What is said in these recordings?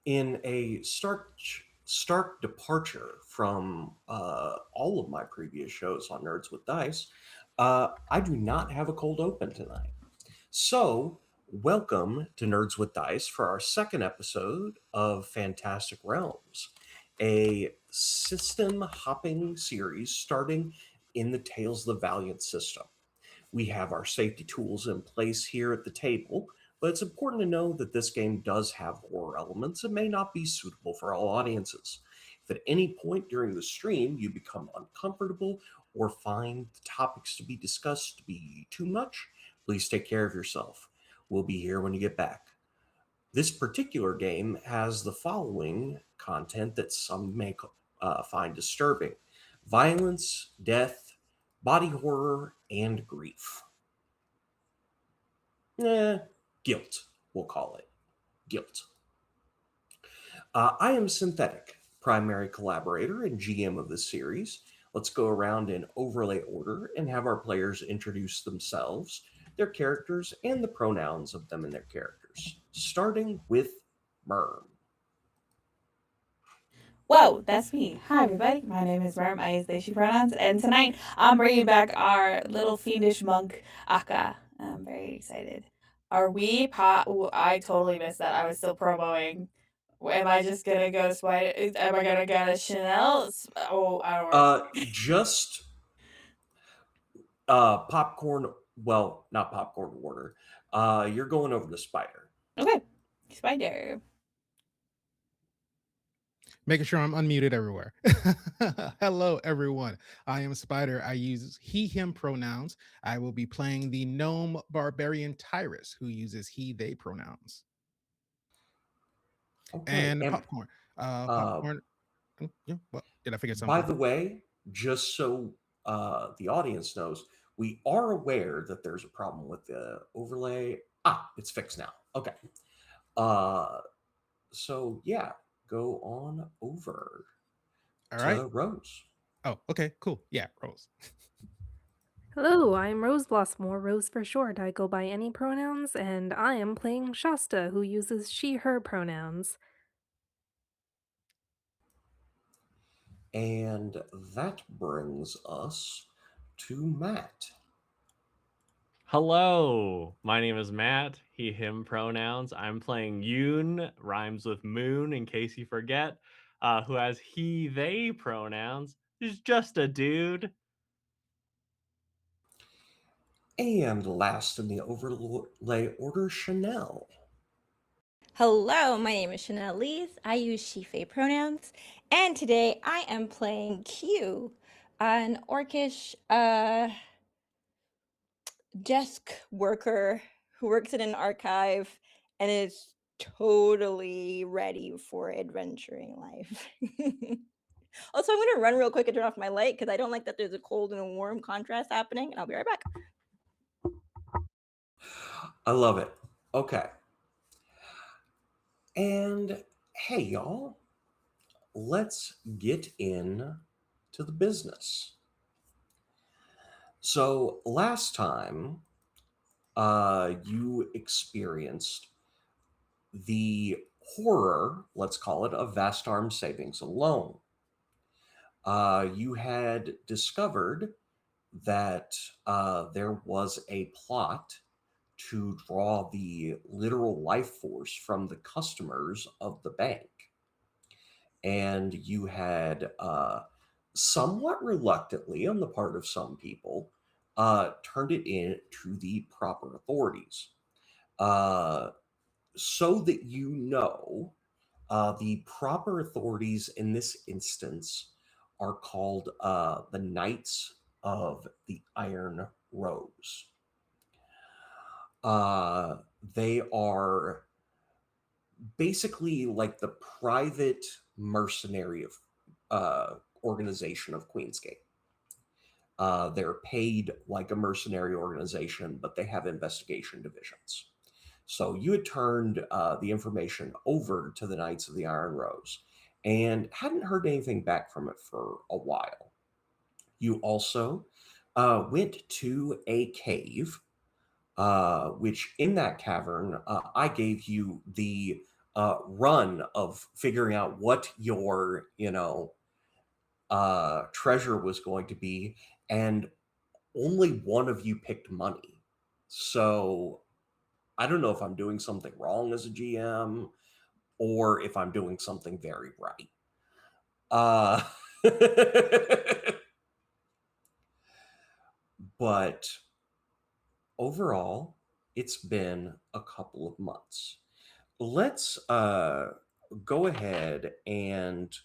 In a stark departure from all of my previous shows on Nerds with Dice, I do not have a cold open tonight. So, welcome to Nerds with Dice for our second episode of Fantastic Realms, a system hopping series starting in the Tales of the Valiant system. We have our safety tools in place here at the table, but it's important to know that this game does have horror elements and may not be suitable for all audiences. If at any point during the stream you become uncomfortable or find the topics to be discussed to be too much, please take care of yourself. We'll be here when you get back. This particular game has the following content that some may find disturbing: violence, death, body horror, and grief. Guilt, we'll call it. Guilt. I am Synthetic, primary collaborator and GM of this series. Let's go around in overlay order and have our players introduce themselves, their characters, and the pronouns of them and their characters. Starting with Merm. Whoa, that's me. Hi, everybody. My name is Worm. I use they, she pronouns. And tonight I'm bringing back our little fiendish monk, Akka. I'm very excited. Are we pot? Ooh, I totally missed that. I was still promoing. Am I just gonna go spider? Am I gonna get a Chanel? Oh, I don't know. Just popcorn, well, not popcorn water. You're going over the spider. Okay, spider. Making sure I'm unmuted everywhere. Hello, everyone. I am Spider. I use he, him pronouns. I will be playing the gnome barbarian Tyrus, who uses he, they pronouns. Okay, And and popcorn. uh, Popcorn. Yeah, what? Did I forget by something? the way, just so the audience knows, we are aware that there's a problem with the overlay. It's fixed now. Okay. Uh, so yeah, go on over All right. to Rose. Oh, okay, cool. Yeah, Rose. Hello, I'm Rose Blossom, or Rose for short. I go by any pronouns, and I am playing Shasta, who uses she, her pronouns. And that brings us to Matt. Hello, my name is Matt. He, him pronouns. I'm playing Yoon, rhymes with moon in case you forget, who has he, they pronouns. He's just a dude. And last in the overlay order, Chanel. Hello, my name is Chanel Lees. I use she, they pronouns. And today I am playing Q, an orcish desk worker who works in an archive and is totally ready for adventuring life. Also, I'm going to run real quick and turn off my light because I don't like that there's a cold and a warm contrast happening, and I'll be right back. I love it. Okay. And hey, y'all, let's get in to the business. So last time, you experienced the horror, let's call it, of vast arm savings alone. You had discovered that there was a plot to draw the literal life force from the customers of the bank. And you had somewhat reluctantly, on the part of some people, turned it in to the proper authorities. Uh, so that you know, the proper authorities in this instance are called the Knights of the Iron Rose. They are basically like the private mercenary of organization of Queensgate. They're paid like a mercenary organization, but they have investigation divisions. So you had turned the information over to the Knights of the Iron Rose and hadn't heard anything back from it for a while. You also went to a cave, which in that cavern, I gave you the run of figuring out what your treasure was going to be, and only one of you picked money. So I don't know if I'm doing something wrong as a GM or if I'm doing something very right. But overall, it's been a couple of months. Let's go ahead and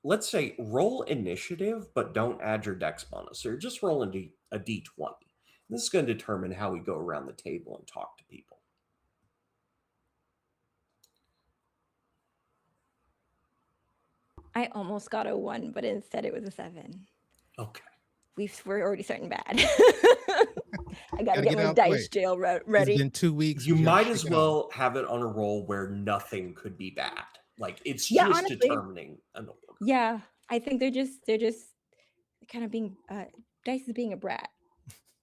let's say roll initiative, but don't add your dex bonus. So you're just rolling a d20. This is going to determine how we go around the table and talk to people. I almost got a 1, but instead it was a 7. Okay. We're already starting bad. I Gotta gotta get get my out the way. dice jail It's ready. been 2 weeks. You we gotta might shake as it off. well have it on a roll where nothing could be bad. Like it's Yeah, just honestly. determining an order. Yeah, I think they're just kind of being dice is being a brat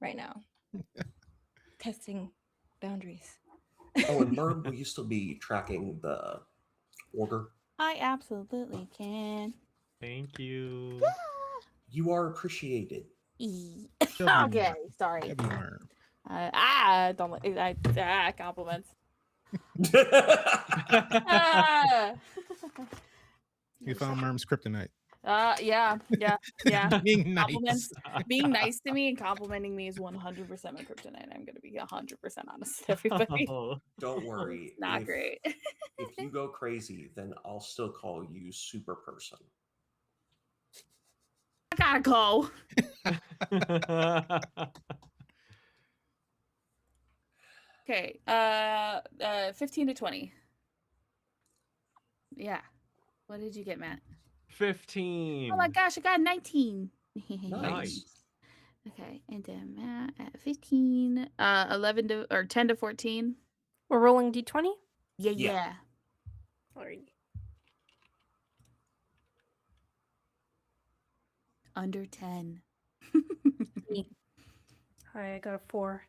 right now. Testing boundaries. Oh, and Merm, will you still be tracking the order? I absolutely can. Thank you. You are appreciated. Okay, sorry. W Merm. Don't let compliments. Ah. You found Merm's kryptonite. Yeah. Being Compliments. nice. Being nice to me and complimenting me is 100% my kryptonite. I'm gonna be 100% honest with everybody. Oh, Don't worry. Not great. If you go crazy, then I'll still call you super person. I gotta go. Okay. 15 to 20. Yeah. What did you get, Matt? 15. Oh my gosh, I got 19. Nice. Okay, and then Matt at 15. 11 to or 10 to 14. We're rolling d20? Yeah. Alright. Under 10. I got a 4.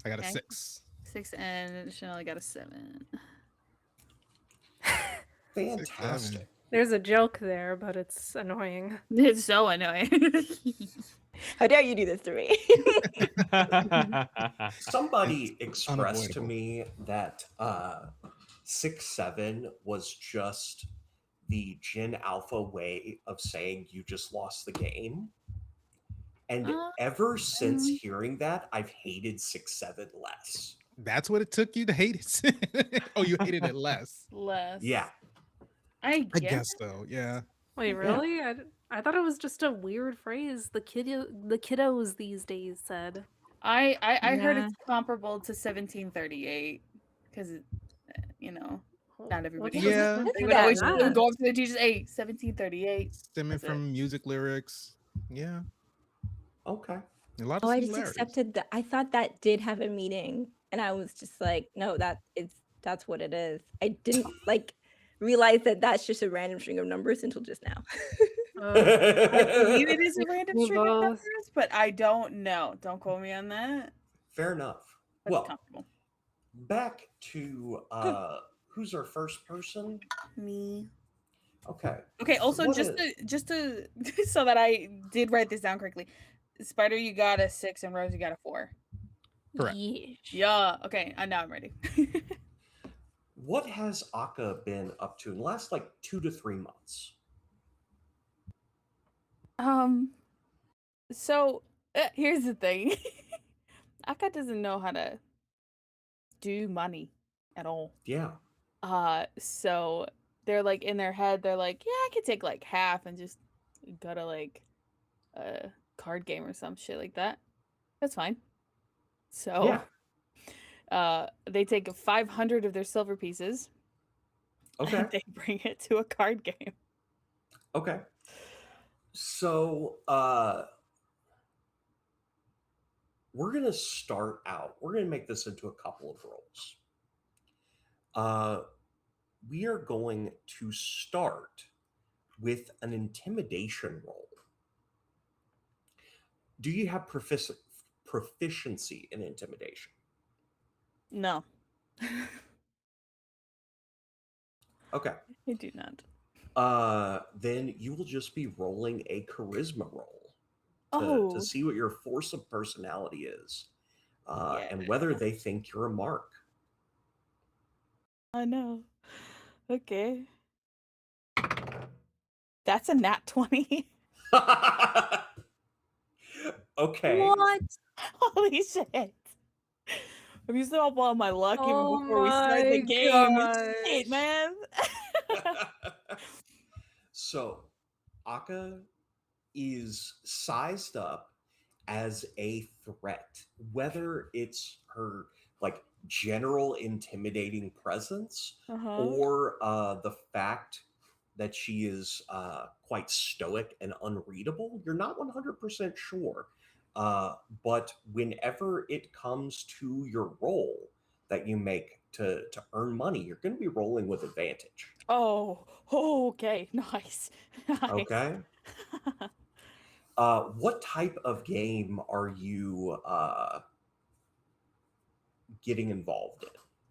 I got a Okay. 6. 6 and Chanel got a 7. Fantastic. There's a joke there, but it's annoying. It's so annoying. How dare you do this to me? Somebody It's expressed to unavoidable. me that 6-7 was just the Gen Alpha way of saying you just lost the game. And ever since hearing that, I've hated 6-7 less. That's what it took you to hate it. Oh, you hated it less. Less. Yeah. I I guess. guess so. Yeah. Wait, really? I thought it was just a weird phrase the kiddos these days said. I heard Yeah. it's comparable to 1738 because not everybody. Yeah. They would always go up to the teachers, hey, 1738. Stemming from music lyrics. Yeah. Okay. A lot Oh, of I just similarities. accepted that. I thought that did have a meaning, and I was just like, no, that's what it is. I didn't realize that that's just a random string of numbers until just now. I believe it is a random We string of both. numbers, but I don't know. Don't quote me on that. Fair enough. But Well, it's comfortable. back to who's our first person? Me. Okay. Okay. Also, What just to so that I did write this down correctly. Spider, you got a 6, and Rose, you got a 4. Correct. Yeah. Okay. Now I'm ready. What has Akka been up to in the last 2 to 3 months? So here's the thing. Akka doesn't know how to do money at all. Yeah. So they're in their head, they're like, yeah, I could take half and just go to a card game or some shit like that. That's fine. So they take 500 of their silver pieces. Okay. And they bring it to a card game. Okay. So we're gonna start out. We're gonna make this into a couple of rolls. We are going to start with an intimidation roll. Do you have proficiency in intimidation? No. Okay. I do not. Then you will just be rolling a charisma roll to Oh, see what your force of personality is, yeah. and whether they think you're a mark. I know. Okay. That's a nat 20. Okay. What? Holy shit. I'm using up all my luck even Oh before we start the my game. Shit, gosh. man. So, Akka is sized up as a threat, whether it's her like general intimidating presence Uh-huh. or the fact that she is quite stoic and unreadable. You're not 100% sure. But whenever it comes to your role that you make to earn money, you're going to be rolling with advantage. Oh, okay. Nice. Nice. Okay. What type of game are you getting involved in?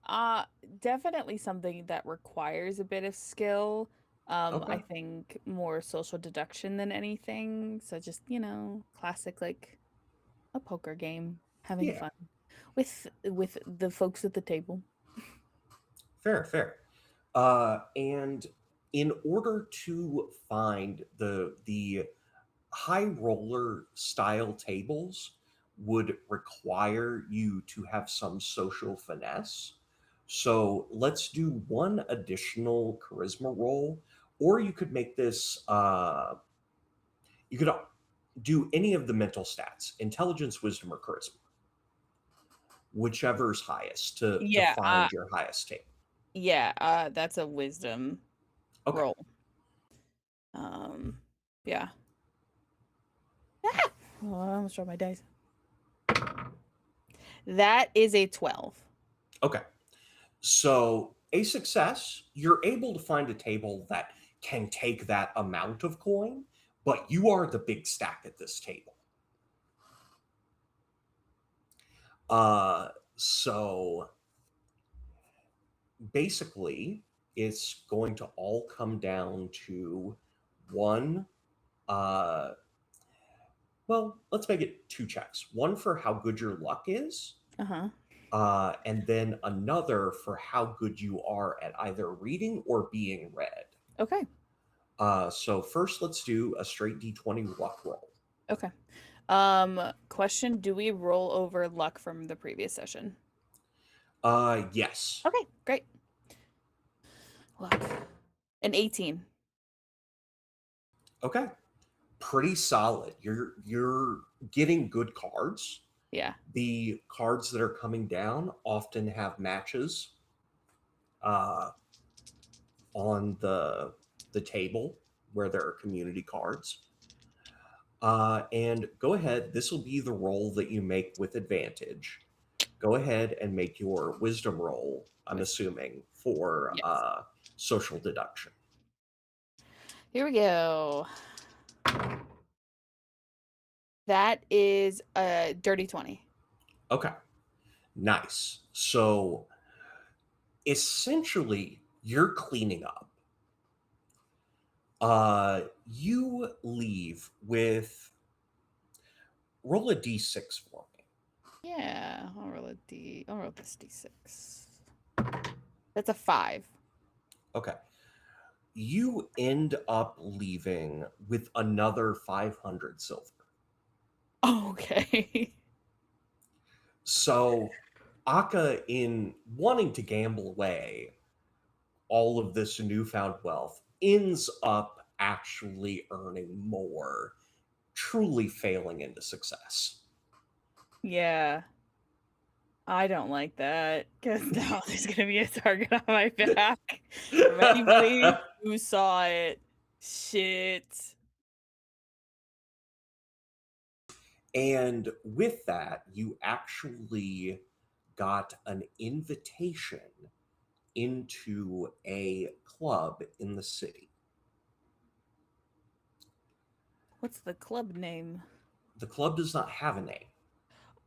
Uh, Definitely something that requires a bit of skill. Okay. I think more social deduction than anything. So just, classic like a poker game, having Yeah, fun with the folks at the table. fair, fair. And in order to find the high roller style tables would require you to have some social finesse. So let's do one additional charisma roll, or you could make this. You could do any of the mental stats: intelligence, wisdom, or charisma, whichever's highest to Yeah, find your highest table. that's a wisdom Okay. roll. Um, yeah. Ah! Oh, I almost dropped my dice. That is a 12. Okay. So, a success, you're able to find a table that can take that amount of coin, but you are the big stack at this table. So basically, it's going to all come down to one. Uh, well, let's make it two checks. One for how good your luck is, Uh-huh. and then another for how good you are at either reading or being read. Okay. So first, let's do a straight D20 luck roll. Okay. Question, do we roll over luck from the previous session? Yes. Okay, great. Luck. An 18. Okay. Pretty solid. You're getting good cards. Yeah. The cards that are coming down often have matches uh, on the table where there are community cards. And go ahead. This will be the roll that you make with advantage. Go ahead and make your wisdom roll. I'm assuming for Yes. social deduction. Here we go. That is a dirty 20. Okay. Nice. So essentially, you're cleaning up. You leave with roll a d6 for me. Yeah, I'll roll this d6. That's a 5. Okay. You end up leaving with another 500 silver. Okay. So, Akka, in wanting to gamble away all of this newfound wealth, ends up actually earning more, truly failing into success. Yeah. I don't like that because now there's gonna be a target on my back from anybody who saw it. Shit. And with that, you actually got an invitation into a club in the city. What's the club name? The club does not have a name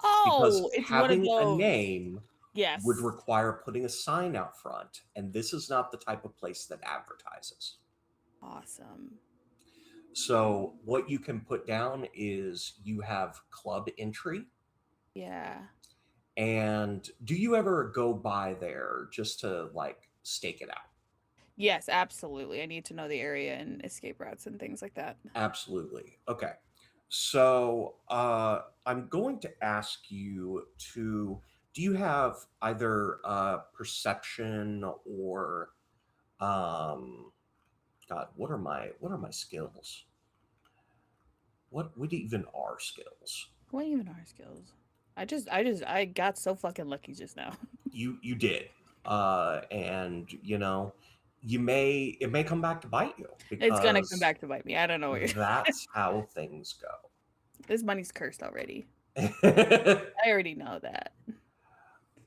Oh, because it's one of having a those. name Yes. would require putting a sign out front, and this is not the type of place that advertises. Awesome. So what you can put down is you have club entry. Yeah. And do you ever go by there just to like stake it out? Yes, absolutely. I need to know the area and escape routes and things like that. Absolutely. Okay. So I'm going to ask you to, do you have either perception or God, what are my skills? What even are skills? What even are skills? I got so fucking lucky just now. You did. And you know, it may come back to bite you It's gonna come because back to bite me. I don't know what you're that's how things This money's cursed already. go. I already know that.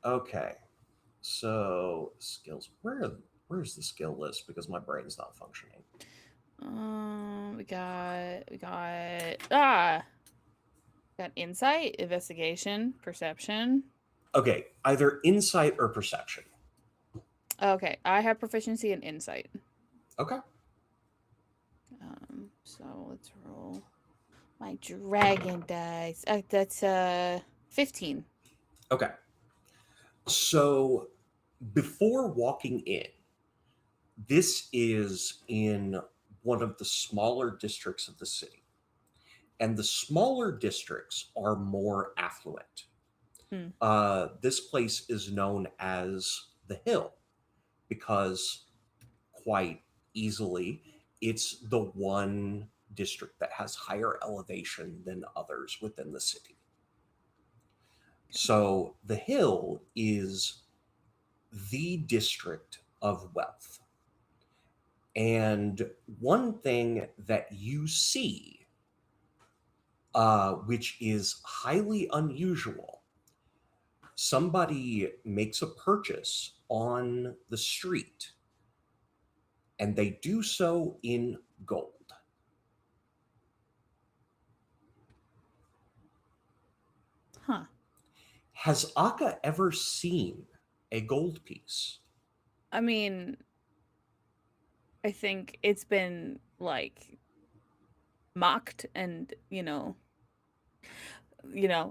Okay. So skills. Where's the skill list? Because my brain's not functioning. We got insight, investigation, perception. Okay, either insight or perception. Okay, I have proficiency in insight. Okay. So let's roll my dragon dice. That's 15. Okay. So before walking in, this is in one of the smaller districts of the city. And the smaller districts are more affluent. This place is known as the Hill because quite easily it's the one district that has higher elevation than others within the city. So the Hill is the district of wealth. And one thing that you see, which is highly unusual, somebody makes a purchase on the street and they do so in gold. Huh. Has Akka ever seen a gold piece? I mean, I think it's been like mocked and,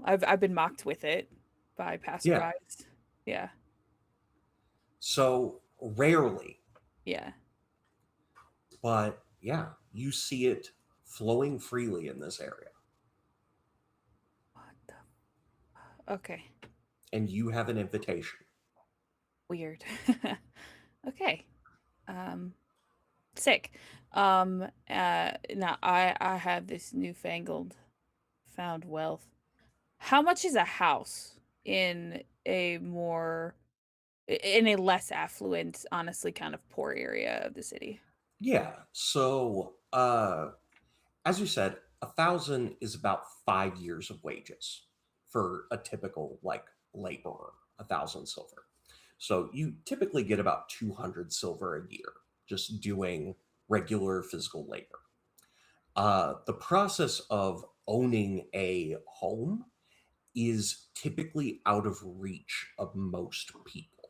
I've been mocked with it by passerbys. Yeah. So rarely, Yeah. but yeah, you see it flowing freely in this area. What the Okay. And you have an invitation. Weird. Okay. Sick. Now I have this newfangled found wealth. How much is a house in a less affluent, honestly kind of poor area of the city? Yeah. So as you said, 1,000 is about 5 years of wages for a typical like laborer, 1,000 silver. So you typically get about 200 silver a year just doing regular physical labor. The process of owning a home is typically out of reach of most people.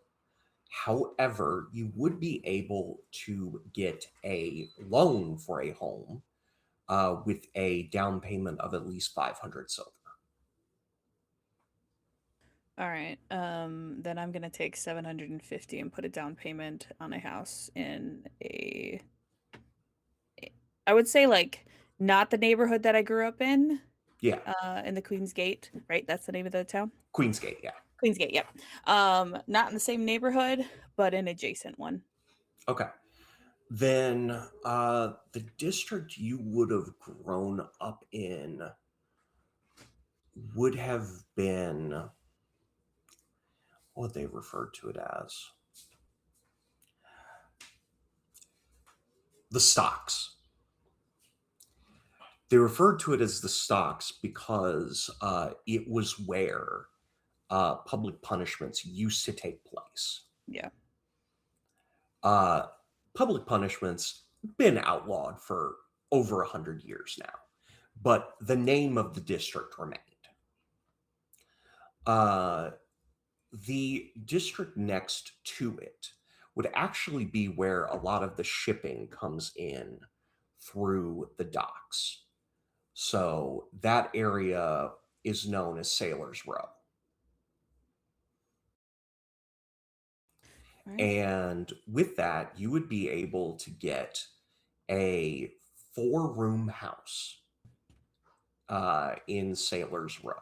However, you would be able to get a loan for a home with a down payment of at least 500 silver. All right. Then I'm gonna take 750 and put a down payment on a house in I would say like not the neighborhood that I grew up in. Yeah. In the Queen's Gate, right? That's the name of the town. Queensgate, yeah. Queen's Gate, yep. Not in the same neighborhood, but an adjacent one. Okay. Then the district you would have grown up in would have been what they referred to it as the stocks. They referred to it as the stocks because it was where public punishments used to take place. Yeah. Public punishments been outlawed for over 100 years now, but the name of the district remained. The district next to it would actually be where a lot of the shipping comes in through the docks. So that area is known as Sailor's Row. All right. And with that, you would be able to get a 4-room house in Sailor's Row.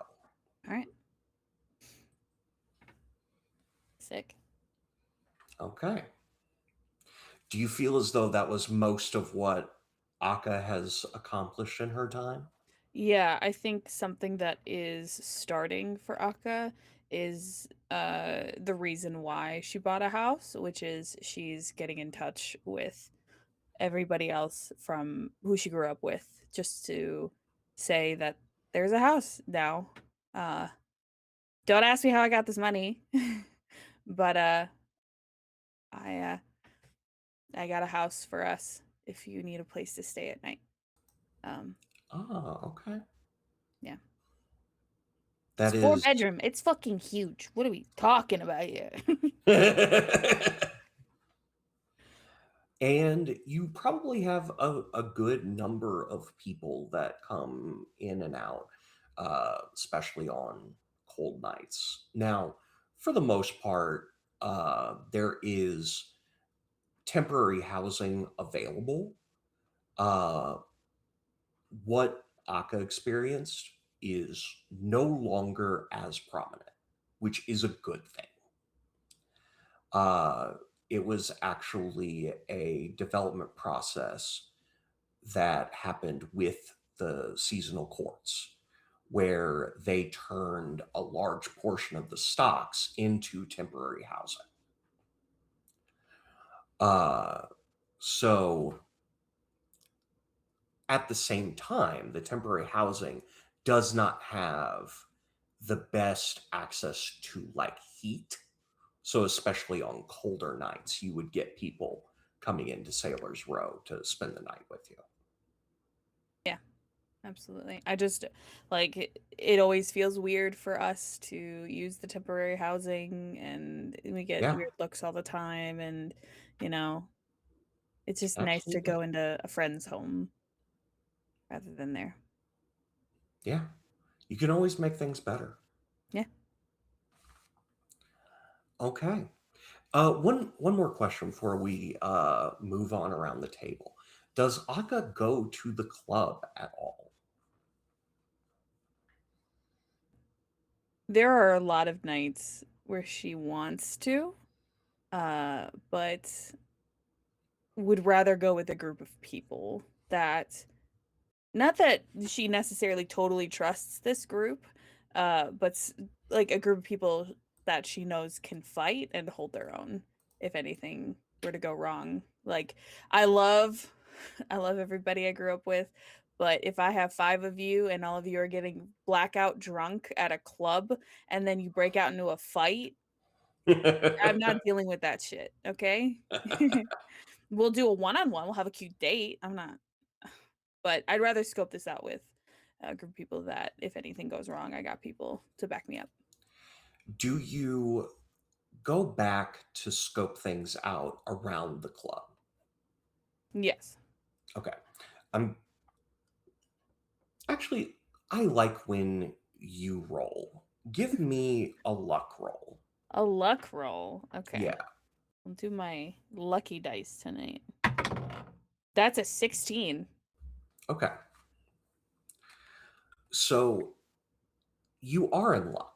All right. Sick. Okay. Do you feel as though that was most of what Akka has accomplished in her time? Yeah, I think something that is starting for Akka is the reason why she bought a house, which is she's getting in touch with everybody else from who she grew up with just to say that there's a house now. Uh don't ask me how I got this money. But I I got a house for us if you need a place to stay at night. Um Okay. yeah. It's That four is. bedroom. It's fucking huge. What are we talking about here? And you probably have a good number of people that come in and out, especially on cold nights. Now, for the most part, there is temporary housing available. Uh, what Akka experienced is no longer as prominent, which is a good thing. Uh, it was actually a development process that happened with the seasonal courts, where they turned a large portion of the stocks into temporary housing. Uh, so at the same time, the temporary housing does not have the best access to like heat. So especially on colder nights, you would get people coming into Sailor's Row to spend the night with you. Yeah, absolutely. I just like it always feels weird for us to use the temporary housing and we get Yeah, weird looks all the time and you know, it's just nice to absolutely. go into a friend's home rather than there. Yeah, you can always make things better. Yeah. Okay. One more question before we move on around the table. Does Akka go to the club at all? There are a lot of nights where she wants to, but would rather go with a group of people that not that she necessarily totally trusts this group, but like a group of people that she knows can fight and hold their own if anything were to go wrong. Like I love I love everybody I grew up with, but if I have 5 of you and all of you are getting blackout drunk at a club and then you break out into a fight, I'm not dealing with that shit, okay? We'll do a one-on-one, we'll have a cute date. I'm not but I'd rather scope this out with a group of people that if anything goes wrong, I got people to back me up. Do you go back to scope things out around the club? Yes. Okay. I'm actually, I like when you roll. Give me a luck roll. A luck roll. Okay. Yeah. I'll do my lucky dice tonight. That's a 16. Okay. So you are in luck.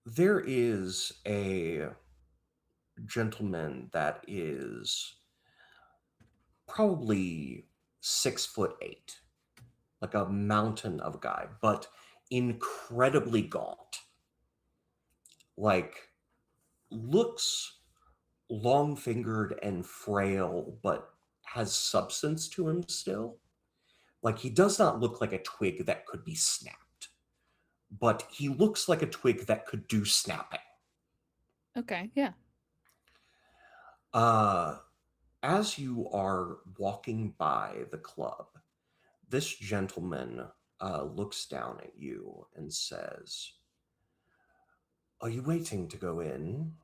There is a gentleman that is probably 6'8", like a mountain of a guy, but incredibly gaunt. Like looks long fingered and frail, but has substance to him still. Like he does not look like a twig that could be snapped, but he looks like a twig that could do snapping. Okay. Yeah. Uh, as you are walking by the club, this gentleman looks down at you and says, "Are you waiting to go in?"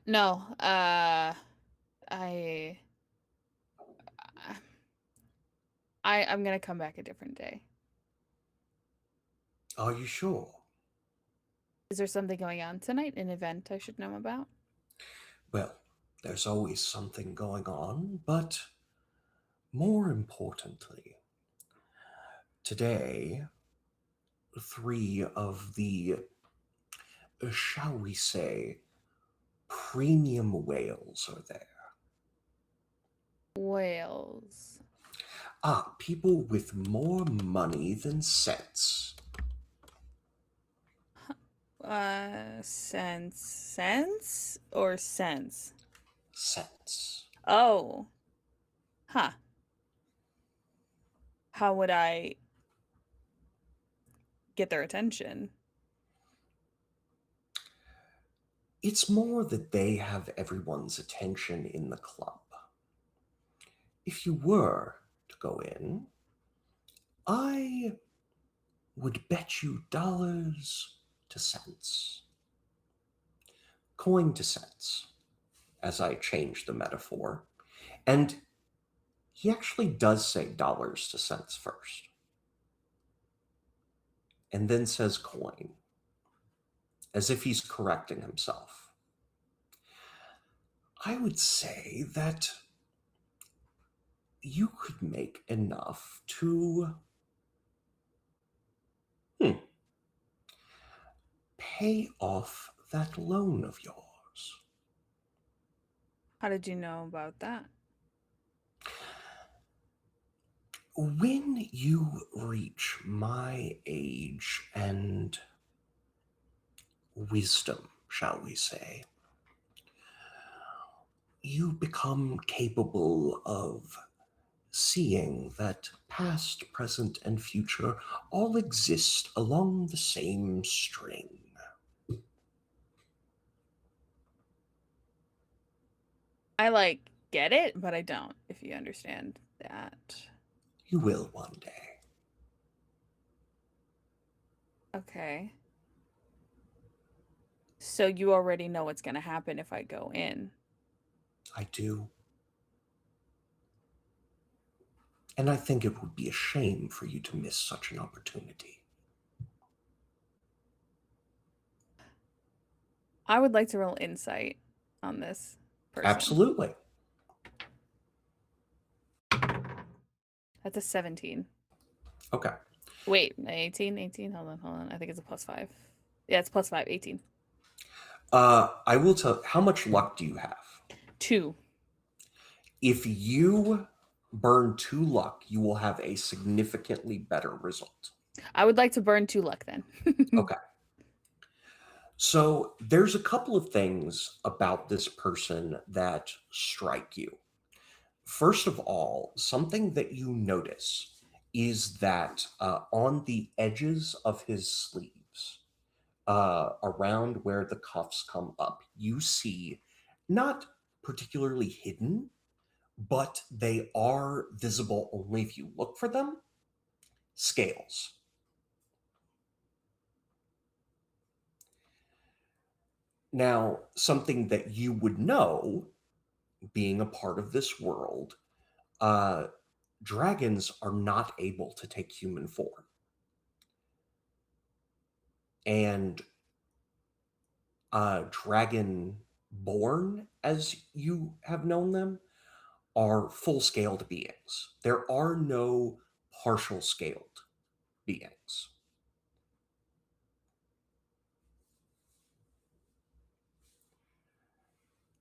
No, I'm gonna come back a different day. Are you sure? Is there something going on tonight? An event I should know about? Well, there's always something going on, but more importantly, today, three of the, shall we say, premium whales are there. Whales. People with more money than sense. Sense or sense? Sense. Oh. Huh. How would I get their attention? It's more that they have everyone's attention in the club. If you were to go in, I would bet you dollars to cents. Coin to cents, as I change the metaphor. And he actually does say dollars to cents first, and then says coin, as if he's correcting himself. I would say that you could make enough to pay off that loan of yours. How did you know about that? When you reach my age and wisdom, shall we say, you become capable of seeing that past, present, and future all exist along the same string. I get it, but I don't, if you understand that. You will one day. Okay. So you already know what's gonna happen if I go in. I do. And I think it would be a shame for you to miss such an opportunity. I would like to roll insight on this person. Absolutely. That's a 17. Okay. Wait, 18? Hold on. I think it's a +5. Yeah, it's +5, 18. I will tell. How much luck do you have? 2. If you burn 2 luck, you will have a significantly better result. I would like to burn 2 luck then. Okay. So there's a couple of things about this person that strike you. First of all, something that you notice is that on the edges of his sleeves, around where the cuffs come up, you see not particularly hidden, but they are visible only if you look for them, scales. Now, something that you would know, being a part of this world, dragons are not able to take human form. And dragon-born, as you have known them, are full-scaled beings. There are no partial-scaled beings.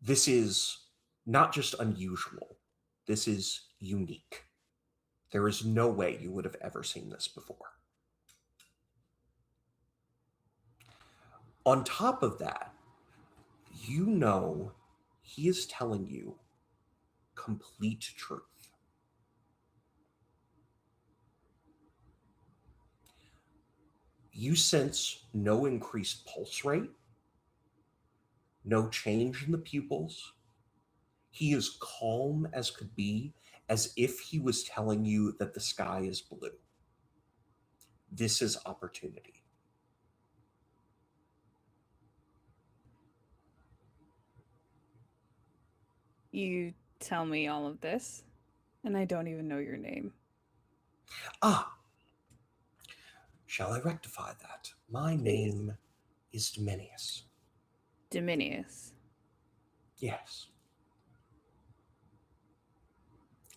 This is not just unusual, this is unique. There is no way you would have ever seen this before. On top of that, you know he is telling you complete truth. You sense no increased pulse rate, no change in the pupils. He is calm as could be, as if he was telling you that the sky is blue. This is opportunity. You tell me all of this, and I don't even know your name. Ah, shall I rectify that? My name is Dominius. Dominius. Yes.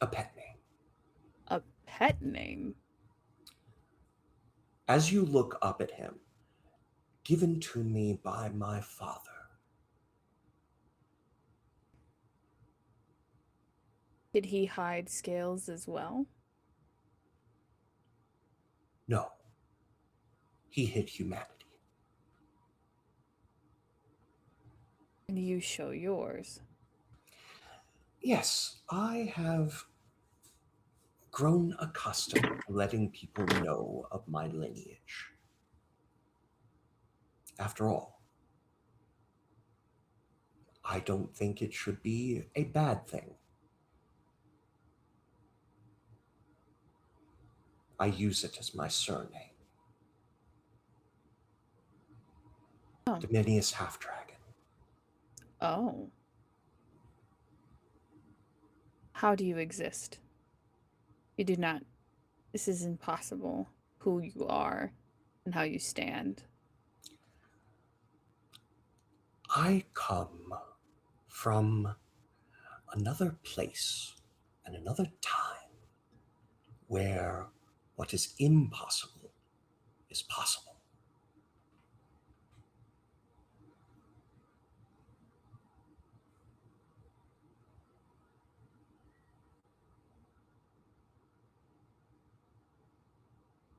A pet name. A pet name? As you look up at him, given to me by my father. Did he hide scales as well? No. He hid humanity. And you show yours. Yes, I have grown accustomed to letting people know of my lineage. After all, I don't think it should be a bad thing. I use it as my surname. Oh. Dominius Half-Dragon. Oh. How do you exist? You do not. This is impossible. Who you are and how you stand. I come from another place and another time where what is impossible is possible.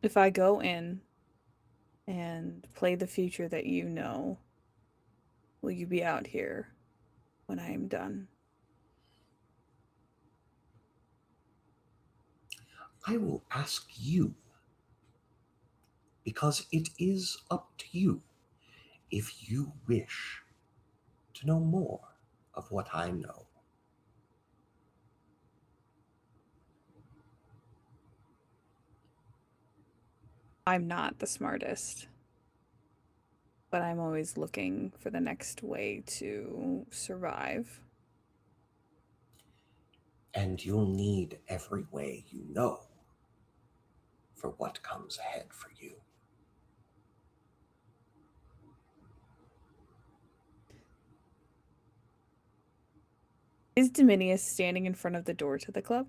If I go in and play the future that you know, will you be out here when I am done? I will ask you, because it is up to you if you wish to know more of what I know. I'm not the smartest, but I'm always looking for the next way to survive. And you'll need every way you know for what comes ahead for you. Is Dominius standing in front of the door to the club?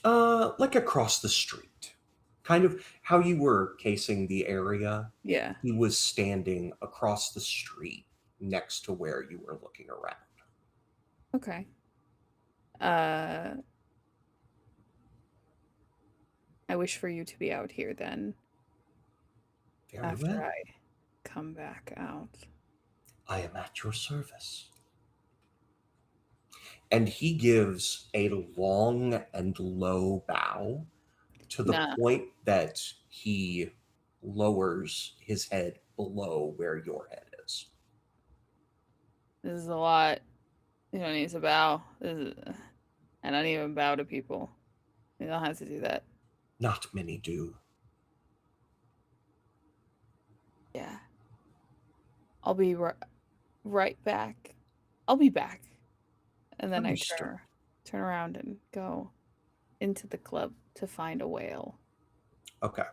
Like across the street. Kind of how you were casing the area. Yeah. He was standing across the street next to where you were looking around. Okay. I wish for you to be out here then. Very After well. I come back out. I am at your service. And he gives a long and low bow to the Nah. point that he lowers his head below where your head is. This is a lot. You don't need to bow. I don't even bow to people. You don't have to do that. Not many do. Yeah. I'll be right back. I'll be back. And then Understood. I turn around and go into the club to find a whale. Okay.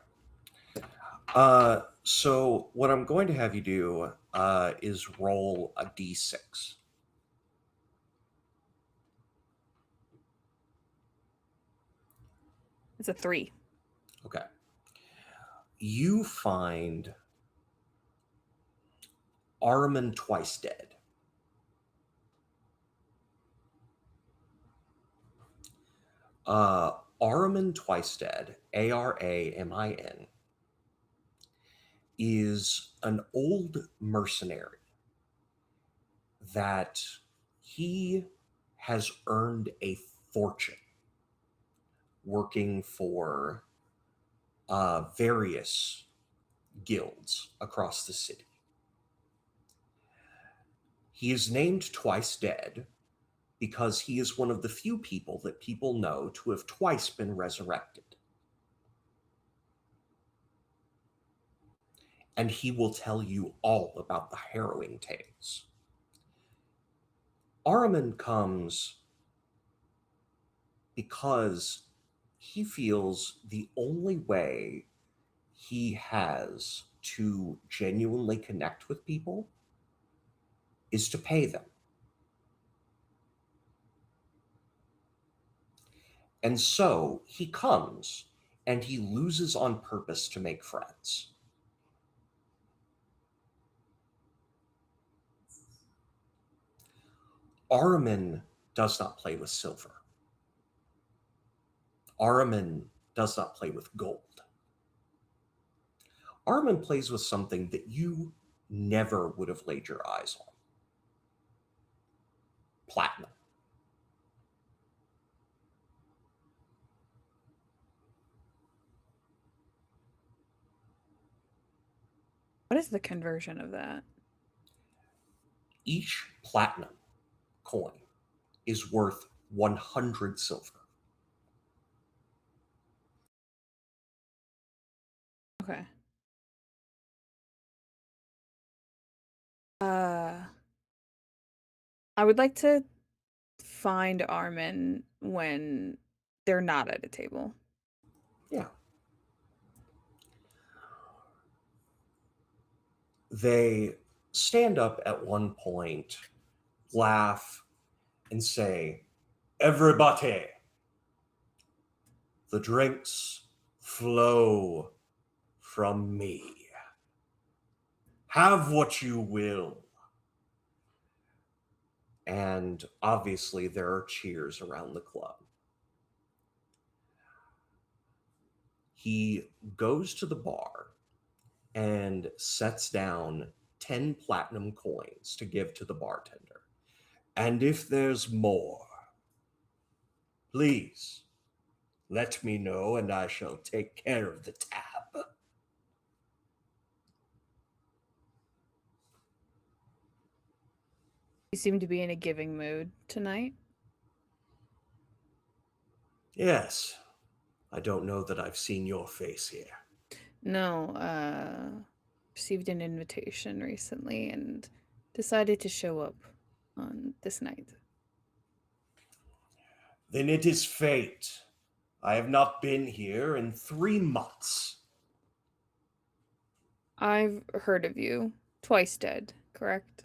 So what I'm going to have you do is roll a d6. It's a 3. Okay. You find Armin Twice Dead. Aramin Twice Dead, Aramin, is an old mercenary that he has earned a fortune working for various guilds across the city. He is named Twice Dead because he is one of the few people that people know to have twice been resurrected. and he will tell you all about the harrowing tales. Ahriman comes because he feels the only way he has to genuinely connect with people is to pay them. And so he comes and he loses on purpose to make friends. Ahriman does not play with silver. Ahriman does not play with gold. Ahriman plays with something that you never would have laid your eyes on. Platinum. What is the conversion of that? Each platinum coin is worth 100 silver. Okay. I would like to find Armin when they're not at a table. Yeah. They stand up at one point, laugh, and say, "Everybody, the drinks flow from me. Have what you will." And obviously, there are cheers around the club. He goes to the bar and sets down 10 platinum coins to give to the bartender. "And if there's more, please let me know and I shall take care of the tab." You seem to be in a giving mood tonight. "Yes, I don't know that I've seen your face here." No, received an invitation recently and decided to show up on this night. "Then it is fate. I have not been here in 3 months. I've heard of you. Twice dead, correct?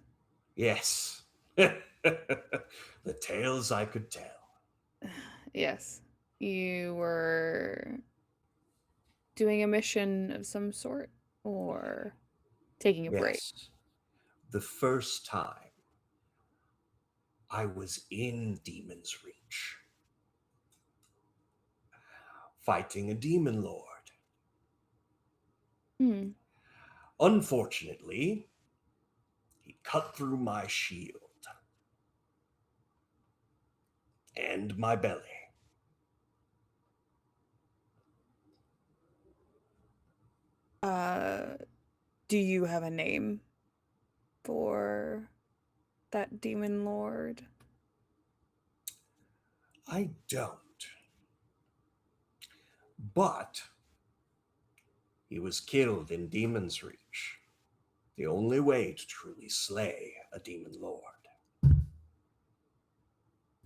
Yes. The tales I could tell. Yes. You were doing a mission of some sort or taking a break? Yes. The first time I was in Demon's Reach, fighting a demon lord. Hmm. Unfortunately, he cut through my shield and my belly. Do you have a name for that demon lord? I don't. But he was killed in Demon's Reach. The only way to truly slay a demon lord.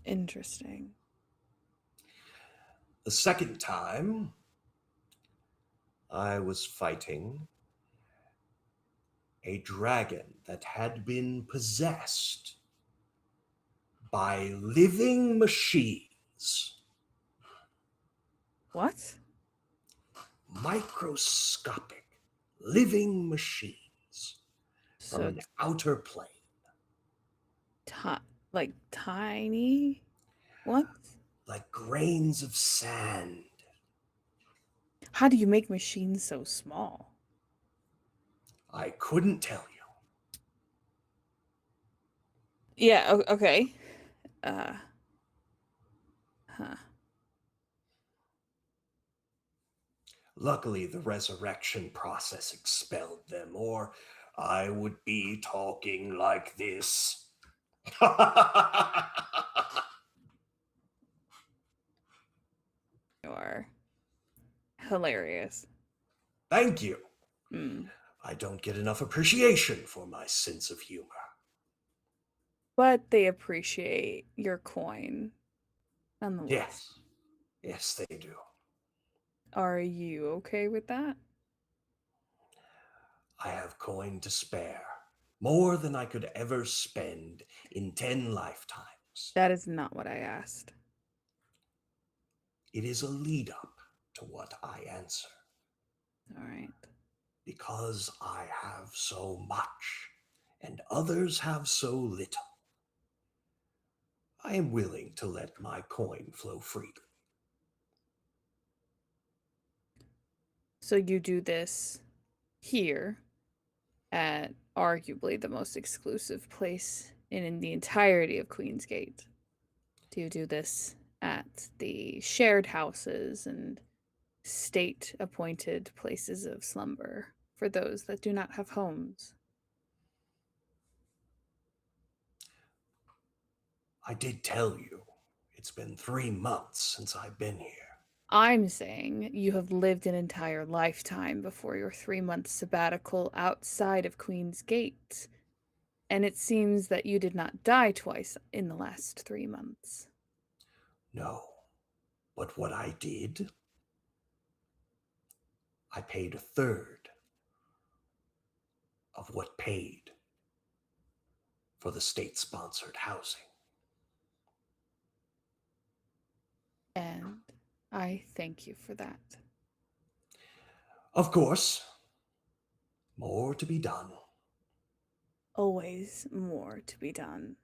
Interesting. The second time, I was fighting a dragon that had been possessed by living machines. What? Microscopic living machines from So an outer plane. like tiny? What? Like grains of sand. How do you make machines so small? I couldn't tell you. Yeah, okay. Uh huh. Luckily, the resurrection process expelled them, or I would be talking like this. You are hilarious. Thank you. Hmm. I don't get enough appreciation for my sense of humor. But they appreciate your coin nonetheless. Yes, yes, they do. Are you okay with that? I have coin to spare, more than I could ever spend in 10 lifetimes. That is not what I asked. It is a lead up to what I answer. All right. Because I have so much, and others have so little, I am willing to let my coin flow freely. So you do this here at arguably the most exclusive place in the entirety of Queensgate. Do you do this at the shared houses and state appointed places of slumber for those that do not have homes? I did tell you, it's been 3 months since I've been here. I'm saying you have lived an entire lifetime before your 3 month sabbatical outside of Queen's Gate, and it seems that you did not die twice in the last 3 months. No, but what I did, I paid a third of what paid for the state-sponsored housing. And I thank you for that. Of course, more to be done. Always more to be done.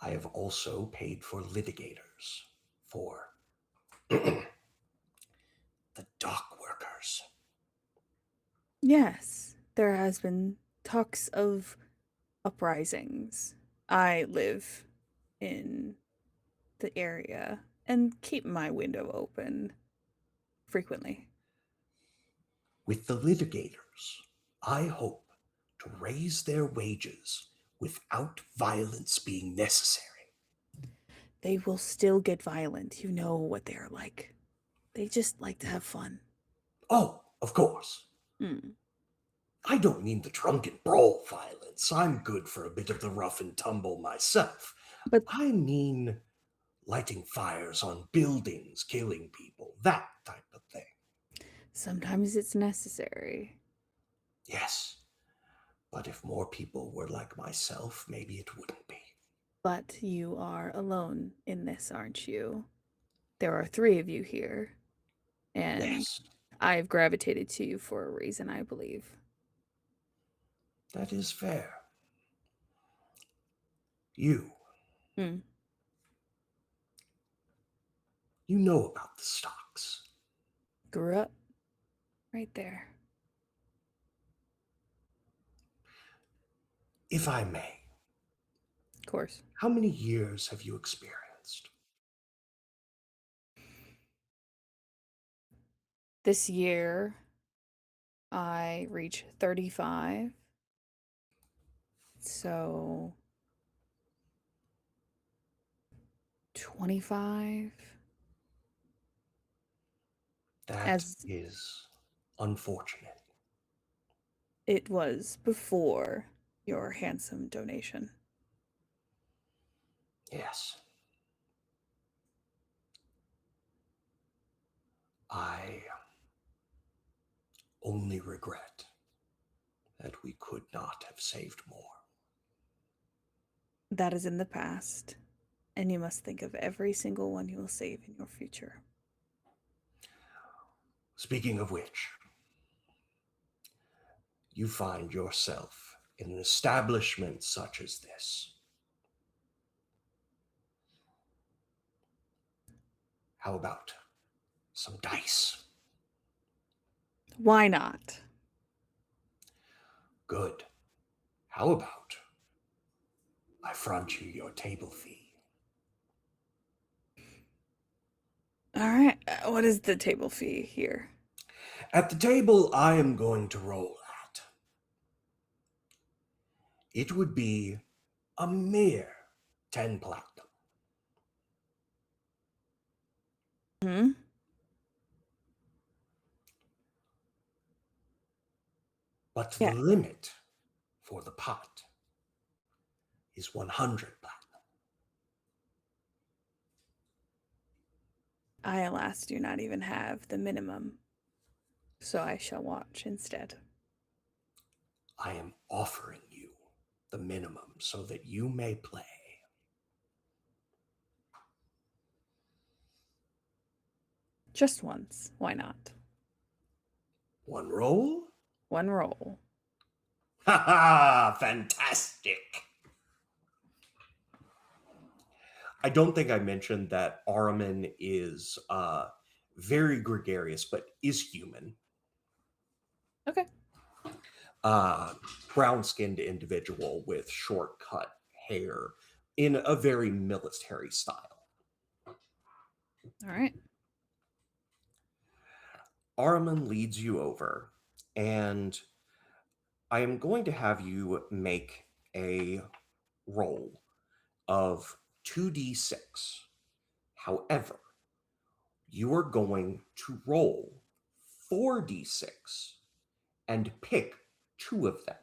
I have also paid for litigators, for the dock workers. Yes, there has been talks of uprisings. I live in the area and keep my window open frequently. With the litigators, I hope to raise their wages without violence being necessary. They will still get violent. You know what they are like. They just like to have fun. Oh, of course. Mm. I don't mean the drunken brawl violence. I'm good for a bit of the rough and tumble myself. But I mean lighting fires on buildings, killing people, that type of thing. sometimes it's necessary. Yes, but if more people were like myself, maybe it wouldn't be. But you are alone in this, aren't you? There are 3 of you here, and Yes, I've gravitated to you for a reason, I believe. that is fair. You, Mm. you know about the stocks. Grew up right there. If I may, Of course. how many years have you experienced? This year, I reach 35. So 25 That as is unfortunate. it was before your handsome donation. Yes. I only regret that we could not have saved more. That is in the past, and you must think of every single one you will save in your future. Speaking of which, you find yourself in an establishment such as this. How about some dice? Why not? Good. How about I front you your table fee? All right. What is the table fee here? At the table I am going to roll at, it would be a mere 10 platinum. Hmm? But Yeah. the limit for the pot is 100 platinum. I, alas, do not even have the minimum, so I shall watch instead. I am offering you the minimum so that you may play. Just once. Why not? One roll? One roll. Ha ha! Fantastic! I don't think I mentioned that Araman is very gregarious, but is human. Okay. Brown-skinned individual with short-cut hair in a very military style. All right. Araman leads you over, and I am going to have you make a roll of 2d6. However, you are going to roll 4d6 and pick two of them.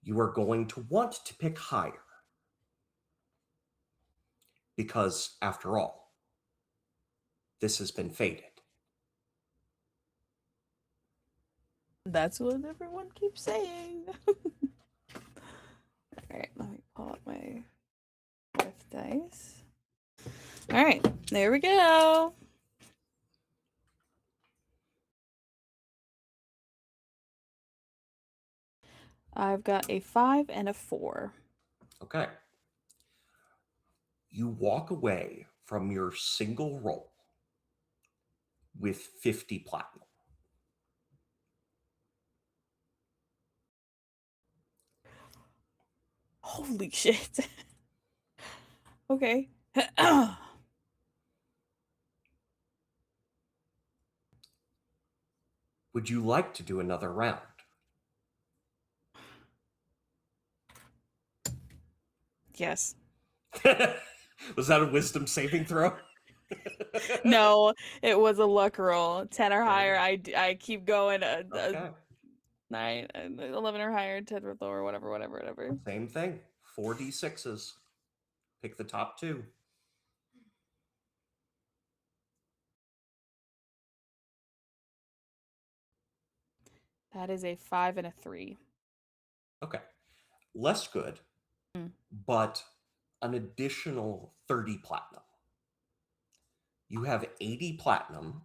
You are going to want to pick higher because, after all, this has been fated. That's what everyone keeps saying. All right, let me pull up my fifth dice. All right, there we go. I've got a 5 and a 4. Okay. You walk away from your single roll with 50 platinum. Holy shit. Okay. Would you like to do another round? Yes. Was that a wisdom saving throw? No, it was a luck roll. 10 or higher. I keep going. Okay. 9, 11 or higher, 10 or lower, whatever. Same thing. 4d6s. Pick the top two. That is a 5 and a 3. Okay. Less good, but an additional 30 platinum. You have 80 platinum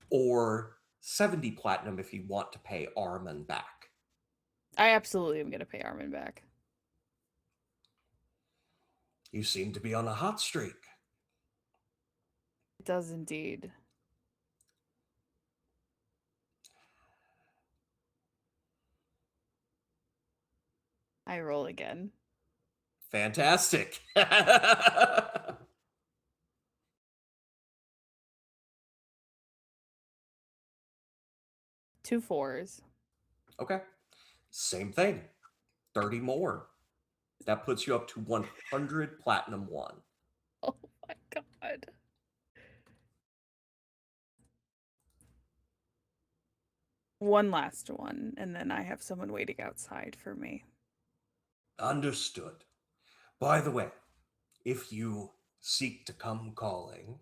or 70 platinum if you want to pay Armin back. I absolutely am going to pay Armin back. You seem to be on a hot streak. It does indeed. I roll again. Fantastic. 2 4s. Okay. Same thing. 30 more. That puts you up to 100 platinum 1. Oh my god. One last one, and then I have someone waiting outside for me. Understood. By the way, if you seek to come calling,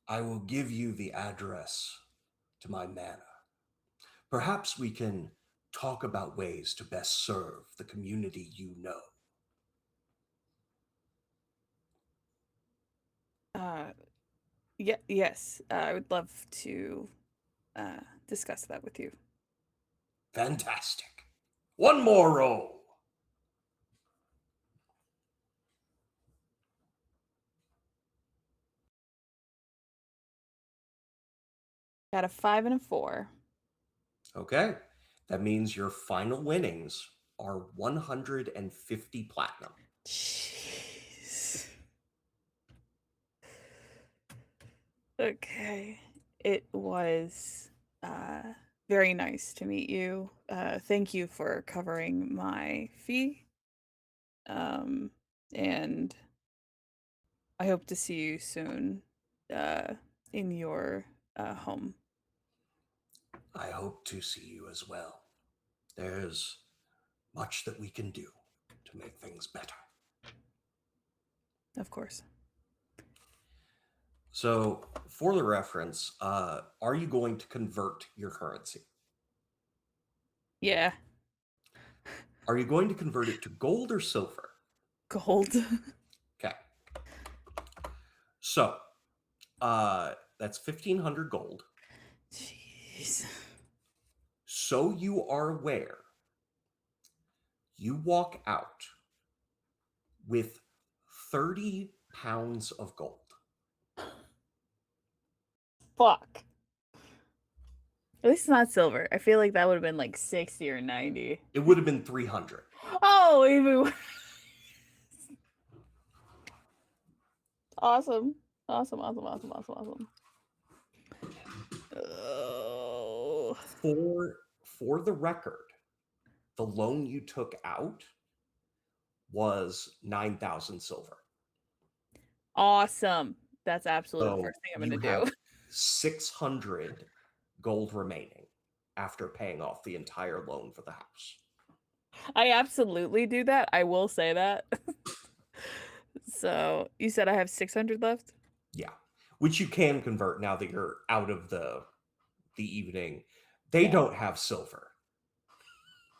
I will give you the address to my manor. Perhaps we can talk about ways to best serve the community you know. Yes, I would love to discuss that with you. Fantastic. One more roll. Got a 5 and a 4. Okay. That means your final winnings are 150 platinum. Jeez. Okay. It was very nice to meet you. Thank you for covering my fee. And I hope to see you soon in your home. I hope to see you as well. There's much that we can do to make things better. Of course. So, for the reference, are you going to convert your currency? Yeah. Are you going to convert it to gold or silver? Gold. Okay. So, that's 1,500 gold. Jeez. So you are aware, you walk out with 30 pounds of gold. Fuck. At least it's not silver. I feel like that would have been like 60 or 90. It would have been 300. Oh, even worse. Awesome. Awesome. Oh. For the record, the loan you took out was 9,000 silver. Awesome. That's absolutely the So first thing I'm you going to have do. 600 gold remaining after paying off the entire loan for the house. I absolutely do that. I will say that. So you said I have 600 left? Yeah, which you can convert now that you're out of the evening. They Yeah. don't have silver,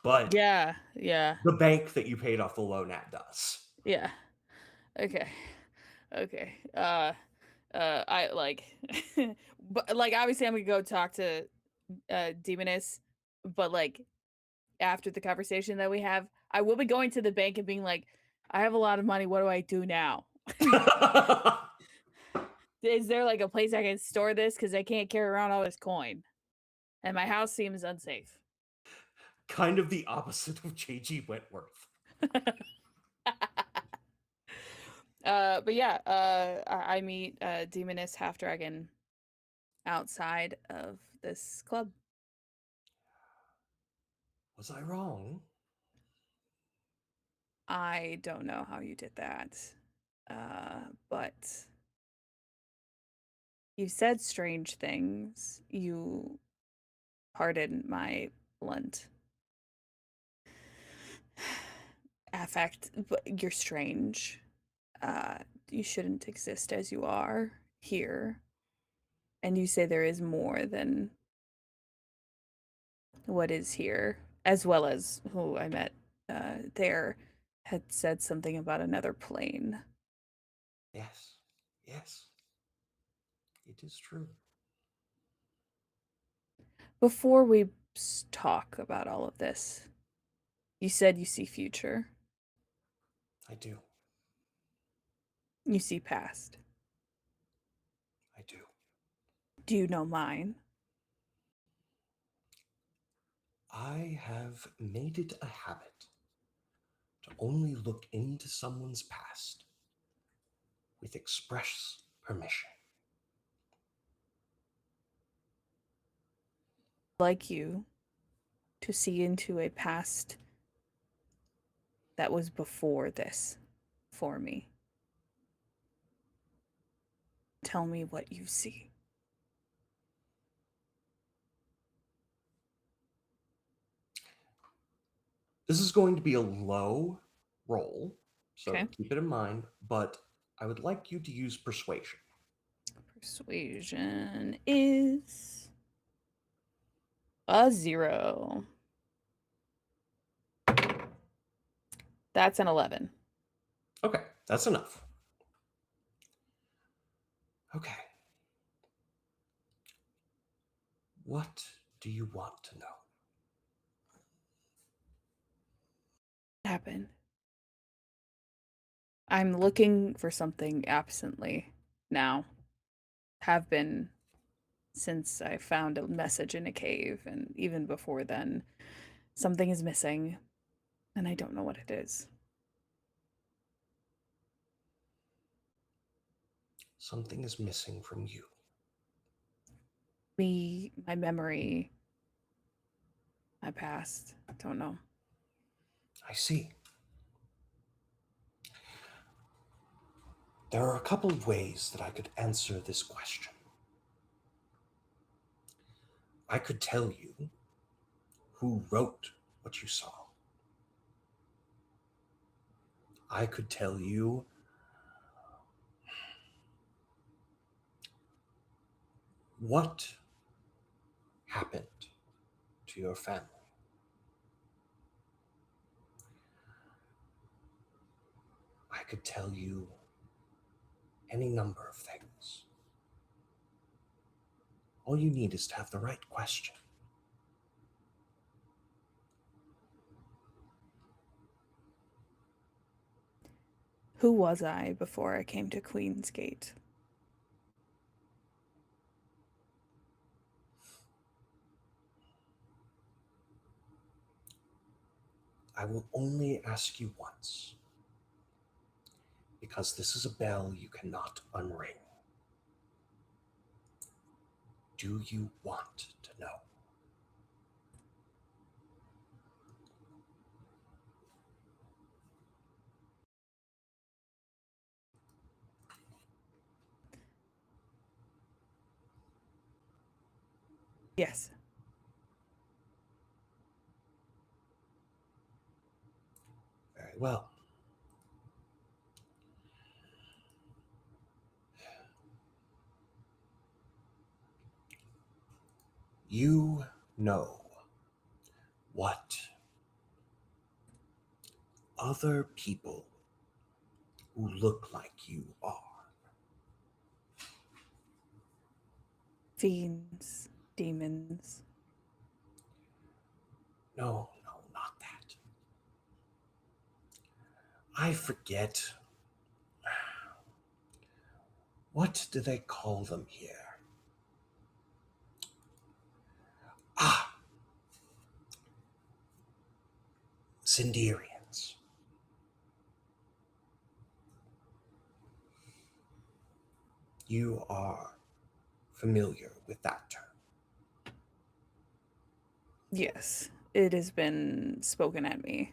but Yeah. the bank that you paid off the loan at does. Yeah. Okay. I like but like obviously I'm gonna go talk to Demoness, but like after the conversation that we have, I will be going to the bank and being like, I have a lot of money, what do I do now? Is there like a place I can store this? Because I can't carry around all this coin. And my house seems unsafe. Kind of the opposite of J.G. Wentworth. But yeah, I meet Demoness Half Dragon outside of this club. Was I wrong? I don't know how you did that. But you said strange things. You pardon my blunt affect, but you're strange. You shouldn't exist as you are here. And you say there is more than what is here, as well as who I met there had said something about another plane. Yes. Yes. It is true. Before we talk about all of this, you said you see future. I do. You see past. I do. Do you know mine? I have made it a habit to only look into someone's past with express permission. Like you to see into a past that was before this for me. Tell me what you see. This is going to be a low roll, so Okay. keep it in mind, but I would like you to use persuasion. Persuasion is a 0. That's an 11. Okay, that's enough. Okay. What do you want to know? What happened? I'm looking for something absently now. Have been since I found a message in a cave, and even before then. Something is missing, and I don't know what it is. Something is missing from you. My memory, my past. I don't know. I see. There are a couple of ways that I could answer this question. I could tell you who wrote what you saw. I could tell you what happened to your family. I could tell you any number of things. All you need is to have the right question. Who was I before I came to Queen's Gate? I will only ask you once, because this is a bell you cannot unring. Do you want to know? Yes. Very well. You know what other people who look like you are. Fiends, demons. No, not that. I forget. What do they call them here? Ah, Sinderians. You are familiar with that term. Yes, it has been spoken at me.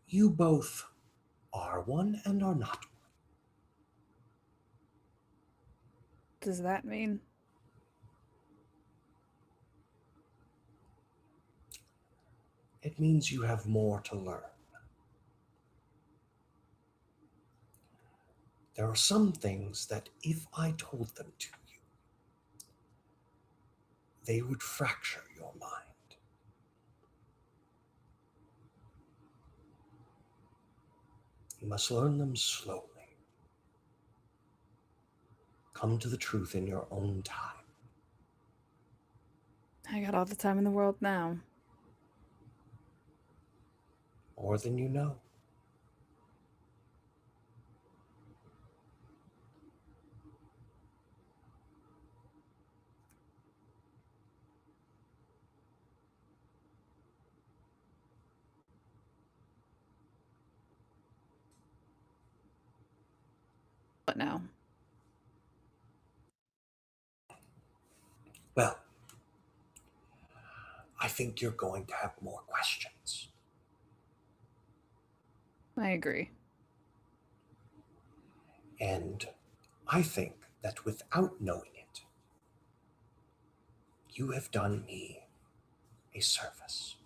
You both are one and are not one. Does that mean? It means you have more to learn. There are some things that if I told them to you, they would fracture your mind. You must learn them slowly. Come to the truth in your own time. I got all the time in the world now. More than you know. What now? Well, I think you're going to have more questions. I agree. And I think that without knowing it, you have done me a service.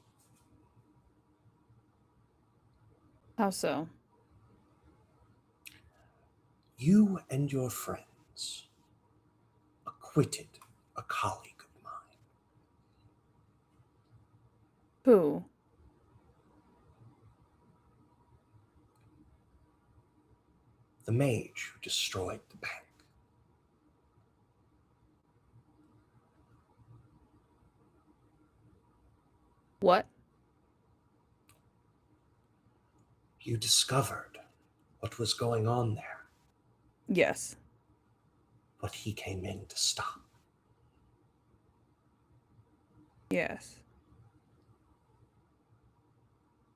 How so? You and your friends acquitted a colleague of mine. Who? The mage who destroyed the bank. What? You discovered what was going on there, Yes. what he came in to stop. Yes.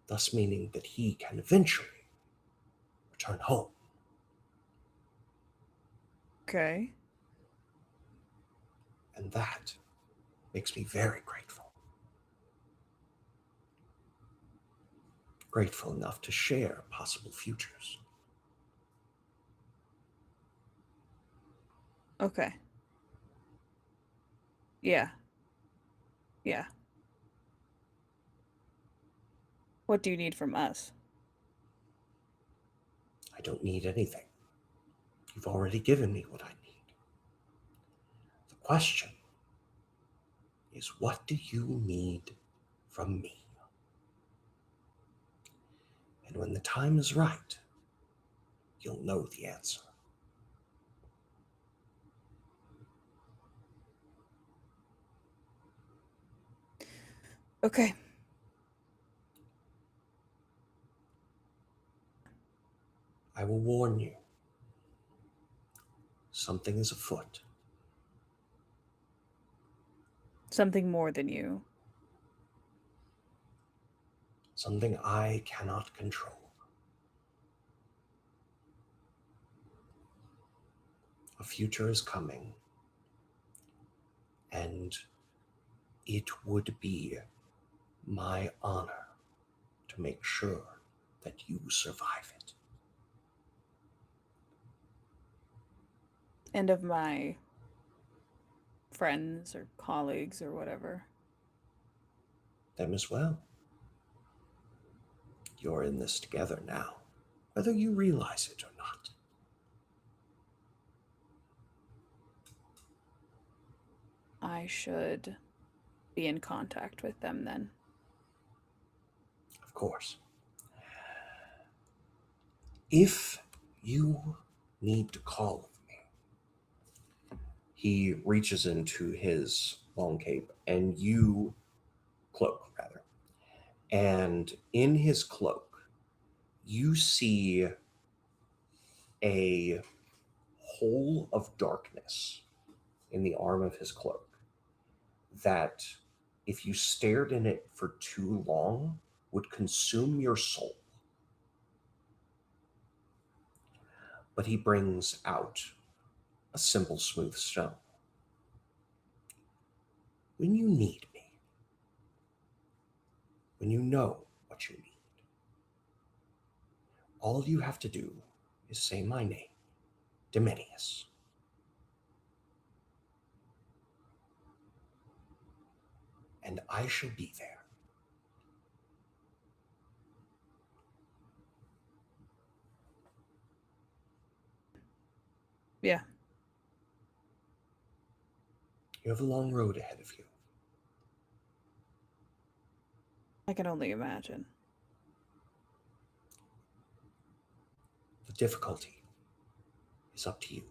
Thus meaning that he can eventually return home. Okay. And that makes me very grateful. Grateful enough to share possible futures. Okay. Yeah. Yeah. What do you need from us? I don't need anything. You've already given me what I need. The question is, what do you need from me? And when the time is right, you'll know the answer. Okay. I will warn you. Something is afoot. Something more than you. Something I cannot control. A future is coming, and it would be my honor to make sure that you survive it. And of my friends or colleagues or whatever. Them as well. You're in this together now, whether you realize it or not. I should be in contact with them then. Of course. If you need to call me, he reaches into his long cape and cloak rather. And in his cloak, you see a hole of darkness in the arm of his cloak that, if you stared in it for too long, would consume your soul. But he brings out a simple, smooth stone. When you need me, when you know what you need, all you have to do is say my name, Dominius. And I shall be there. Yeah. You have a long road ahead of you. I can only imagine. The difficulty is up to you.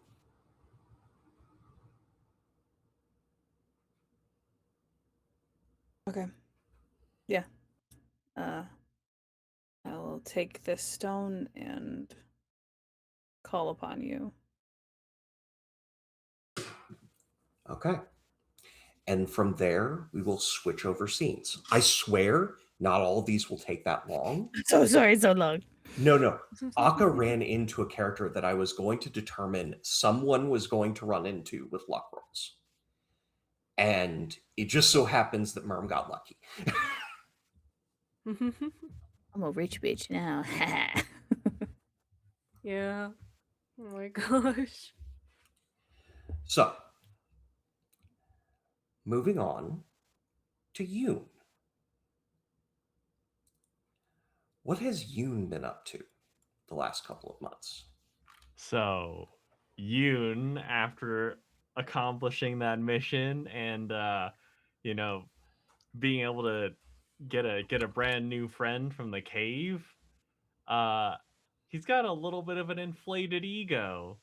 Okay. Yeah. I will take this stone and call upon you. Okay. And from there, we will switch over scenes. I swear, not all of these will take that long. So sorry, so long. No. Akka ran into a character that I was going to determine someone was going to run into with luck rolls. And it just so happens that Merm got lucky. I'm a rich bitch now. Yeah. Oh my gosh. So, moving on to Yoon. What has Yoon been up to the last couple of months? So, Yoon, after accomplishing that mission and you know, being able to get a brand new friend from the cave, uh he's got a little bit of an inflated ego.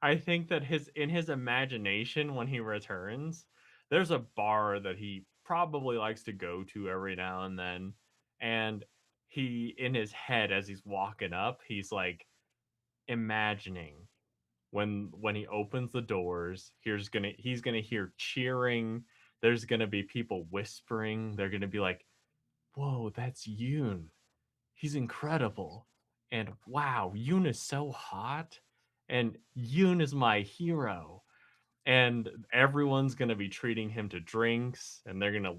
I think that in his imagination when he returns, there's a bar that he probably likes to go to every now and then, and he in his head as he's walking up, he's like imagining when he opens the doors, he's gonna hear cheering. There's gonna be people whispering. They're gonna be like, "Whoa, that's Yoon. He's incredible." And wow, Yoon is so hot. And Yoon is my hero. And everyone's gonna be treating him to drinks, and they're gonna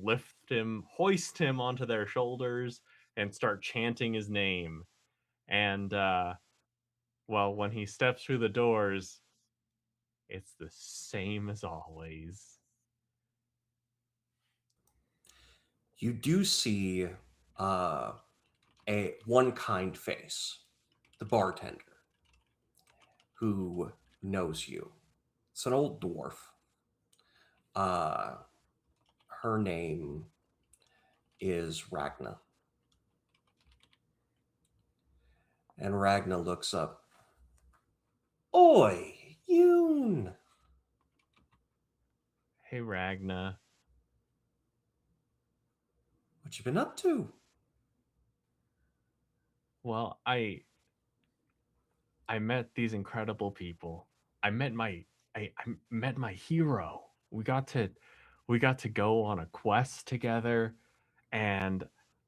hoist him onto their shoulders, and start chanting his name. And well, when he steps through the doors, It's the same as always. You do see one kind face, the bartender, who knows you. It's an old dwarf. Uh, her name is Ragna. And Ragna looks up. Oi, Yoon! Hey, Ragna. What you been up to? Well, I met these incredible people. I met my hero. We got to go on a quest together, and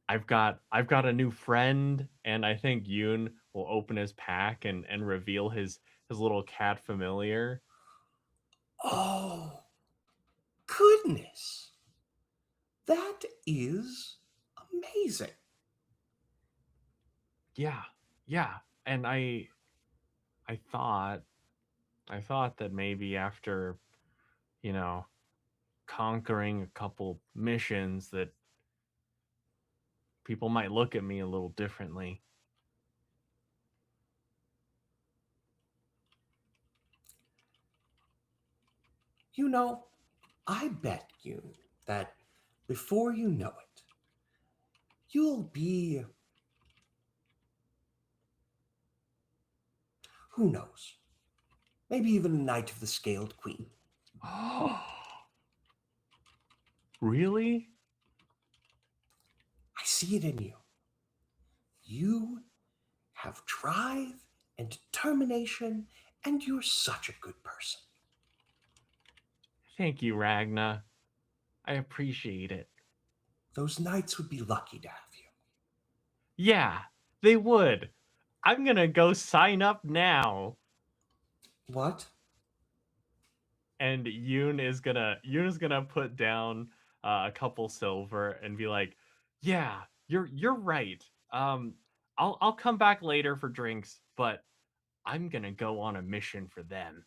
I've got a new friend, and I think Yoon will open his pack and reveal his little cat familiar. Oh, goodness. That is amazing. Yeah, yeah. And I thought I thought that maybe after, you know, conquering a couple missions that people might look at me a little differently. You know, I bet you that before you know it, you'll be, who knows, maybe even a knight of the Scaled Queen. Really? I see it in you. You have drive and determination, and you're such a good person. Thank you, Ragna. I appreciate it. Those knights would be lucky to have you. Yeah, they would. I'm gonna go sign up now. What? And Yoon is gonna put down a couple silver and be like, "Yeah, you're right. I'll come back later for drinks, but I'm gonna go on a mission for them."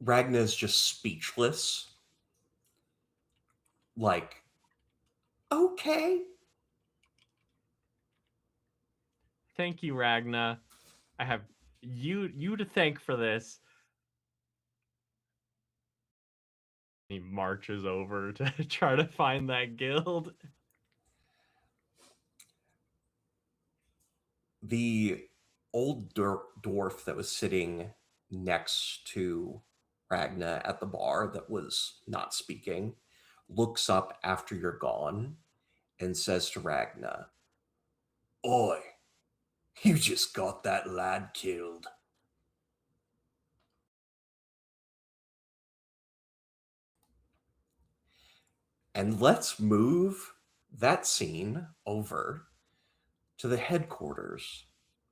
Ragna's just speechless. Like, okay. Thank you, Ragna. I have you to thank for this. He marches over to try to find that guild. The old dwarf that was sitting next to Ragna at the bar that was not speaking looks up after you're gone and says to Ragna, Oi, you just got that lad killed. And let's move that scene over to the headquarters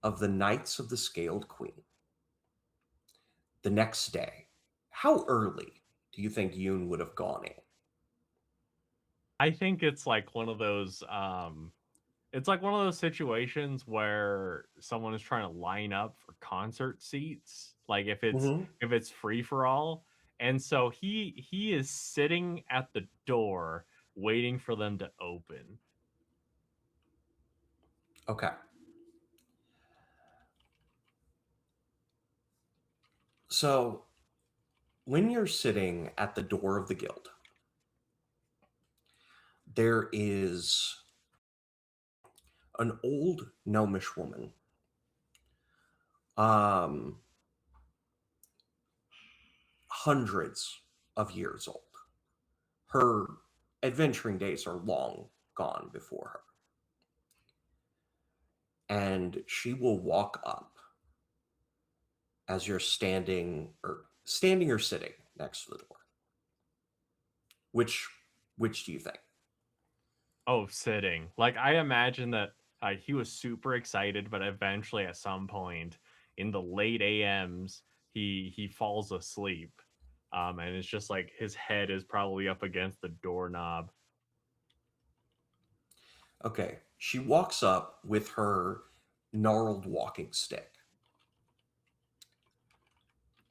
of the Knights of the Scaled Queen. The next day, how early do you think Yoon would have gone in? I think it's like one of those situations where someone is trying to line up for concert seats, like Mm-hmm. if it's free for all. And so he is sitting at the door waiting for them to open. Okay. So when you're sitting at the door of the guild, there is an old gnomish woman, um, hundreds of years old. Her adventuring days are long gone before her. And she will walk up as you're standing or sitting next to the door. Which which do you think? Oh, sitting. Like I imagine that he was super excited, but eventually at some point in the late AMs, he falls asleep. And it's just like his head is probably up against the doorknob. Okay. She walks up with her gnarled walking stick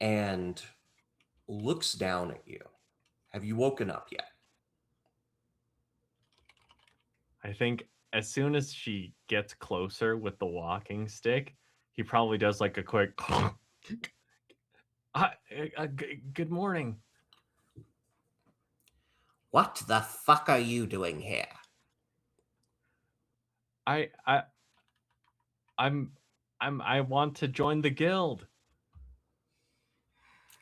and looks down at you. Have you woken up yet? I think as soon as she gets closer with the walking stick, he probably does like a quick. Good morning. What the fuck are you doing here? I I I want to join the guild.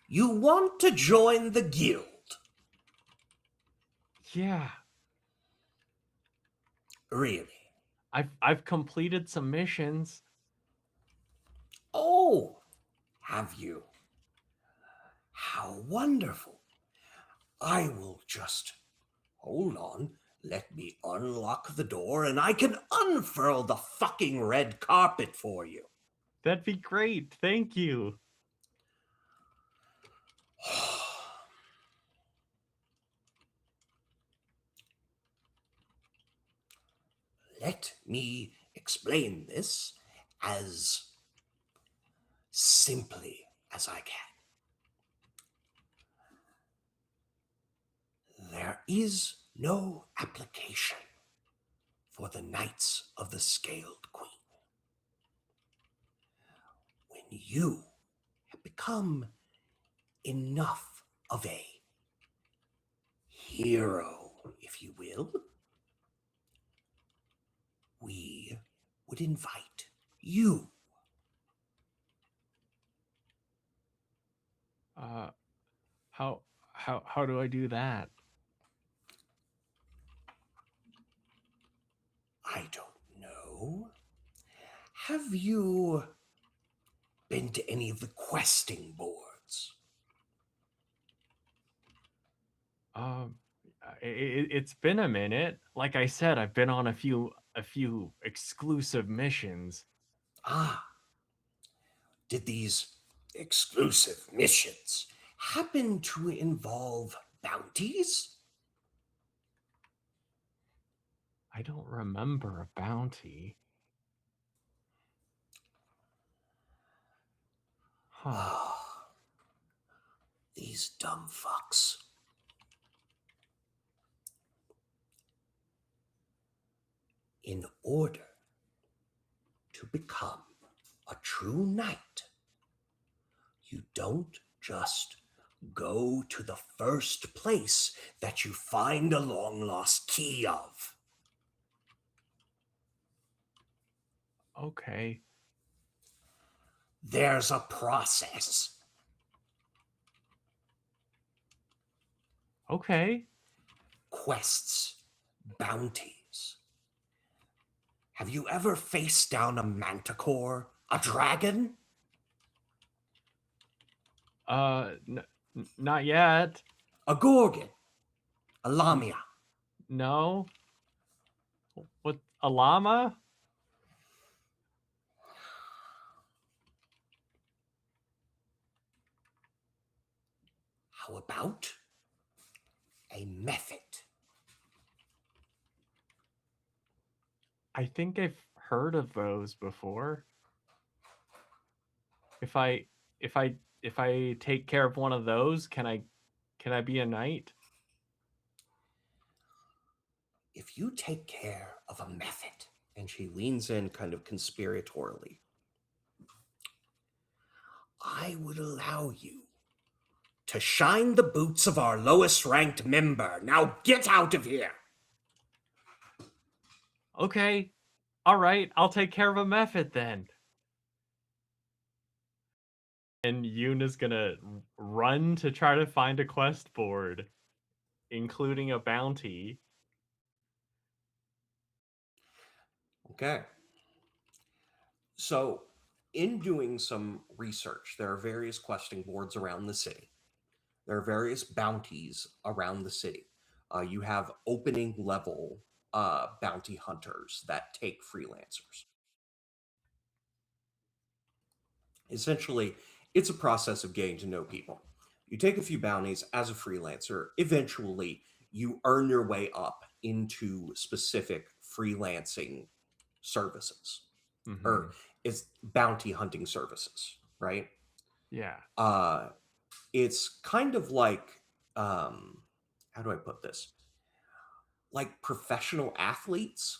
You want to join the guild? Yeah, Really? I've completed some missions. Oh, have you? How wonderful. I will just hold on. Let me unlock the door and I can unfurl the fucking red carpet for you. That'd be great. Thank you. Let me explain this as simply as I can. There is no application for the Knights of the Scaled Queen. When you have become enough of a hero, if you will, we would invite you. How do I do that? I don't know. Have you been to any of the questing boards? Um, it's been a minute. Like I said, I've been on a few exclusive missions. Ah, did these exclusive missions happen to involve bounties? I don't remember a bounty. Huh. Ah, these dumb fucks. In order to become a true knight, you don't just go to the first place that you find a long lost key of. Okay. There's a process. Okay. Quests, bounties. Have you ever faced down a manticore, a dragon? Not yet. A gorgon, a lamia? No. What, a llama? How about a method? I think I've heard of those before. If I if I if I take care of one of those, can I be a knight? If you take care of a method, and she leans in kind of conspiratorially, I would allow you to shine the boots of our lowest ranked member. Now get out of here! Okay. All right, I'll take care of a method then. And Yoon is gonna run to try to find a quest board, including a bounty. Okay. So, in doing some research, there are various questing boards around the city. There are various bounties around the city. You have opening level bounty hunters that take freelancers. Essentially, it's a process of getting to know people. You take a few bounties as a freelancer, eventually, you earn your way up into specific freelancing services Mm-hmm. or it's bounty hunting services, right? Yeah. It's kind of like, how do I put this? Like professional athletes.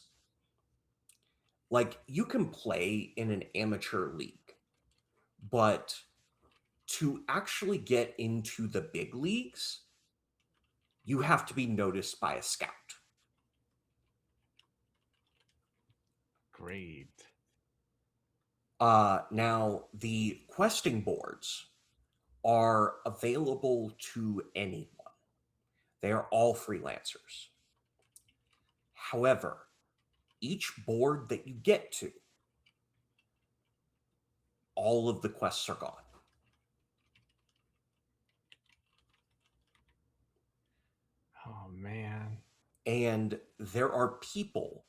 Like you can play in an amateur league, but to actually get into the big leagues, you have to be noticed by a scout. Great. Now, the questing boards are available to anyone. They are all freelancers. However, each board that you get to, all of the quests are gone. Oh man. And there are people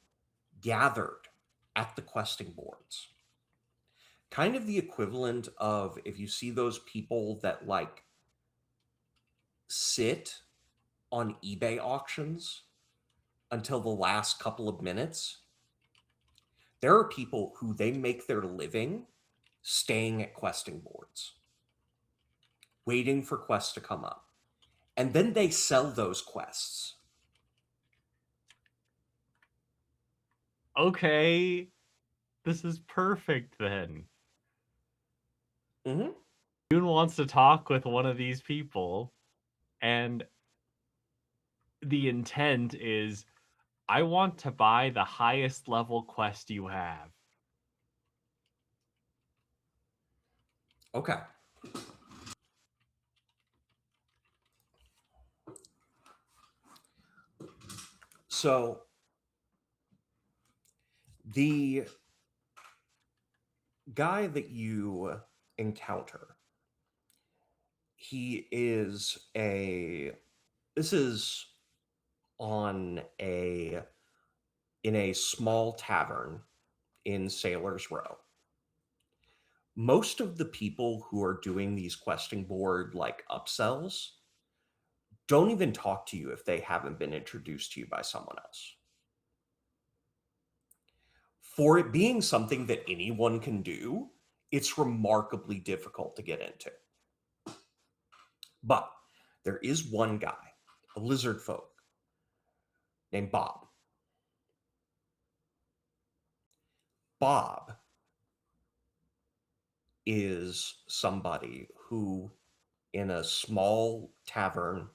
gathered at the questing boards. Kind of the equivalent of if you see those people that like sit on eBay auctions until the last couple of minutes. There are people who they make their living staying at questing boards, waiting for quests to come up. And then they sell those quests. Okay. This is perfect then. Mm-hmm. Yoon wants to talk with one of these people, and the intent is I want to buy the highest level quest you have. Okay. So the guy that you encounter, he is this is in a small tavern in Sailor's Row. Most of the people who are doing these questing board like upsells don't even talk to you if they haven't been introduced to you by someone else. For it being something that anyone can do, it's remarkably difficult to get into. But there is one guy, a lizard folk, named Bob. Bob is somebody who, in a small tavern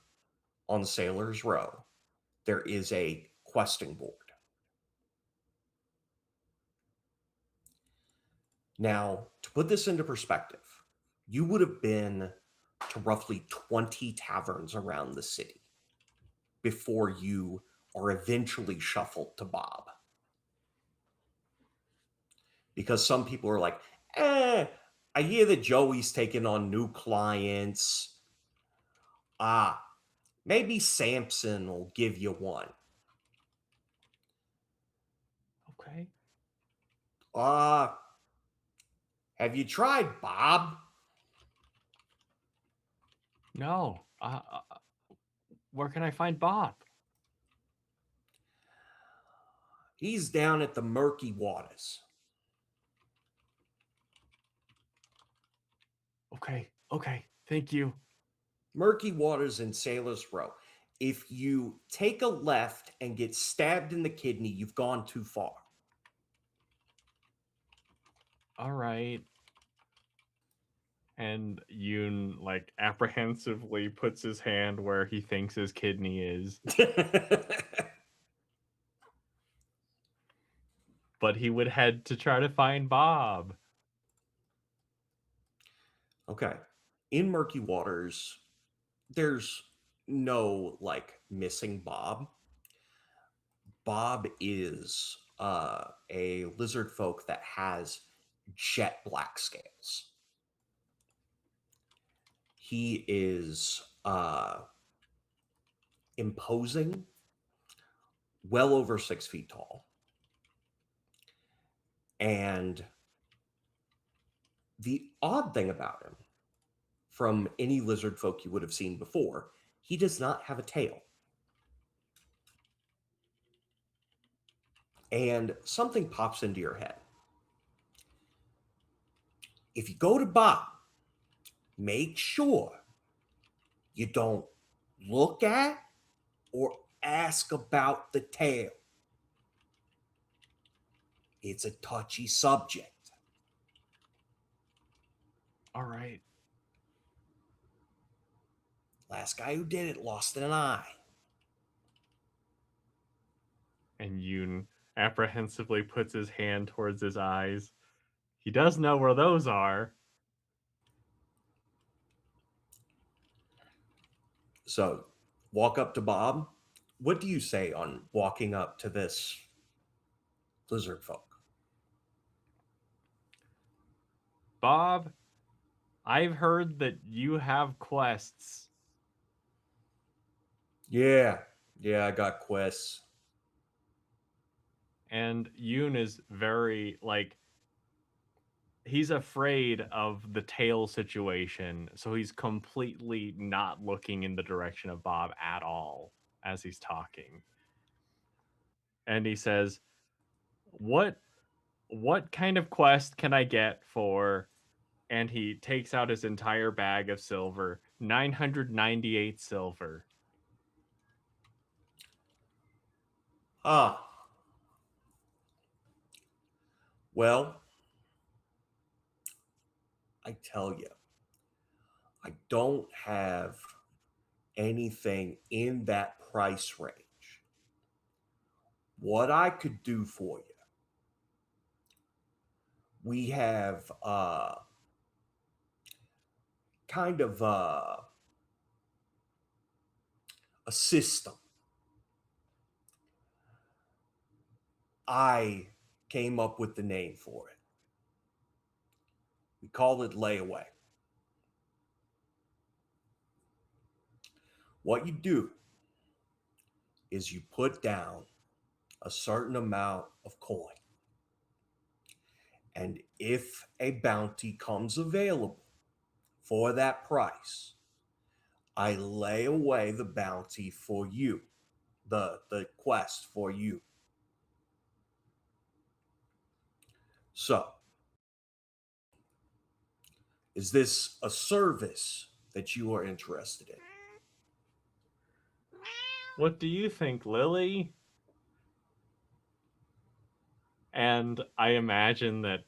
on Sailor's Row, there is a questing board. Now, to put this into perspective, you would have been to roughly 20 taverns around the city before you are eventually shuffled to Bob. Because some people are like, I hear that Joey's taking on new clients. Maybe Samson will give you one. Okay. Have you tried Bob? No. Where can I find Bob? He's down at the Murky Waters. Okay. Thank you. Murky Waters in Sailor's Row. If you take a left and get stabbed in the kidney, you've gone too far. All right. And Yoon like apprehensively puts his hand where he thinks his kidney is, but he would head to try to find Bob. Okay. In Murky Waters, there's no like missing Bob. Bob is a lizard folk that has jet black scales. He is imposing, well over 6 feet tall. And the odd thing about him, from any lizard folk you would have seen before, he does not have a tail. And something pops into your head. If you go to Bob make sure you don't look at or ask about the tail. It's a touchy subject. All right. Last guy who did it lost an eye. And Yoon apprehensively puts his hand towards his eyes. He does know where those are. So, walk up to Bob. What do you say on walking up to this lizard folk? Bob, I've heard that you have quests. Yeah, I got quests. And Yoon is very, like, he's afraid of the tail situation, so he's completely not looking in the direction of Bob at all as he's talking. And he says, what kind of quest can I get for? And he takes out his entire bag of silver, 998 silver. Ah. Well, I tell you, I don't have anything in that price range. What I could do for you, we have kind of a system. I came up with the name for it. We call it layaway. What you do is you put down a certain amount of coin. And if a bounty comes available for that price, I lay away the bounty for you, the quest for you. So, is this a service that you are interested in? What do you think, Lily? And I imagine that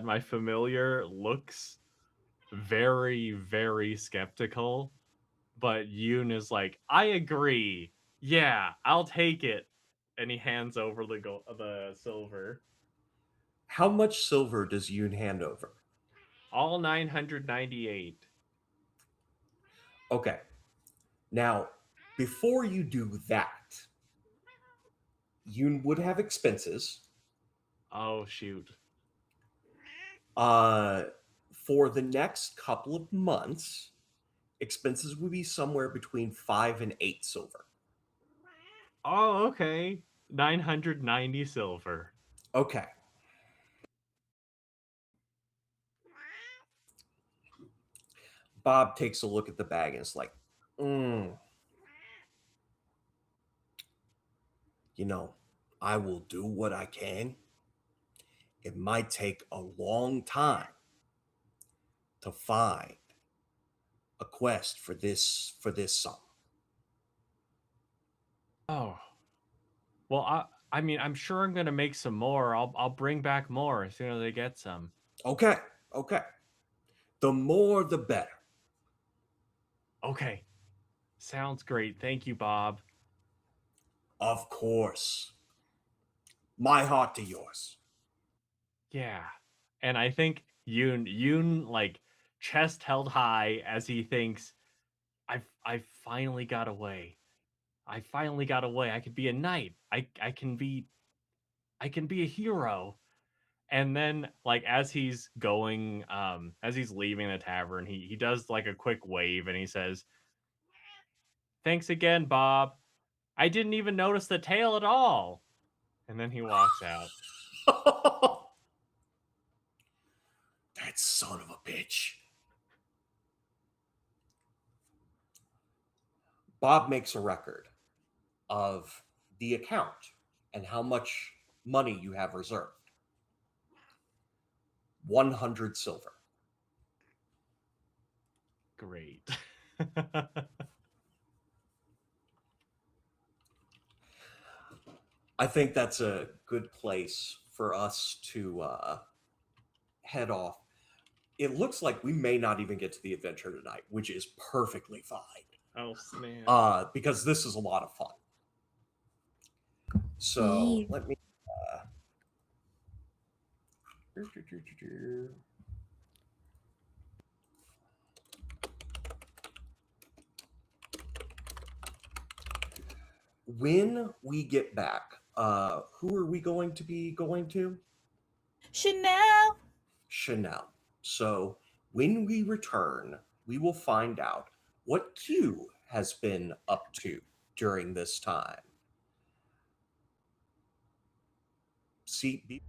my familiar looks very, very skeptical, but Yoon is like, I agree. Yeah, I'll take it. And he hands over the silver. How much silver does Yoon hand over? All 998. Okay. Now, before you do that, Yoon would have expenses. Oh, shoot. For the next couple of months, expenses would be somewhere between 5 and 8 silver. Oh, okay. 990 silver. Okay. Bob takes a look at the bag and is like, you know, I will do what I can. It might take a long time to find a quest for this sum. Oh. Well, I mean, I'm sure I'm gonna make some more. I'll bring back more as soon as I get some. Okay. The more the better. Okay. Sounds great. Thank you, Bob. Of course. My heart to yours. Yeah. And I think Yoon like chest held high as he thinks, I finally got away. I finally got away. I could be a knight. I can be a hero. And then like as he's going as he's leaving the tavern, he does like a quick wave and he says, "Thanks again, Bob. I didn't even notice the tail at all." And then he walks out. That son of a bitch. Bob makes a record of the account and how much money you have reserved. 100 silver. great. I think that's a good place for us to head off. It looks like we may not even get to the adventure tonight, which is perfectly fine. Oh snap! Because this is a lot of fun. So Yee. let me. When we get back, who are we going to be going to? Chanel. Chanel. So when we return, we will find out what Q has been up to during this time. See.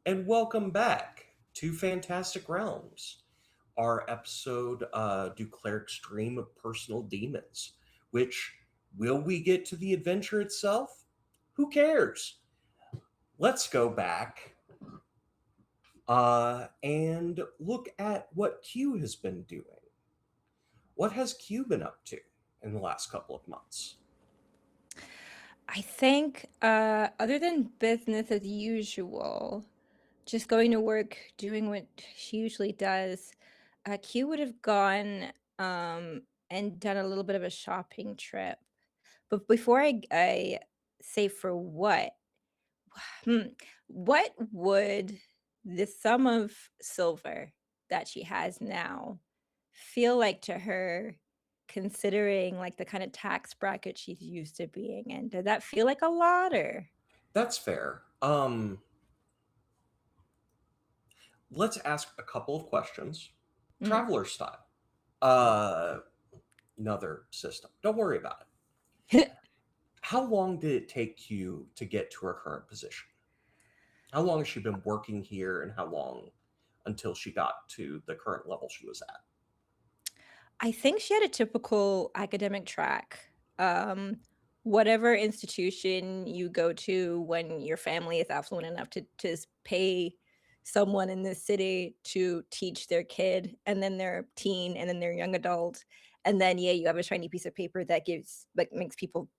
and welcome back to Fantastic Realms, our episode, Do Clerics Dream of Personal Demons? Which, will we get to the adventure itself? Who cares? Let's go back and look at what Q has been doing. What has Q been up to in the last couple of months? I think, other than business as usual, just going to work, doing what she usually does, Q would have gone and done a little bit of a shopping trip. But before I say for what would the sum of silver that she has now feel like to her, considering like the kind of tax bracket she's used to being in? Did that feel like a lot, or? That's fair. Let's ask a couple of questions. Traveler style. Another system. Don't worry about it. How long did it take you to get to her current position? How long has she been working here, and how long until she got to the current level she was at? I think she had a typical academic track. Whatever institution you go to when your family is affluent enough to pay someone in this city to teach their kid, and then their teen, and then their young adult, and then yeah, you have a shiny piece of paper that gives like makes people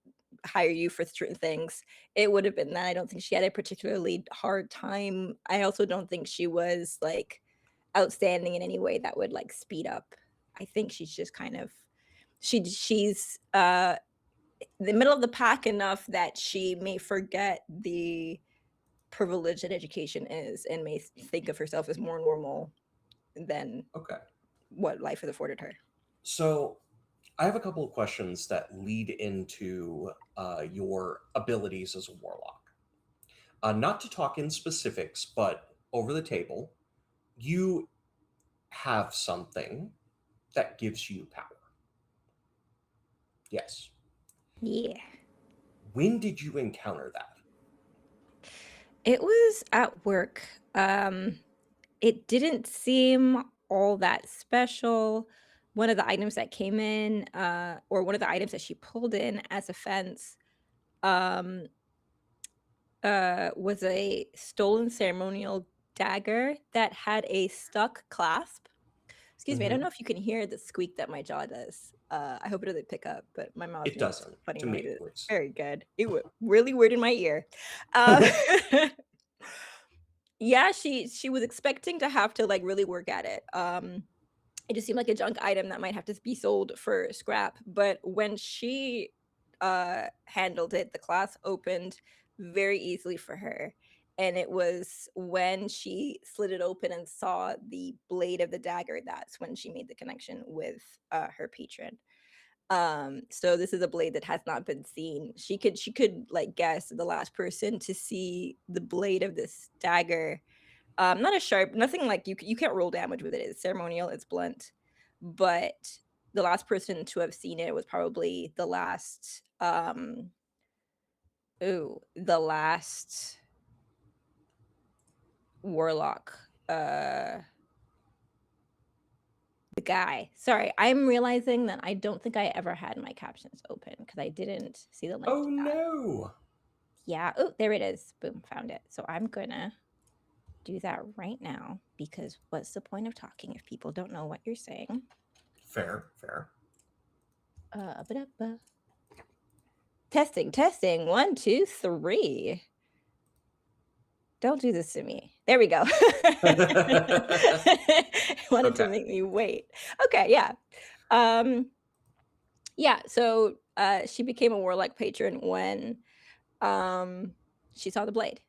hire you for certain things. It would have been that. I don't think she had a particularly hard time. I also don't think she was like outstanding in any way that would like speed up. I think she's just kind of she's the middle of the pack enough that she may forget the privilege that education is, and may think of herself as more normal than Okay. what life has afforded her. So I have a couple of questions that lead into your abilities as a warlock. Not to talk in specifics, but over the table, you have something that gives you power. Yes. Yeah. When did you encounter that? It was at work. It didn't seem all that special. One of the items that came in, or one of the items that she pulled in as a fence, um, was a stolen ceremonial dagger that had a stuck clasp. Excuse me, I don't Mhm. know if you can hear the squeak that my jaw does. I hope it doesn't pick up, but my mouth It makes doesn't, funny to me noises. at least. Very good. It was really weird in my ear. Uh, yeah, she was expecting to have to like really work at it. It just seemed like a junk item that might have to be sold for scrap. But when she handled it, the clasp opened very easily for her. And it was when she slid it open and saw the blade of the dagger, that's when she made the connection with her patron. So this is a blade that has not been seen. She could like guess the last person to see the blade of this dagger. Not as sharp, nothing like you can't roll damage with it. It's ceremonial, it's blunt. But the last person to have seen it was probably the last the last warlock. The guy. Sorry, I'm realizing that I don't think I ever had my captions open because I didn't see the link Oh to that. no! Yeah. Oh, there it is. Boom, found it. So I'm gonna do that right now, because what's the point of talking if people don't know what you're saying? Fair, fair. Ba-da-ba. Testing, testing. 1, 2, 3. Don't do this to me. There we go. Wanted to Okay. make me wait. Okay, yeah. Yeah, so she became a warlock patron when she saw the blade.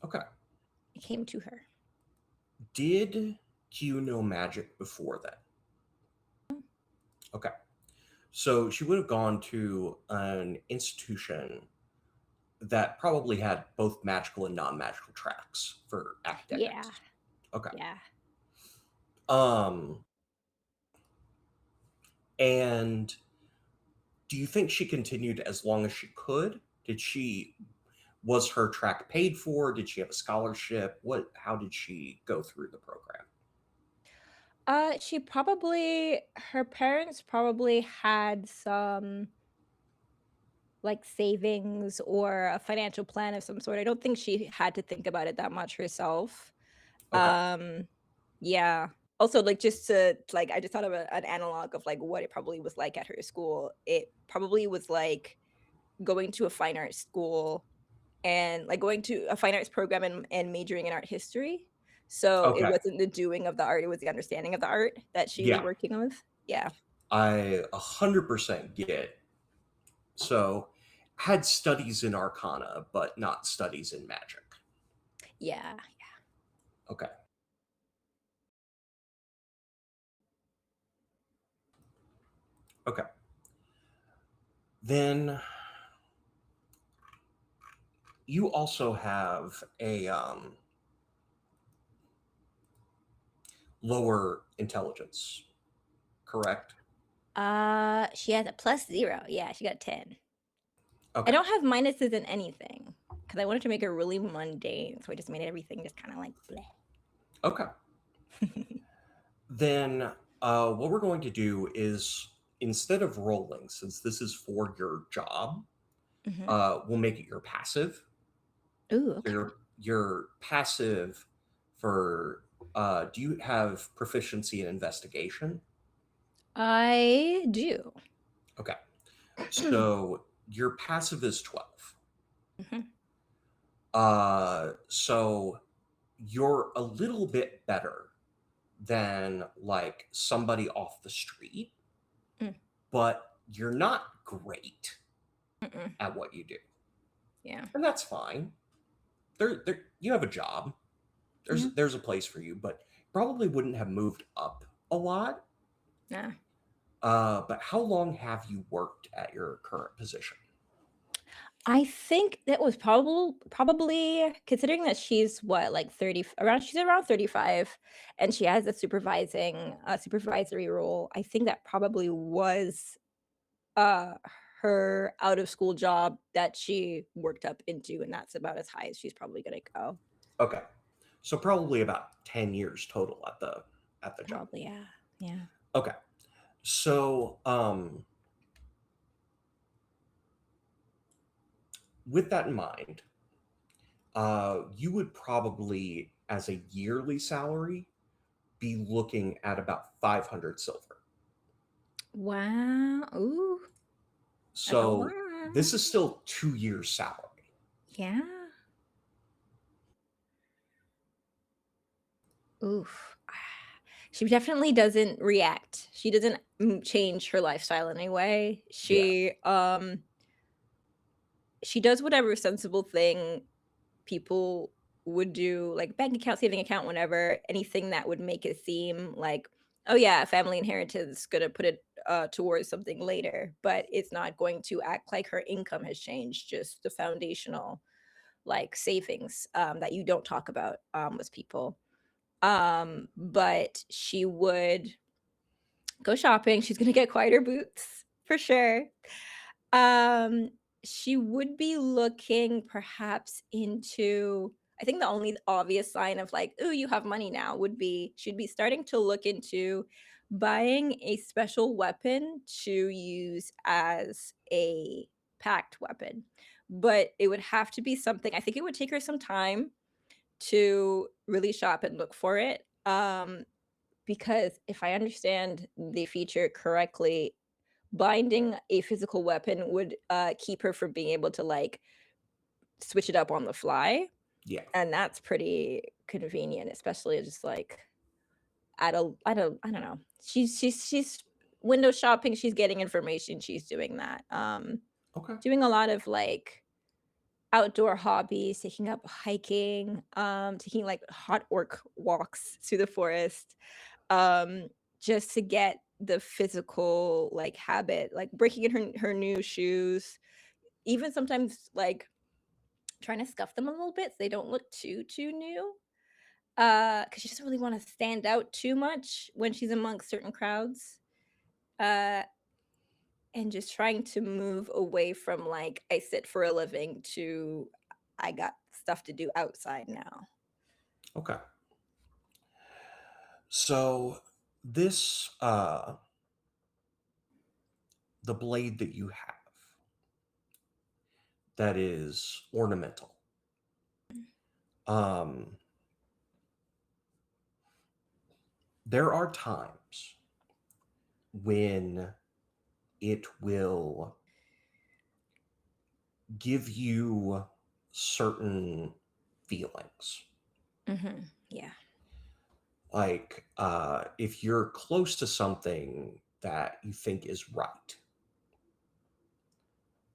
Okay. It came to her. Did Q know magic before then? Okay. So she would have gone to an institution that probably had both magical and non-magical tracks for academics. Yeah. Okay. Yeah. And do you think she continued as long as she could? Did she Was her track paid for? Did she have a scholarship? How did she go through the program? She probably her parents probably had some like savings or a financial plan of some sort. I don't think she had to think about it that much herself. Okay. Yeah. Also, like just to like, I just thought of an analog of like what it probably was like at her school. It probably was like going to a fine arts school and like going to a fine arts program and majoring in art history. So it Okay. wasn't the doing of the art; it was the understanding of the art that she was Yeah. working with. Yeah. I 100% get. So, had studies in Arcana, but not studies in magic. Yeah. Okay. Okay. Then you also have a lower intelligence, correct? She has a +0. Yeah, she got 10. I Okay. don't have minuses in anything because I wanted to make it really mundane, so I just made everything just kind of like bleh. Okay. Then what we're going to do is instead of rolling, since this is for your job, Mhm. we'll make it your passive. Ooh, So okay. your passive for do you have proficiency in investigation? I do. Okay. So your passive is 12. Mhm. So you're a little bit better than like somebody off the street, Mm. but you're not great Mm-mm. at what you do. Yeah. And that's fine. There you have a job. Yeah. There's a place for you, but probably wouldn't have moved up a lot. Nah. But how long have you worked at your current position? I think that was probably considering that she's what, like 30 around she's around 35 and she has a supervisory role. I think that probably was uh her out of school job that she worked up into, and that's about as high as she's probably gonna go. Okay. So probably about 10 years total at the job. Probably, yeah. Yeah. Okay. So with that in mind, you would probably, as a yearly salary, be looking at about 500 silver. Wow. Ooh, that's a lot. So this is still 2 years' salary. Yeah. Oof. She definitely doesn't react. She doesn't change her lifestyle in any way. Yeah. She does whatever sensible thing people would do, like bank account, saving account, whenever, anything that would make it seem like, oh yeah, family inheritance, gonna put it towards something later, but it's not going to act like her income has changed, just the foundational like savings that you don't talk about with people. But she would go shopping. She's gonna get quieter boots for sure. Um, she would be looking perhaps into, I think the only obvious sign of like, "Ooh, you have money now," would be she'd be starting to look into buying a special weapon to use as a packed weapon. But it would have to be something, I think it would take her some time to really shop and look for it. Because if I understand the feature correctly, binding a physical weapon would, keep her from being able to, like, switch it up on the fly, Yeah. and that's pretty convenient, especially just, like, at a I don't know. She's window shopping, she's getting information, she's doing that. Okay. Doing a lot of, like, outdoor hobbies, taking up hiking, taking, like, hot orc walks through the forest, um, just to get the physical, like, habit, like, breaking in her new shoes, even sometimes, like, trying to scuff them a little bit so they don't look too new, because she doesn't really wanna stand out too much when she's amongst certain crowds, uh, and just trying to move away from, like, "I sit for a living" to I got stuff to do outside now. Okay. So this the blade that you have that is ornamental. There are times when it will give you certain feelings. Yeah. Like if you're close to something that you think is right,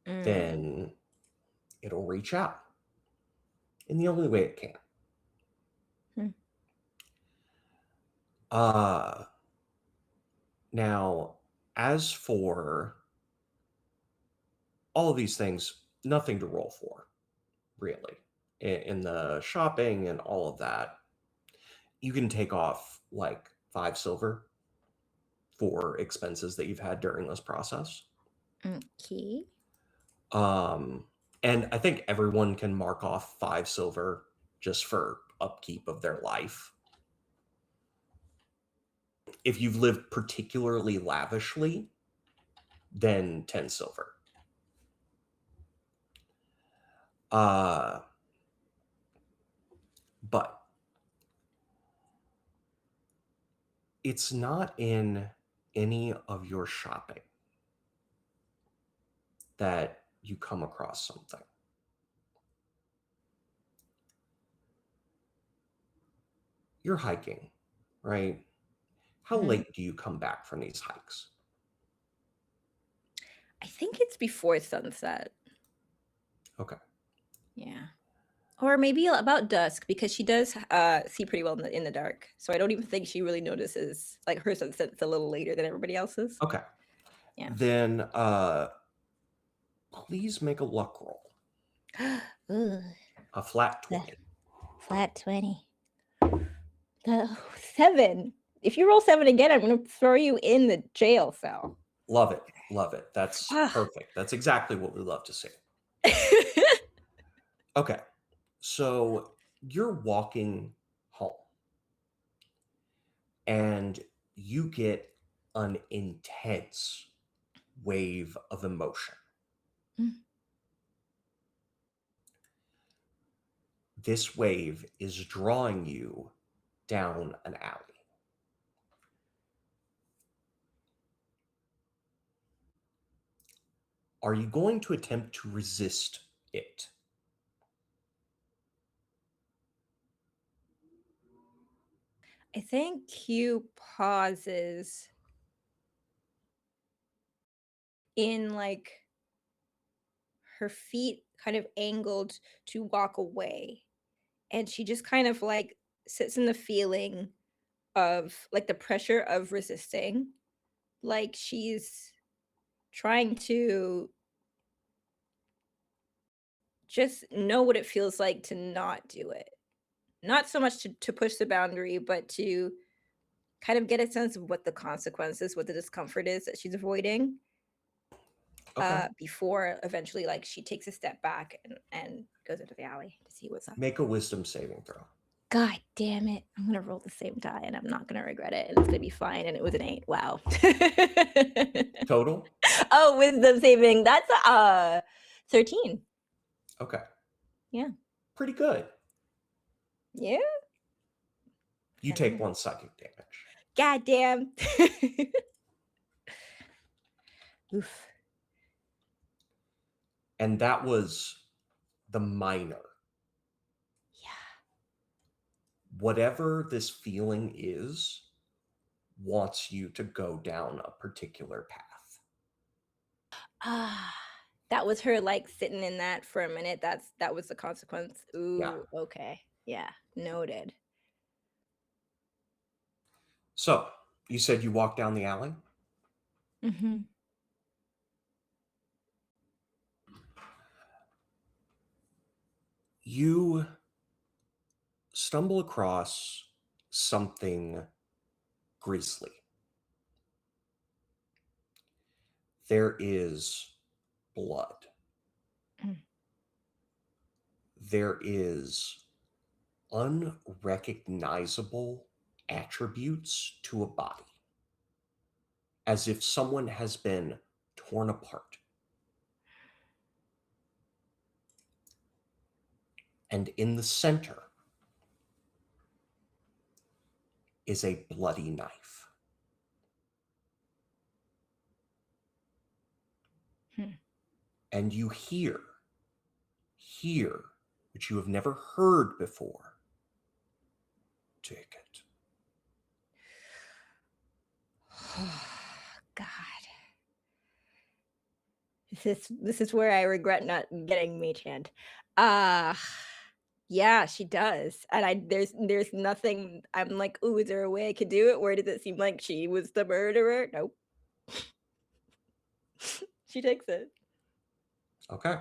then it'll reach out in the only way it can. Now, as for all of these things, nothing to roll for, really. In the shopping and all of that, you can take off like 5 silver for expenses that you've had during this process. Okay. And I think everyone can mark off 5 silver just for upkeep of their life. If you've lived particularly lavishly, then 10 silver. But it's not in any of your shopping that you come across something. You're hiking, right? How late do you come back from these hikes? I think it's before sunset. Okay. Yeah. Or maybe about dusk, because she does see pretty well in the dark. So I don't even think she really notices, like, her sunset's a little later than everybody else's. Okay. Yeah. Then please make a luck roll. Ooh, A flat 20. flat 20. 7. If you roll 7 again, I'm going to throw you in the jail cell. Love it. Love it. That's Ah. perfect. That's exactly what we love to see. Okay. So you're walking home and you get an intense wave of emotion. This wave is drawing you down an alley. Are you going to attempt to resist it? I think Q pauses in, like, her feet kind of angled to walk away. And she just kind of, like, sits in the feeling of, like, the pressure of resisting. Like, she's trying to just know what it feels like to not do it. Not so much to push the boundary, but to kind of get a sense of what the consequences, what the discomfort is that she's avoiding. Okay. Before eventually, like, she takes a step back and goes into the alley to see what's up. Make a wisdom saving throw. God damn it. I'm going to roll the same die and I'm not going to regret it. And it's going to be fine. And it was an 8. Wow. Total? Oh, wisdom saving. That's 13. Okay. Yeah. Pretty good. Yeah. You take 1 psychic damage. God damn. Oof. And that was the minor. Yeah. Whatever this feeling is, wants you to go down a particular path. That was her, like, sitting in that for a minute. That was the consequence. Ooh, Yeah. okay. Yeah, noted. So, you said you walked down the alley? You stumble across something grisly. There is blood. there is unrecognizable attributes to a body, as if someone has been torn apart. And in the center is a bloody knife. And you hear, which you have never heard before. Take it. God. This is where I regret not getting Mage Hand. Yeah, she does. And there's nothing. I'm like, ooh, is there a way I could do it? Where did it seem like she was the murderer? Nope. She takes it. Okay.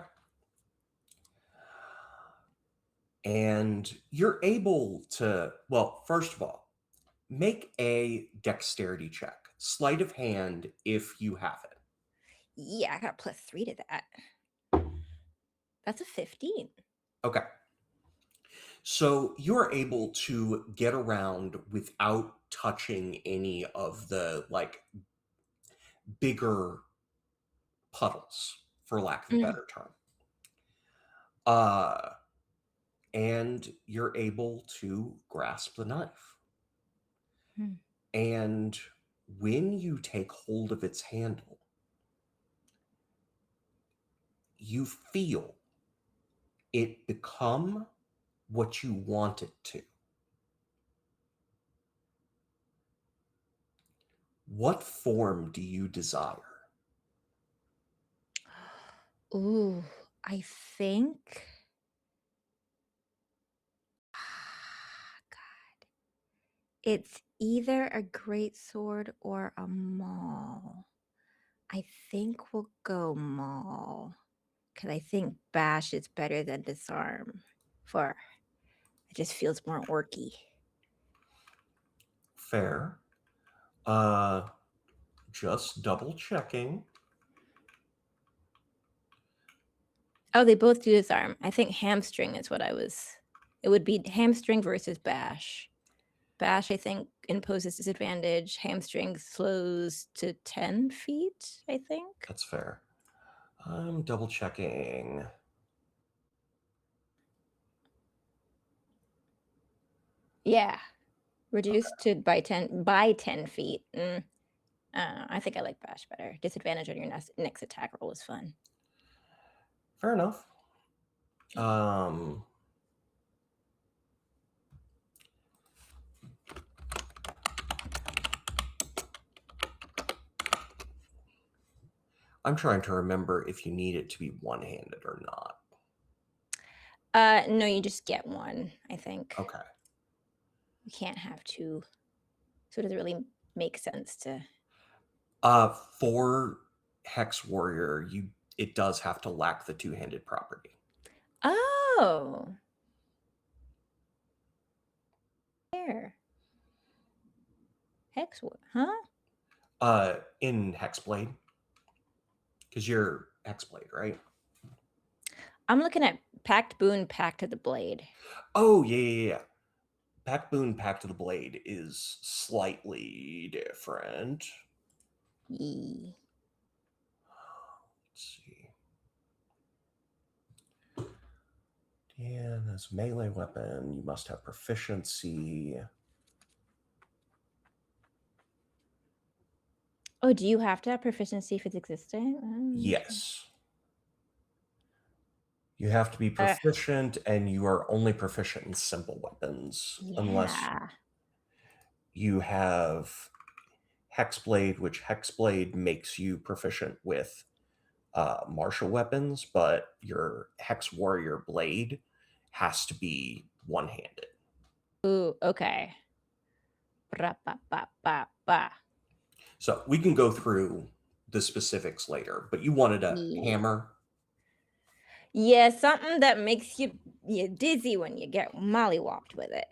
And you're able to, well, first of all, make a dexterity check. Sleight of hand if you have it. Yeah, I got +3 to that. That's a 15. Okay. So you're able to get around without touching any of the like bigger puddles, for lack of a better term. And you're able to grasp the knife. And when you take hold of its handle, you feel it become what you want it to. What form do you desire? Ooh, I think. God. It's either a great sword or a maul. I think we'll go maul. Because I think bash is better than disarm. It just feels more orky. Fair. Just double checking. Oh, they both do disarm. I think hamstring is what it would be hamstring versus bash. Bash, I think, imposes disadvantage. Hamstring slows to 10 feet, I think. That's fair. I'm double checking. Yeah. Reduced to by 10 feet. I think I like bash better. Disadvantage on your next attack roll is fun. Fair enough. I'm trying to remember if you need it to be one-handed or not. No, you just get one, I think. Okay. You can't have two. So it doesn't really make sense to. For Hex Warrior, it does have to lack the two-handed property. Oh. There. Hex, huh? In Hexblade. Because you're Hexblade, right? I'm looking at Pact Boon, Pact of the Blade. Oh, yeah. Pact Boon, Pact of the Blade is slightly different. Yee. Let's see. Yeah, that's melee weapon. You must have proficiency. Oh, do you have to have proficiency if it's existing? Yes. You have to be proficient, and you are only proficient in simple weapons. Yeah. Unless you have Hexblade, which Hexblade makes you proficient with martial weapons, but your Hex Warrior blade has to be one-handed. Ooh, okay. Ba. So we can go through the specifics later, but you wanted a hammer? Yeah, something that makes you dizzy when you get mollywopped with it.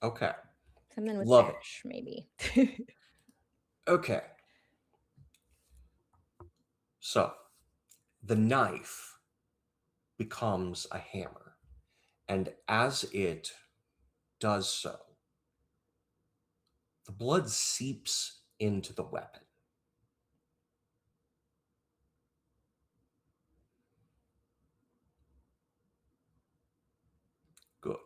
Okay. Something with Love bash, maybe. Okay. So the knife becomes a hammer, And as it does so, the blood seeps into the weapon. Good.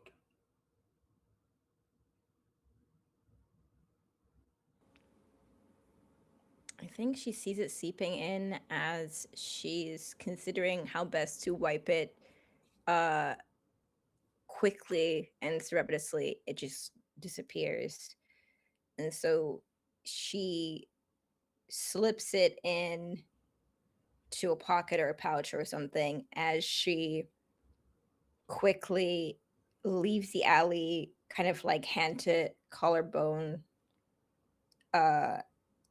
I think she sees it seeping in as she's considering how best to wipe it quickly and surreptitiously. It just disappears. And so she slips it in to a pocket or a pouch or something as she quickly leaves the alley, kind of like hand to collarbone,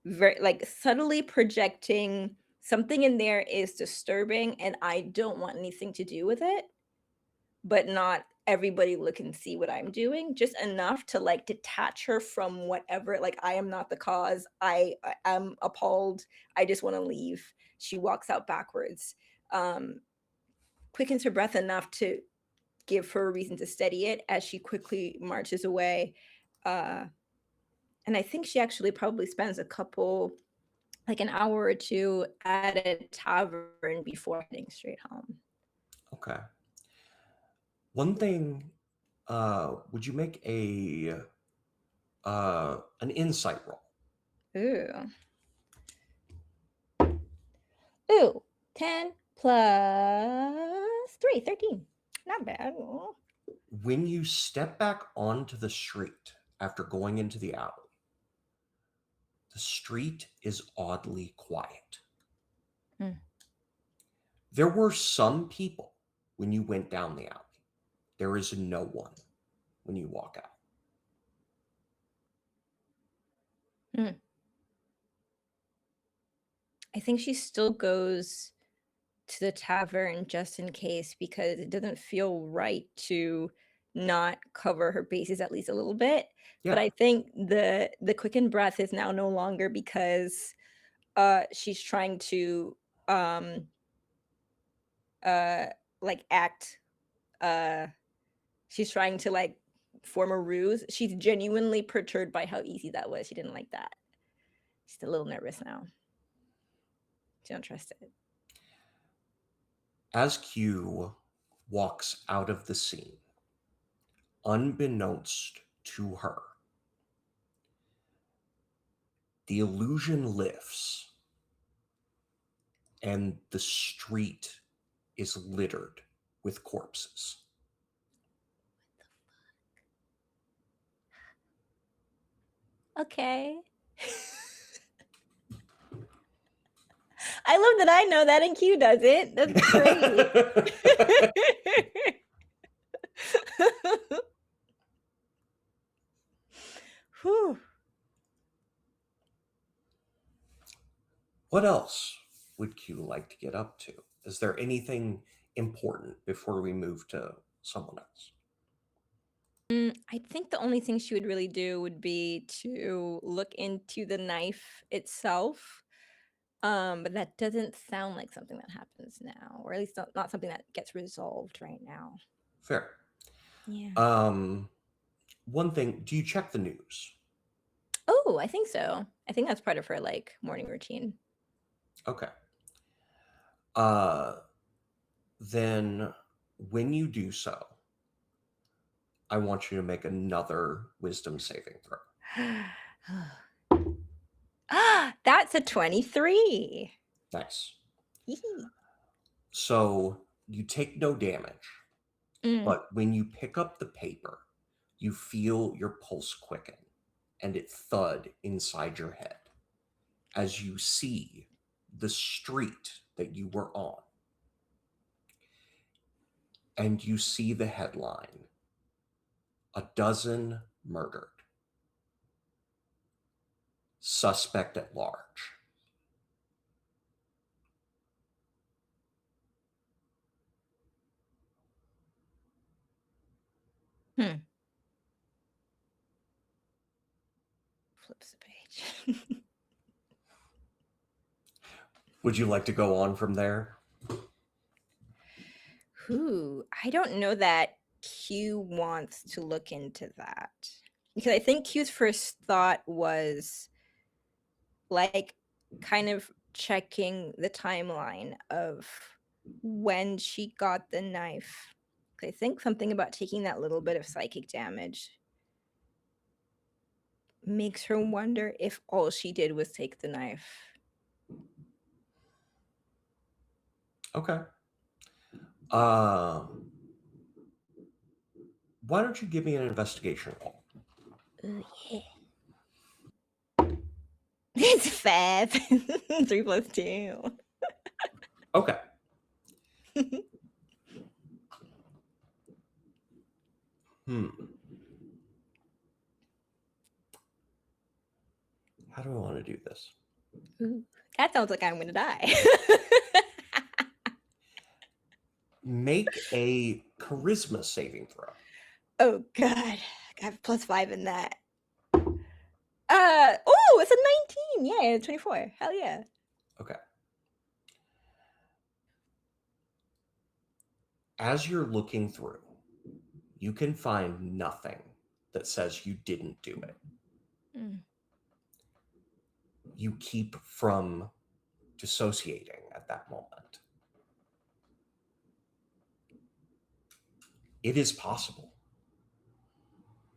very like subtly projecting something in there is disturbing and I don't want anything to do with it, but not everybody look and see what I'm doing, just enough to like detach her from whatever. Like, I am not the cause. I am appalled. I just want to leave. She walks out backwards, quickens her breath enough to give her a reason to steady it as she quickly marches away. And I think she actually probably spends a couple, like an hour or two at a tavern before heading straight home. Okay. One thing, would you make an insight roll? Ooh, 10 plus 3, 13. Not bad. When you step back onto the street after going into the alley, the street is oddly quiet. There were some people when you went down the alley. There is no one when you walk out. I think she still goes to the tavern just in case, because it doesn't feel right to not cover her bases at least a little bit. But Yeah. I think the quickened breath is now no longer because she's trying to like act, she's trying to like form a ruse. She's genuinely perturbed by how easy that was. She didn't like that. She's a little nervous now. She don't trust it. As Q walks out of the scene, unbeknownst to her, the illusion lifts and the street is littered with corpses. Okay. I love that I know that and Q does it. That's great. Whew. What else would Q like to get up to? Is there anything important before we move to someone else? I think the only thing she would really do would be to look into the knife itself. But that doesn't sound like something that happens now, or at least not something that gets resolved right now. Fair. Yeah. One thing, do you check the news? Oh, I think so. I think that's part of her like morning routine. Okay. Then when you do so, I want you to make another wisdom saving throw. That's a 23. Nice. Hee-hee. So you take no damage, but when you pick up the paper, you feel your pulse quicken and it thud inside your head as you see the street that you were on. And you see the headline, "A dozen murdered. Suspect at large." Flips the page. Would you like to go on from there? Ooh, I don't know that Q wants to look into that. Because I think Q's first thought was like kind of checking the timeline of when she got the knife. I think something about taking that little bit of psychic damage makes her wonder if all she did was take the knife. Okay. Why don't you give me an investigation roll? Ooh, yeah. It's 5. 3 plus 2. Okay. How do I want to do this? Ooh, that sounds like I'm going to die. Make a charisma saving throw. Oh, God. I have plus 5 in that. It's a 19. Yeah, 24. Hell yeah. Okay. As you're looking through, you can find nothing that says you didn't do it. Mm. You keep from dissociating at that moment. It is possible.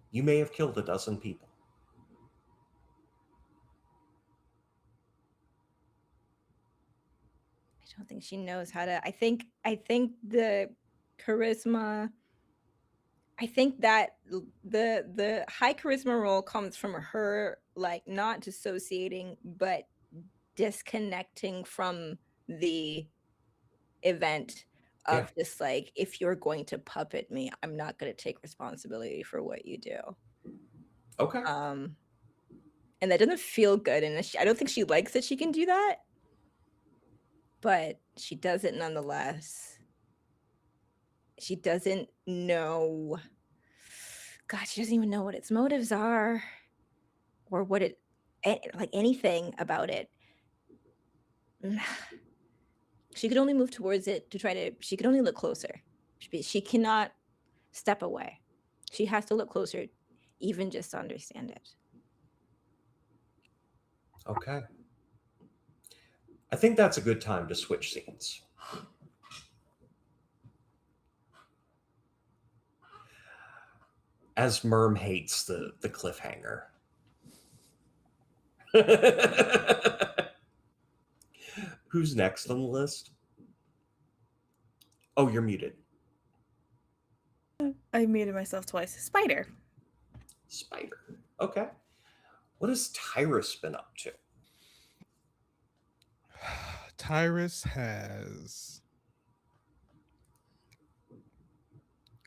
You may have killed a dozen people. I don't think she knows how to. I think the charisma. I think that the high charisma roll comes from her like not dissociating, but disconnecting from the event of just like, if you're going to puppet me, I'm not going to take responsibility for what you do. Okay. And that doesn't feel good, and I don't think she likes that she can do that, but she does it nonetheless. She doesn't know. God, she doesn't even know what its motives are, or what it, like anything about it. She could only move towards it to try to. She could only look closer. She cannot step away. She has to look closer, even just to understand it. Okay. I think that's a good time to switch scenes. As Merm hates the cliffhanger. Who's next on the list? Oh, you're muted. I muted myself twice. Spider. Spider. Okay. What has Tyrus been up to? Tyrus has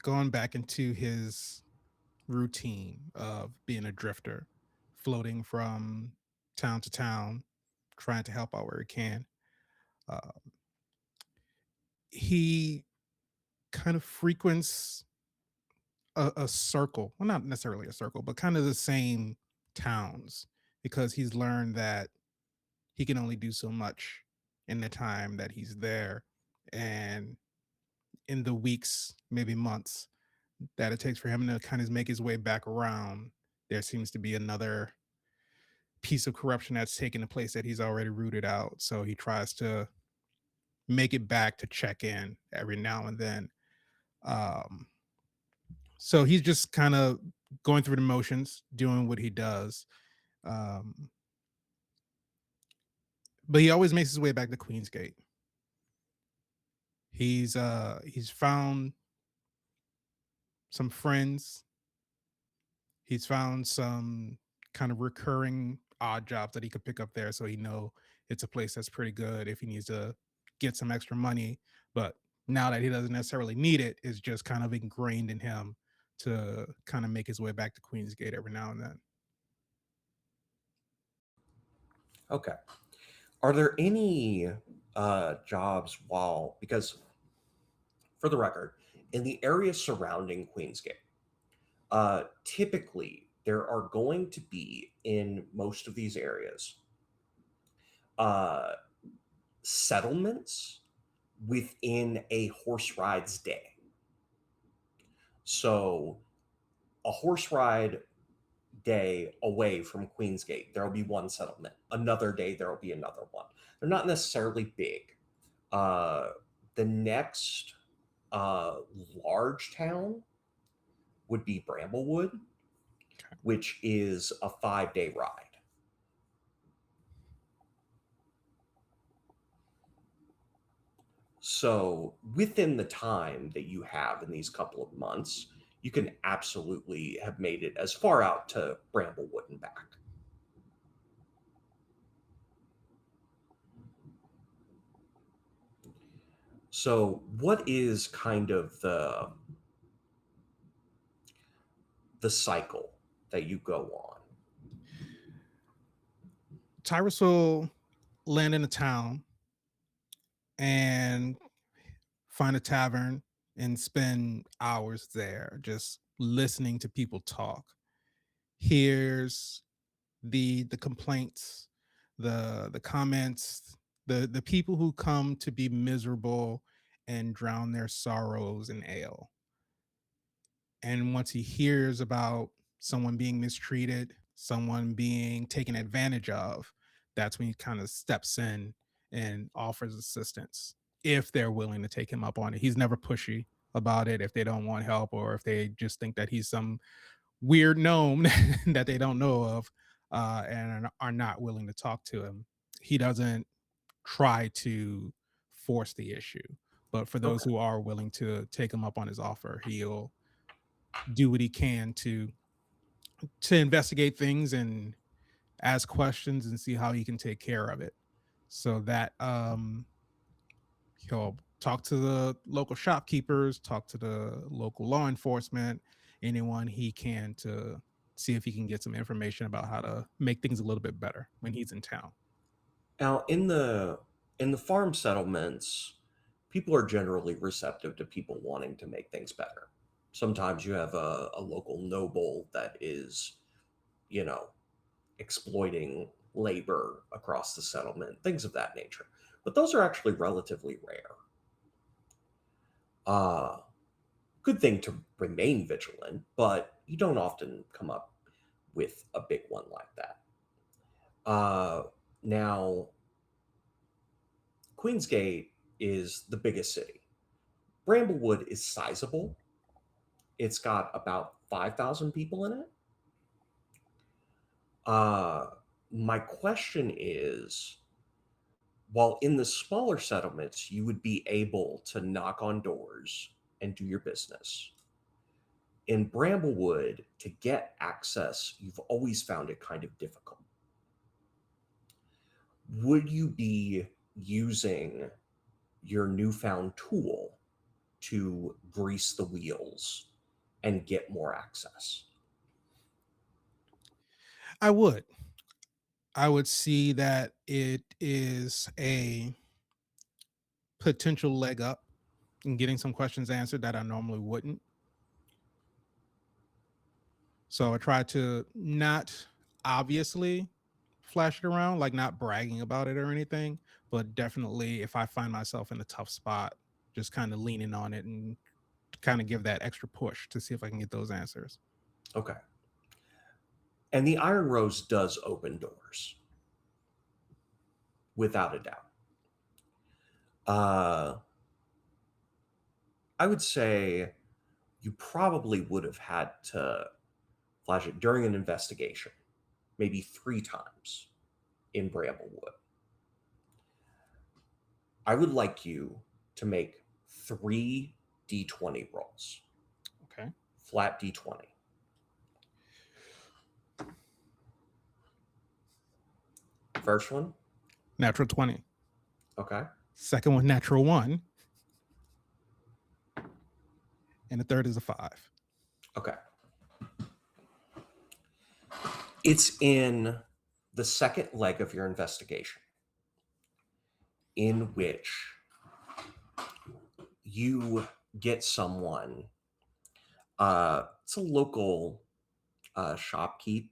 gone back into his routine of being a drifter, floating from town to town, trying to help out where he can. Uh, he kind of frequents a circle, well, not necessarily a circle, but kind of the same towns, because he's learned that he can only do so much in the time that he's there. And in the weeks, maybe months, that it takes for him to kind of make his way back around, there seems to be another piece of corruption that's taken the place that he's already rooted out. So he tries to make it back to check in every now and then. Um, so he's just kind of going through the motions, doing what he does. Um, but he always makes his way back to Queensgate. He's found some friends. He's found some kind of recurring odd jobs that he could pick up there, so he know it's a place that's pretty good if he needs to get some extra money. But now that he doesn't necessarily need it, it's just kind of ingrained in him to kind of make his way back to Queensgate every now and then. Okay. Are there any jobs because for the record, in the area surrounding Queensgate, typically there are going to be, in most of these areas, settlements within a horse ride's day. So a horse ride day away from Queensgate, there will be one settlement. Another day, there will be another one. They're not necessarily big. Uh, the next large town would be Bramblewood, which is a 5-day ride. So within the time that you have in these couple of months, you can absolutely have made it as far out to Bramblewood and back. So what is kind of the cycle that you go on? Tyrus will land in a town and find a tavern and spend hours there just listening to people talk. Hears the complaints, the comments, the people who come to be miserable and drown their sorrows in ale. And once he hears about someone being mistreated, someone being taken advantage of, that's when he kind of steps in and offers assistance if they're willing to take him up on it. He's never pushy about it if they don't want help or if they just think that he's some weird gnome that they don't know of and are not willing to talk to him. He doesn't try to force the issue, but for those Okay. who are willing to take him up on his offer, he'll do what he can to investigate things and ask questions and see how he can take care of it. So that he'll talk to the local shopkeepers, talk to the local law enforcement, anyone he can to see if he can get some information about how to make things a little bit better when he's in town. Now, in the farm settlements, people are generally receptive to people wanting to make things better. Sometimes you have a local noble that is, you know, exploiting labor across the settlement, things of that nature. But those are actually relatively rare. Uh, Good thing to remain vigilant, but you don't often come up with a big one like that. Now, Queensgate is the biggest city. Bramblewood is sizable. It's got about 5,000 people in it. Uh, my question is, while in the smaller settlements, you would be able to knock on doors and do your business. In Bramblewood, to get access, you've always found it kind of difficult. Would you be using your newfound tool to grease the wheels and get more access? I would. I would see that it is a potential leg up in getting some questions answered that I normally wouldn't. So I try to not obviously flash it around, like not bragging about it or anything, but definitely if I find myself in a tough spot, just kind of leaning on it and kind of give that extra push to see if I can get those answers. Okay. And the Iron Rose does open doors, without a doubt. I would say you probably would have had to flash it during an investigation, maybe 3 times in Bramblewood. I would like you to make 3 d20 rolls. Okay. Flat d20. First one, Natural 20. okay. Second one, natural 1. And the third is a 5. Okay. It's in the second leg of your investigation, in which you get someone, it's a local shopkeep.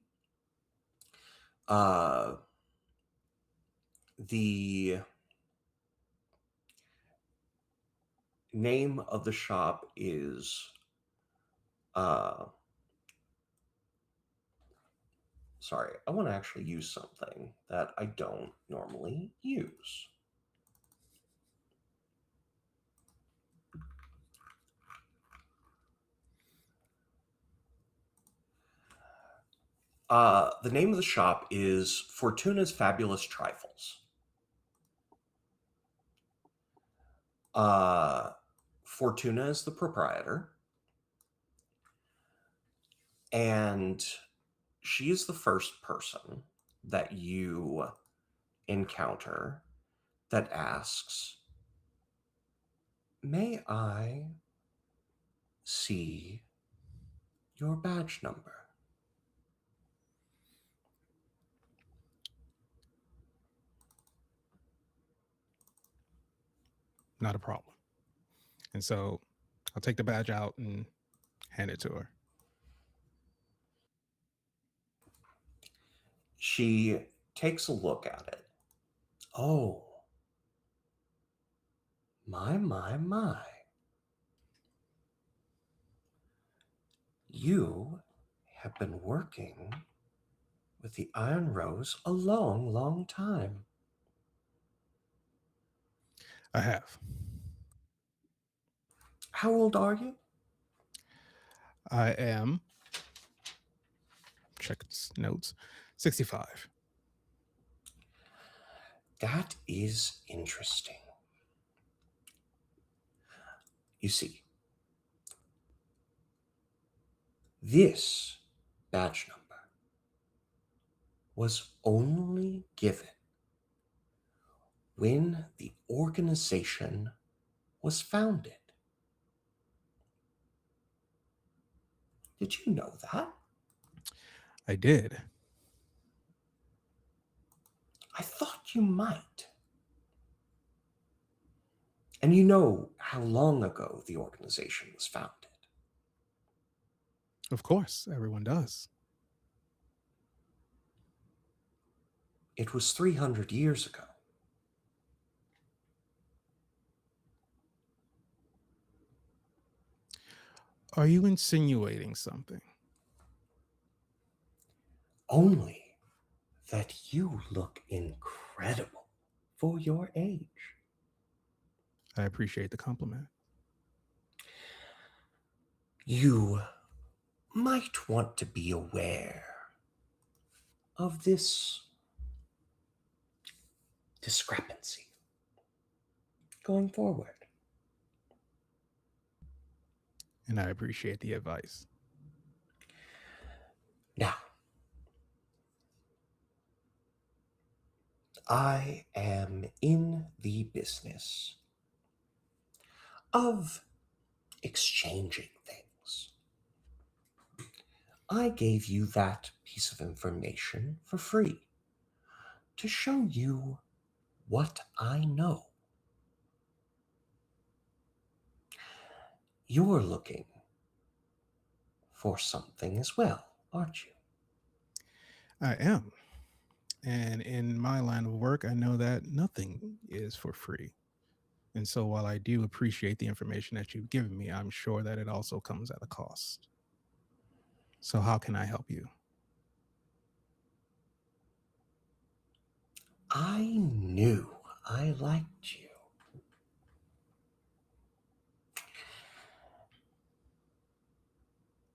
The name of the shop is Uh, sorry, I want to actually use something that I don't normally use. The name of the shop is Fortuna's Fabulous Trifles. Fortuna is the proprietor, and she is the first person that you encounter that asks, "May I see your badge number?" Not a problem. And so I'll take the badge out and hand it to her. She takes a look at it. Oh, my. You have been working with the Iron Rose a long time. I have. How old are you? I am, check notes, 65. That is interesting. You see, this badge number was only given when the organization was founded. Did you know that? I did. I thought you might. And you know how long ago the organization was founded. Of course, everyone does. It was 300 years ago. Are you insinuating something? Only that you look incredible for your age. I appreciate the compliment. You might want to be aware of this discrepancy going forward. And I appreciate the advice. Now, I am in the business of exchanging things. I gave you that piece of information for free to show you what I know. You're looking for something as well, aren't you? I am. And in my line of work, I know that nothing is for free. And so while I do appreciate the information that you've given me, I'm sure that it also comes at a cost. So how can I help you? I knew I liked you.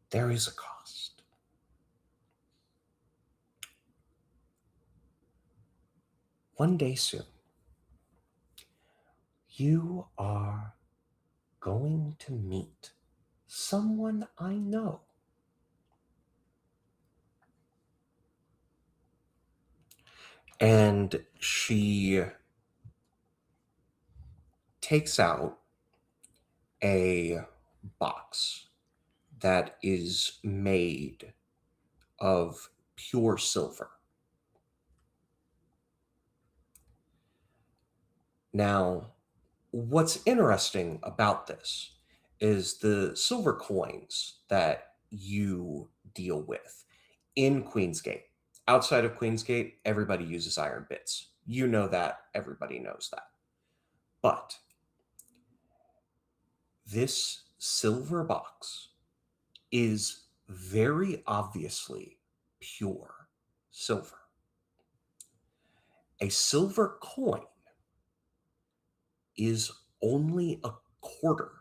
There is a cost. One day soon, you are going to meet someone I know. And she takes out a box that is made of pure silver. Now, what's interesting about this is the silver coins that you deal with in Queensgate. Outside of Queensgate, everybody uses iron bits. You know that, everybody knows that. But this silver box is very obviously pure silver. A silver coin is only a quarter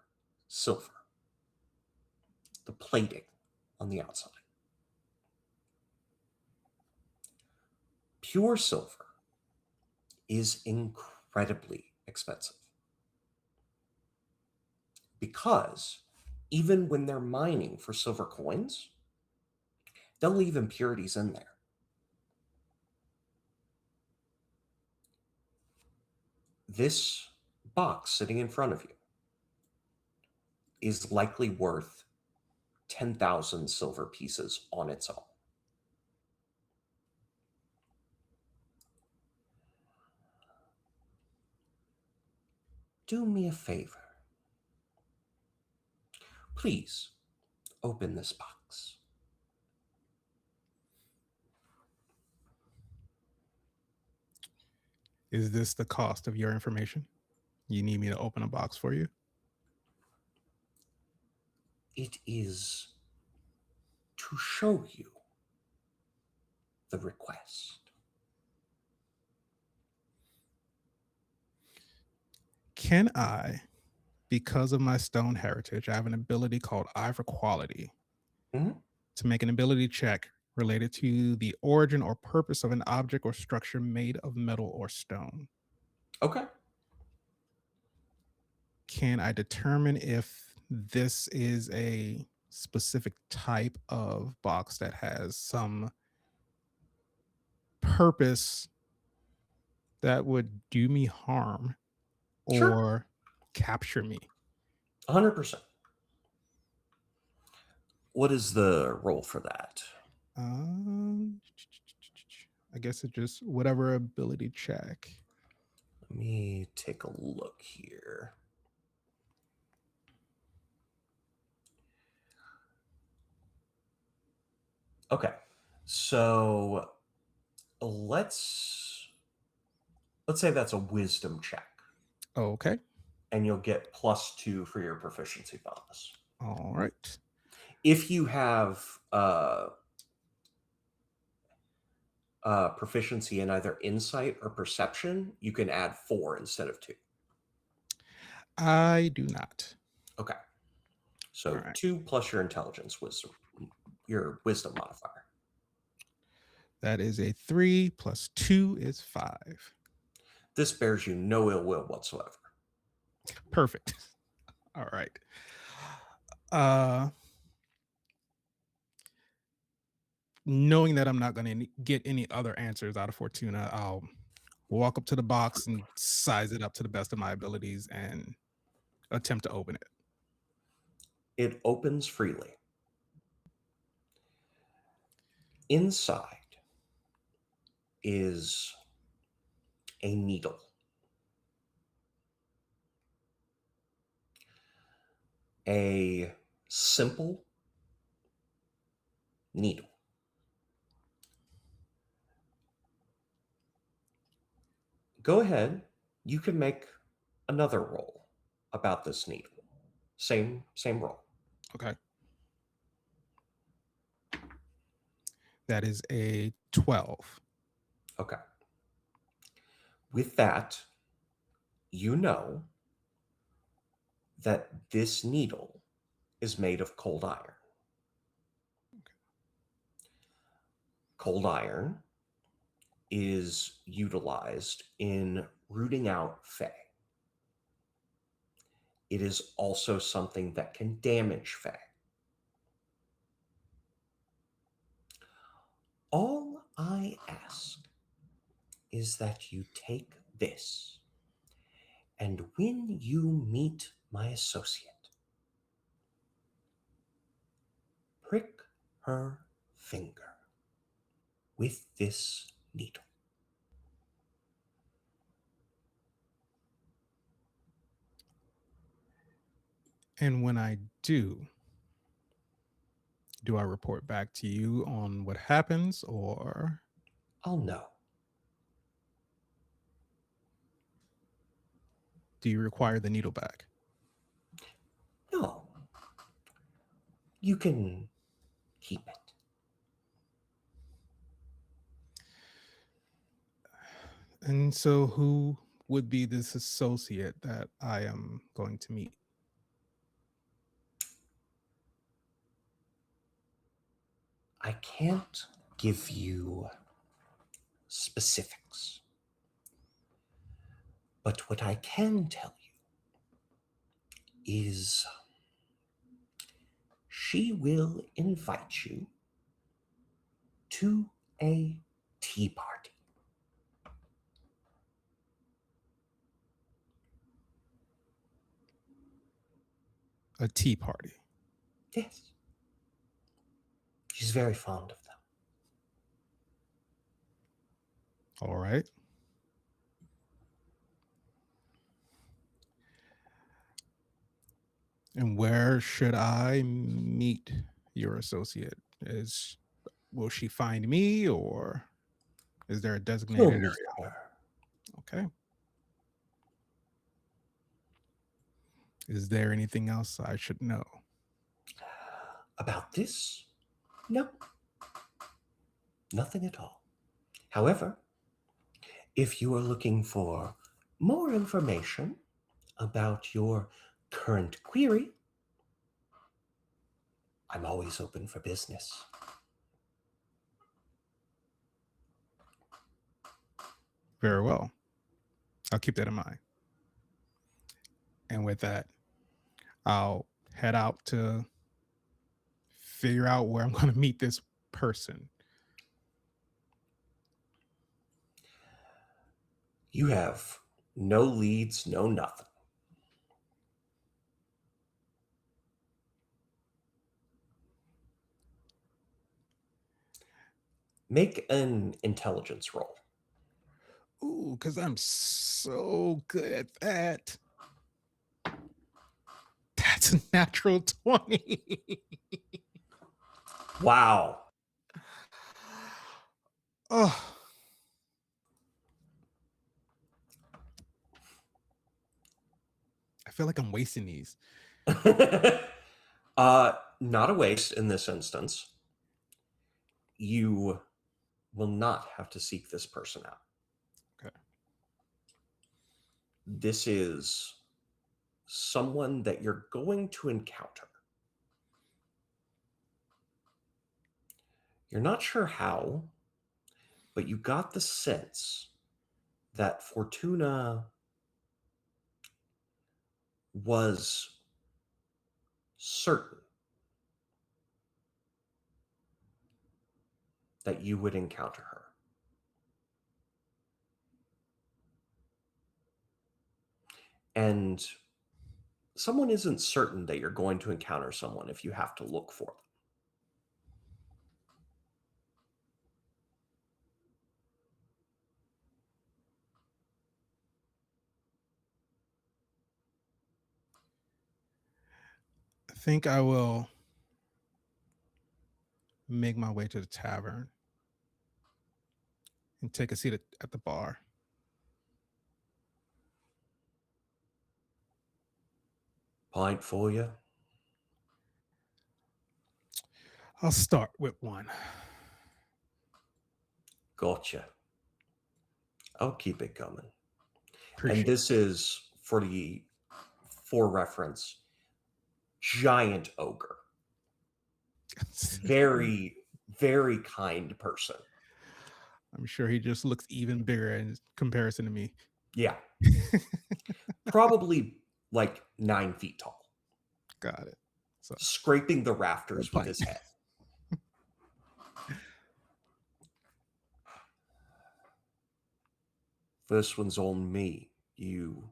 silver, the plating on the outside. Pure silver is incredibly expensive because even when they're mining for silver coins, they'll leave impurities in there. This box sitting in front of you is likely worth 10,000 silver pieces on its own. Do me a favor. Please open this box. Is this the cost of your information? You need me to open a box for you? It is to show you the request. Can I, because of my stone heritage, I have an ability called Eye for Quality Mhm. to make an ability check related to the origin or purpose of an object or structure made of metal or stone. Okay. Can I determine if this is a specific type of box that has some purpose that would do me harm Sure. or capture me? 100%. What is the roll for that? Um, I guess it just whatever ability check. Let me take a look here. Okay. So let's say that's a wisdom check, Okay. and you'll get +2 for your proficiency bonus. All right. If you have proficiency in either insight or perception, you can add 4 instead of 2. I do not. Okay. So All right. 2 plus your intelligence, wisdom, your wisdom modifier. That is a 3 plus 2 is 5. This bears you no ill will whatsoever. Perfect. All right. Knowing that I'm not going to get any other answers out of Fortuna, I'll walk up to the box and size it up to the best of my abilities and attempt to open it. It opens freely. Inside is a needle. A simple needle. Go ahead. You can make another roll about this needle. Same roll. Okay. That is a 12. Okay. With that, you know that this needle is made of cold iron. Cold iron is utilized in rooting out Fae. It is also something that can damage Fae. All I ask is that you take this, and when you meet my associate, prick her finger with this needle. And when I do I report back to you on what happens, or I'll know. do you require the needle back? No. you can keep it. And so, who would be this associate that I am going to meet? I can't give you specifics, but what I can tell you is she will invite you to a tea party. A tea party. Yes. She's very fond of them. All right. And where should I meet your associate? Will she find me, or is there a You'll designated meet area? her. Okay. Is there anything else I should know? About this? No. Nothing at all. However, if you are looking for more information about your current query, I'm always open for business. Very well. I'll keep that in mind. And with that, I'll head out to figure out where I'm going to meet this person. You have no leads, no nothing. Make an intelligence roll. Ooh, because I'm so good at that. That's a natural 20. Wow. Oh. I feel like I'm wasting these. Not a waste in this instance. You will not have to seek this person out. Okay. This is someone that you're going to encounter. You're not sure how, but you got the sense that Fortuna was certain that you would encounter her. And someone isn't certain that you're going to encounter someone if you have to look for them. I think I will make my way to the tavern and take a seat at the bar. Pint for you? I'll start with one. Gotcha. I'll keep it coming. Appreciate And this is for reference, giant ogre. it. Very, very kind person. I'm sure he just looks even bigger in comparison to me. Yeah. Probably like 9 feet tall. Got it. So Scraping the rafters with his head. This one's on me. You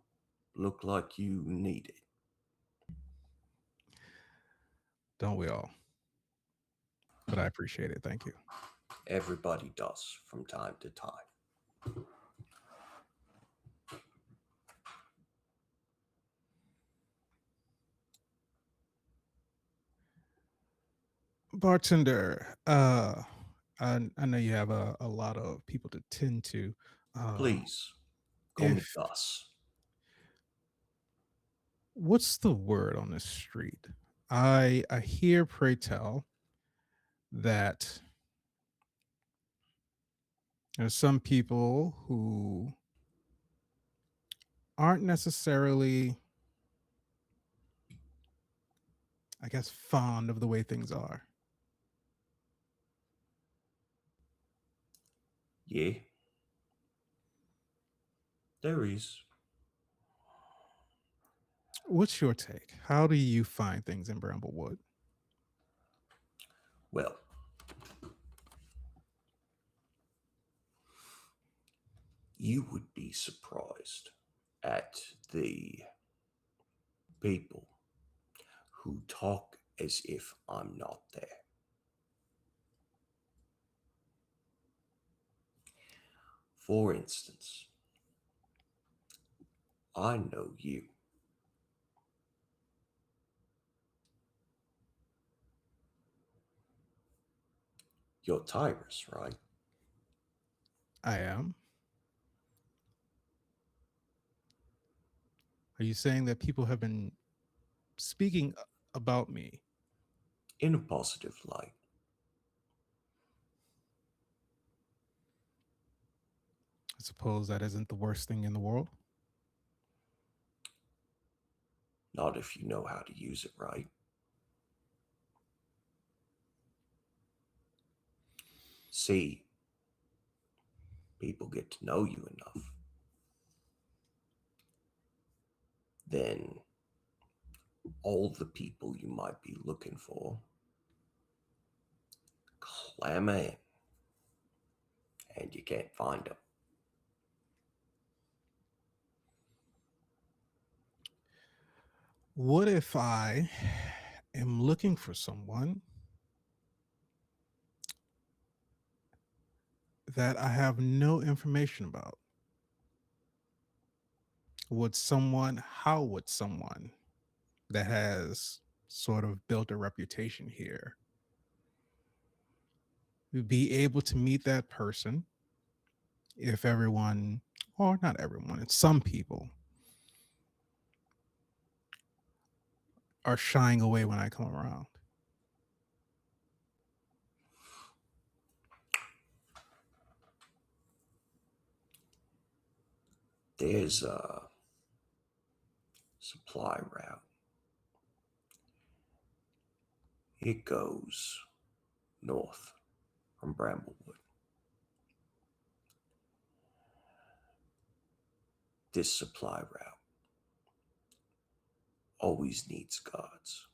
look like you need it. don't we all? But I appreciate it. Thank you. Everybody does from time to time. Bartender, I know you have a lot of people to tend to. Please, call me If Gus. What's the word on the street? I hear, pray tell, that there's some people who aren't necessarily, I guess, fond of the way things are. Yeah, there is. What's your take? How do you find things in Bramblewood? Well, you would be surprised at the people who talk as if I'm not there. For instance, I know you. You're Tyrus, right? I am. Are you saying that people have been speaking about me? In a positive light. I suppose that isn't the worst thing in the world. Not if you know how to use it right. See, people get to know you enough, then all the people you might be looking for clamor in, and you can't find them. What if I am looking for someone that I have no information about? How would someone that has sort of built a reputation here be able to meet that person if everyone, or not everyone, it's some people are shying away when I come around? There's a supply route. It goes north from Bramblewood. This supply route always needs guards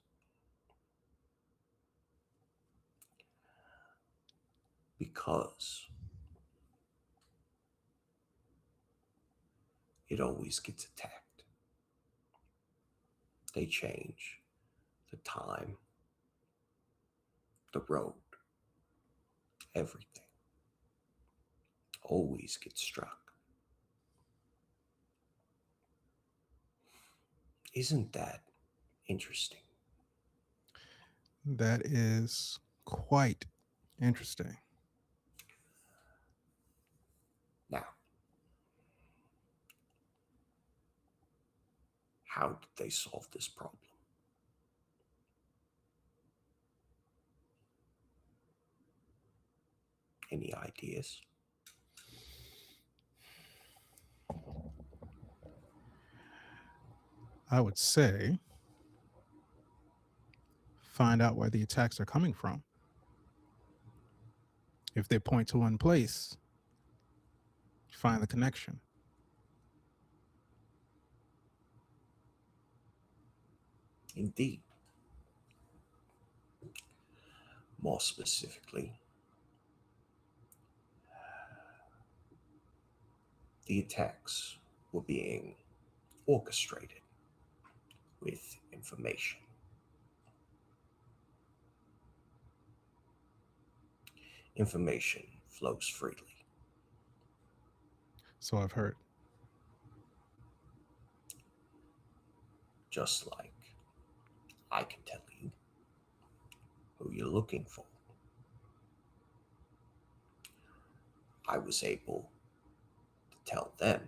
because it always gets attacked. They change the time, the road, everything. Always gets struck. Isn't that interesting? That is quite interesting. Now, how did they solve this problem? Any ideas? I would say find out where the attacks are coming from. If they point to one place, find the connection. Indeed. More specifically, the attacks were being orchestrated with information. Information flows freely. So I've heard. Just like I can tell you who you're looking for. I was able to tell them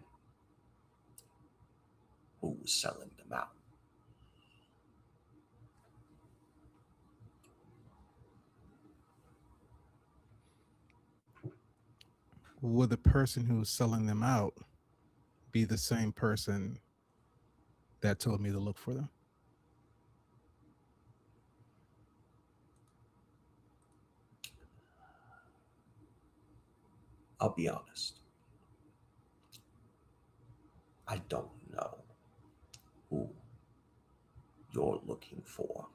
who was selling them out. would the person who's selling them out be the same person that told me to look for them? I'll be honest. I don't know who you're looking for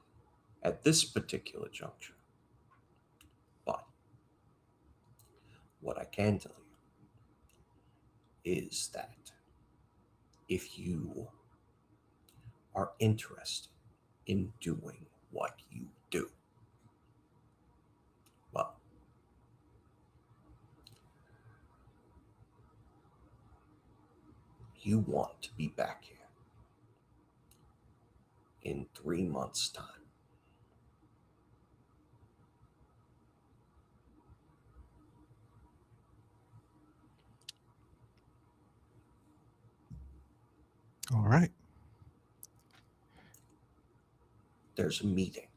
at this particular juncture. But what I can tell you is that if you are interested in doing what you do, well, you want to be back here in 3 months' time. All right. There's a meeting.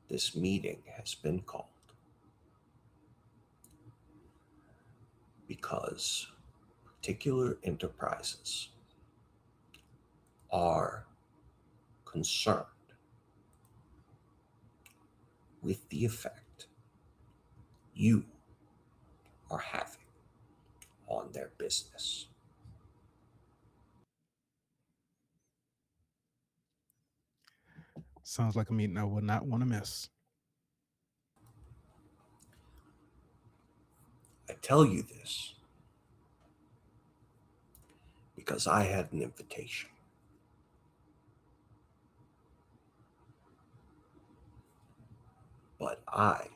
This meeting has been called because particular enterprises are concerned with the effect you are having on their business. Sounds like a meeting I would not want to miss. I tell you this because I had an invitation. But I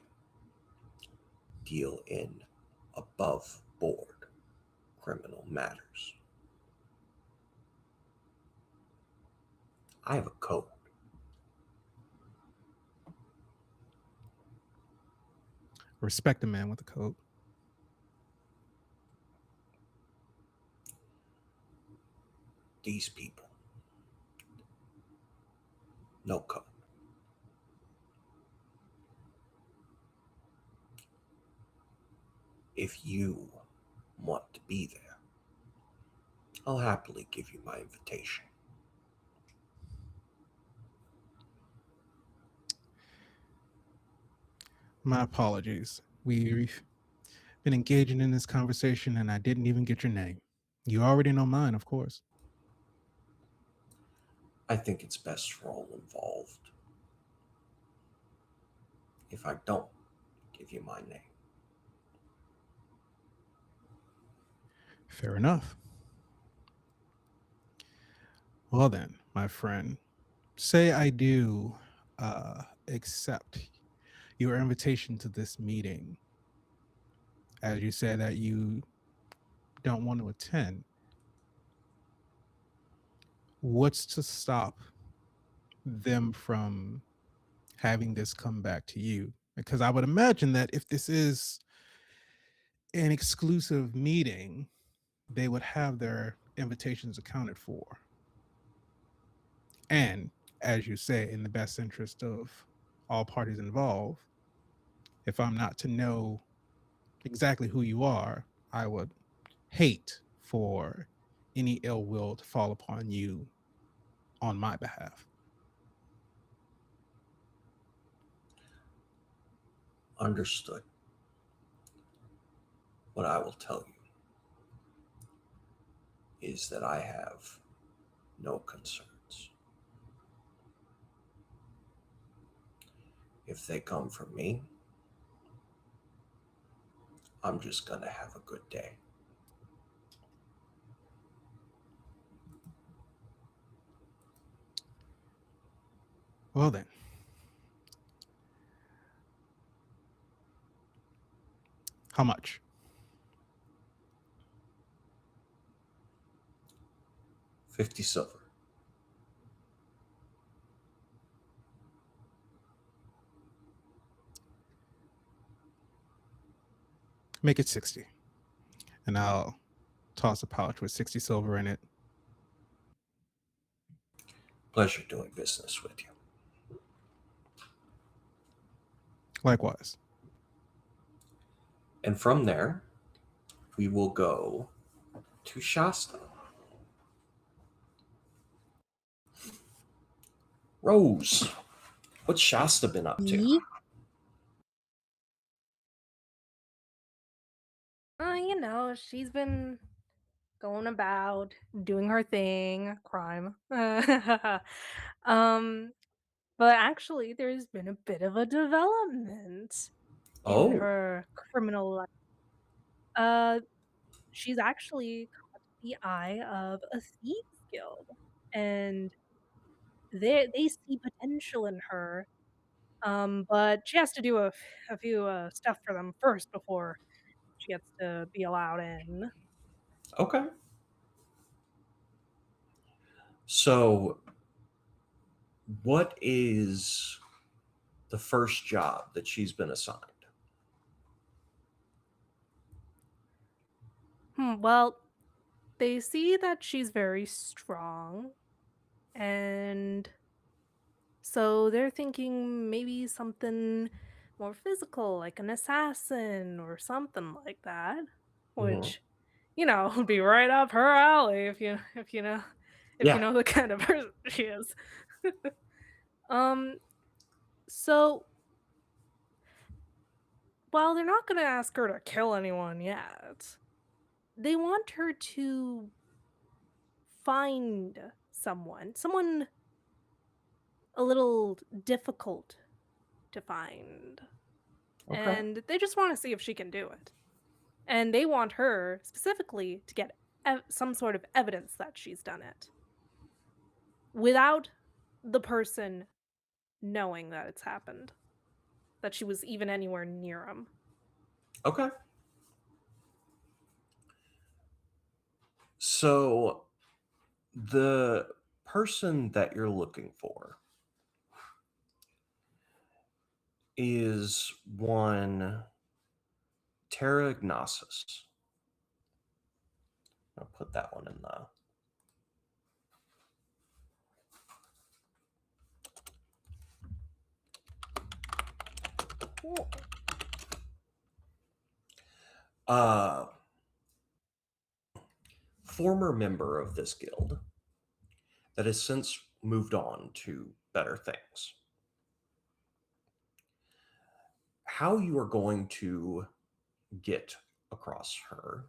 deal in above board criminal matters. I have a code. Respect a man with a code. These people, no code. If you want to be there, I'll happily give you my invitation. My apologies. We've been engaging in this conversation and I didn't even get your name. You already know mine, of course. I think it's best for all involved if I don't give you my name. Fair enough. Well, then, my friend, say I do accept your invitation to this meeting. As you said that you don't want to attend, what's to stop them from having this come back to you? Because I would imagine that if this is an exclusive meeting, they would have their invitations accounted for. And as you say, in the best interest of all parties involved, if I'm not to know exactly who you are, I would hate for any ill will to fall upon you on my behalf. Understood. What I will tell you is that I have no concerns. If they come from me, I'm just going to have a good day. Well, then, how much? 50 silver. Make it 60. And I'll toss a pouch with 60 silver in it. Pleasure doing business with you. Likewise. And from there, we will go to Shasta. Rose, what's Shasta been up to? Me? She's been going about doing her thing, crime. um, but actually, there's been a bit of a development in Oh, her criminal life. Uh, she's actually caught the eye of a thieves guild, and they see potential in her. But she has to do a few stuff for them first before she gets to be allowed in. okay. So, what is the first job that she's been assigned? Well, they see that she's very strong, and so they're thinking maybe something more physical, like an assassin or something like that, Hmm. which, would be right up her alley if you Yeah. know the kind of person she is. Um, so while they're not gonna ask her to kill anyone yet, they want her to find someone a little difficult to find, Okay. and they just wanna see if she can do it. And they want her specifically to get some sort of evidence that she's done it without the person knowing that it's happened, that she was even anywhere near him. Okay. So, the person that you're looking for is one Terra Ignasis. I'll put that one in the. Cool. Uh, former member of this guild that has since moved on to better things. How you are going to get across her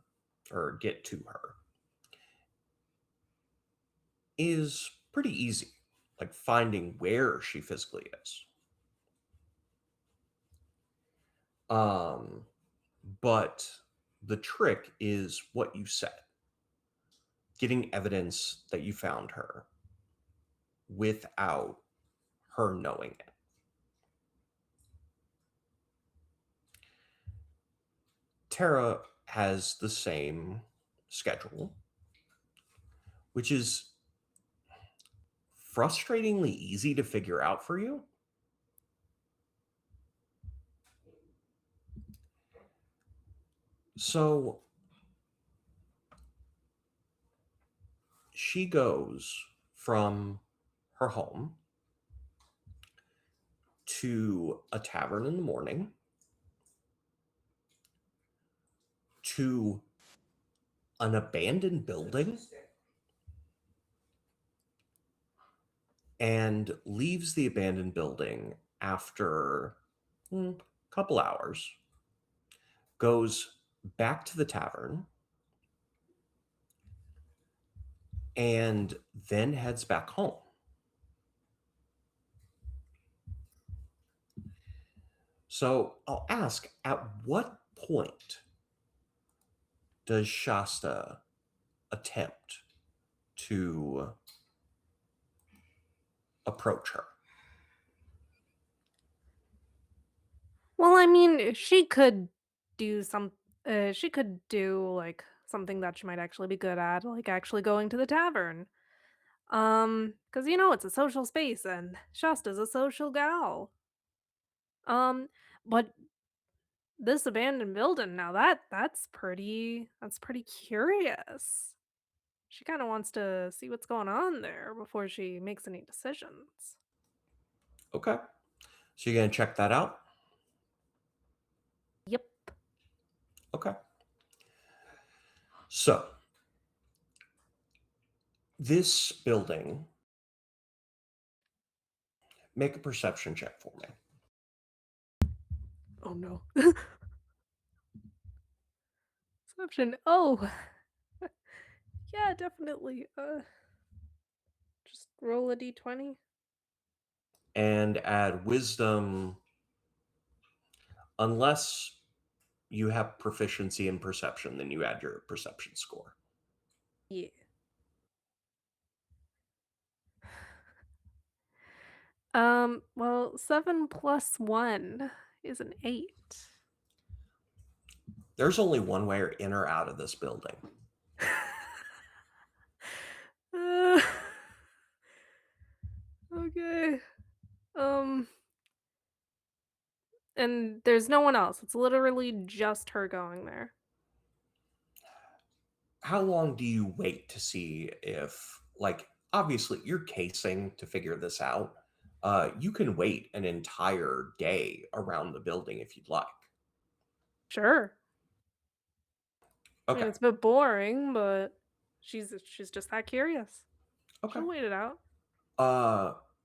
or get to her is pretty easy, like finding where she physically is. Um, but the trick is what you said, getting evidence that you found her without her knowing it. Tara has the same schedule, which is frustratingly easy to figure out for you. So she goes from her home to a tavern in the morning to an abandoned building and leaves the abandoned building after a couple hours, goes back to the tavern, and then heads back home. So I'll ask, at what point does Shasta attempt to approach her? Well, I mean, do some she could do like something that she might actually be good at, like actually going to the tavern. Cuz it's a social space and Shasta's a social gal. But this abandoned building now that's pretty curious. She kind of wants to see what's going on there before she makes any decisions. Okay. So you're going to check that out? Okay. So, this building, make a perception check for me. Oh no. Perception. Oh. Yeah, definitely. Just roll a d20. And add wisdom, unless you have proficiency in perception, then you add your perception score. Yeah. Well, 7 plus 1 is an 8. There's only one way in or out of this building. Uh, okay. Um, and there's no one else. It's literally just her going there. How long do you wait to see if, like, obviously you're casing to figure this out? You can wait an entire day around the building if you'd like. Sure. I mean, Okay. it's a bit boring, but she's just that curious. Okay. She'll wait it out.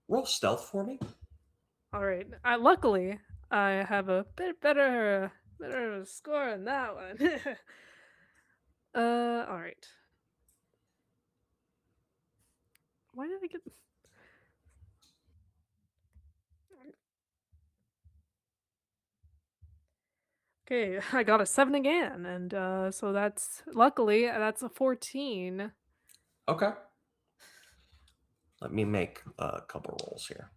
Roll stealth for me. All right. Luckily, I have a bit better score on that one. All right. Why did I get? Okay, I got a 7 again, and so that's luckily that's a 14. Okay. Let me make a couple rolls here.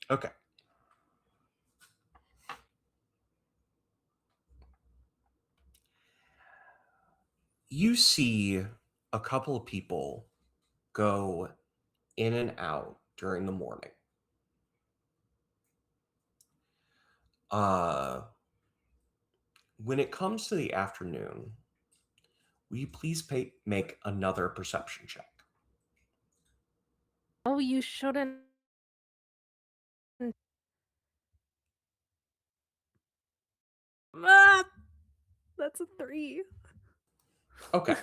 Okay. You see a couple of people go in and out during the morning. Uh, when it comes to the afternoon, will you please make another perception check? Oh, you shouldn't. Ah, that's a 3. Okay.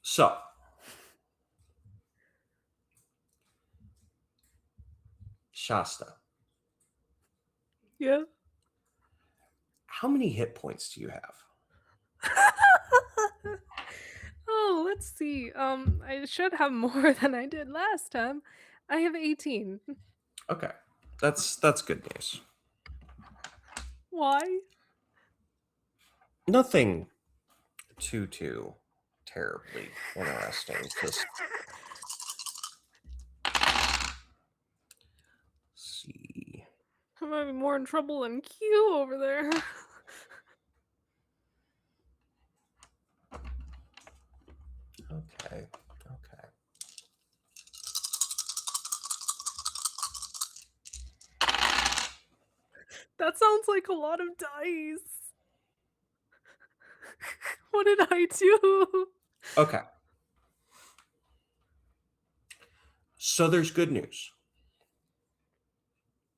So, Shasta, Yeah. how many hit points do you have? Oh, let's see. I should have more than I did last time. I have 18. Okay. That's good news. Why? Nothing too terribly interesting. Just see. I'm having more in trouble than Q over there. Okay. That sounds like a lot of dice. What did I do? Okay. So there's good news.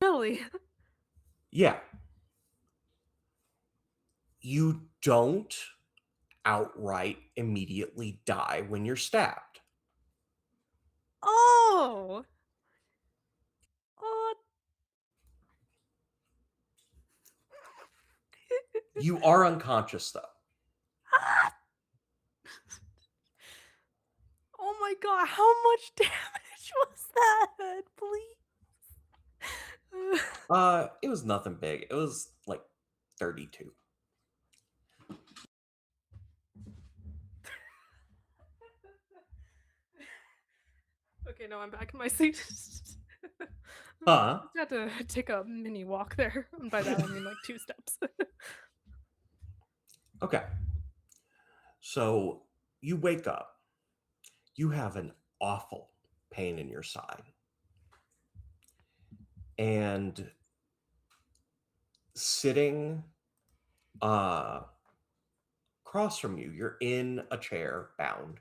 Really? Yeah. You don't outright immediately die when you're stabbed. Oh! Oh! You are unconscious though. Ah! Oh my god, how much damage was that? Please. It was nothing big. It was like 32. Okay, no, I'm back in my seat. Huh? Just had to take a mini walk there. And by that I mean like 2 steps. Okay. So you wake up. You have an awful pain in your side. And sitting across from you, you're in a chair bound.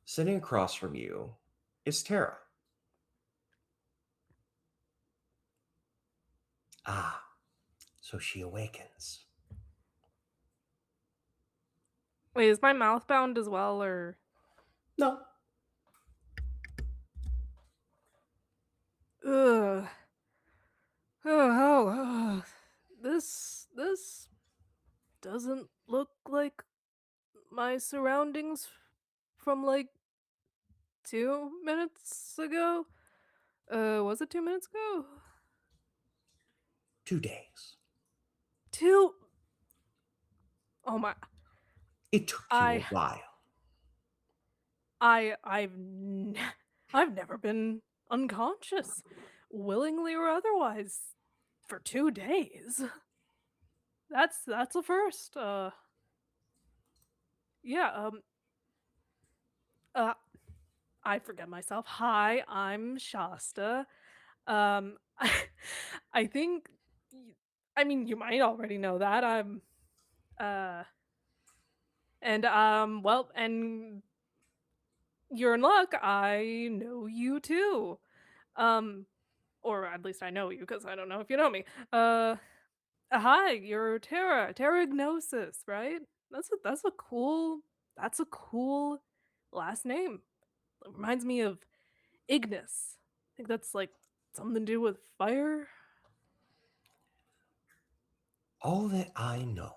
Sitting across from you is Tara. Ah, so she awakens. Wait, is my mouth bound as well, or No, ugh. Oh, this doesn't look like my surroundings from like 2 minutes ago. Was it 2 minutes ago? 2 days. Two. Oh my. It took you a I while. I've never been unconscious, willingly or otherwise, for 2 days. That's a first. Yeah. Uh, I forget myself. Hi, I'm Shasta. I, I think. y- I mean, you might already know that. Uh, well, and you're in luck. I know you too. Um, or at least I know you because I don't know if you know me. Hi, you're Terra, Terragnosis, right? That's a cool last name. It reminds me of Ignis. I think that's like something to do with fire. All that I know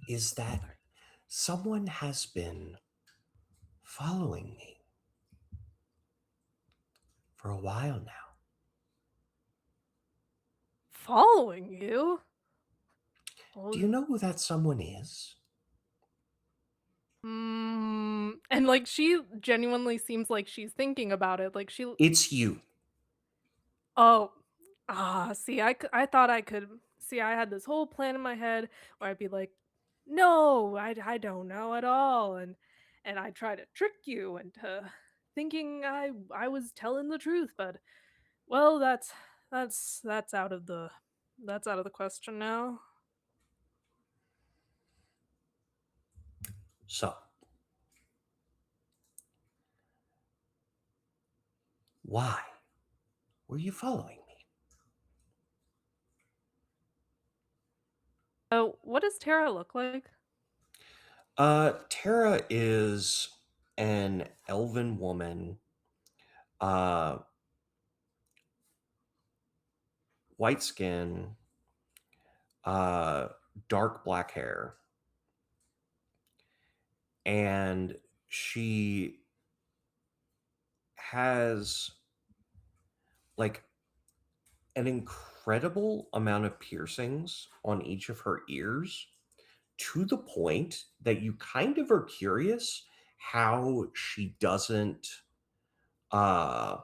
is that Sorry. someone has been following me for a while now. Following you? Do Oh, you know who that someone is? and like she genuinely seems like she's thinking about it. Like she It's you. Oh, see, I thought I could see, I had this whole plan in my head where I'd be like, "No, I don't know at all," and I try to trick you into thinking I was telling the truth, but well, that's out of the that's out of the question now. So, why were you following me? What does Tara look like? Tara is an elven woman, uh, white skin, uh, dark black hair, and she has like an incredible amount of piercings on each of her ears to the point that you kind of are curious how she doesn't uh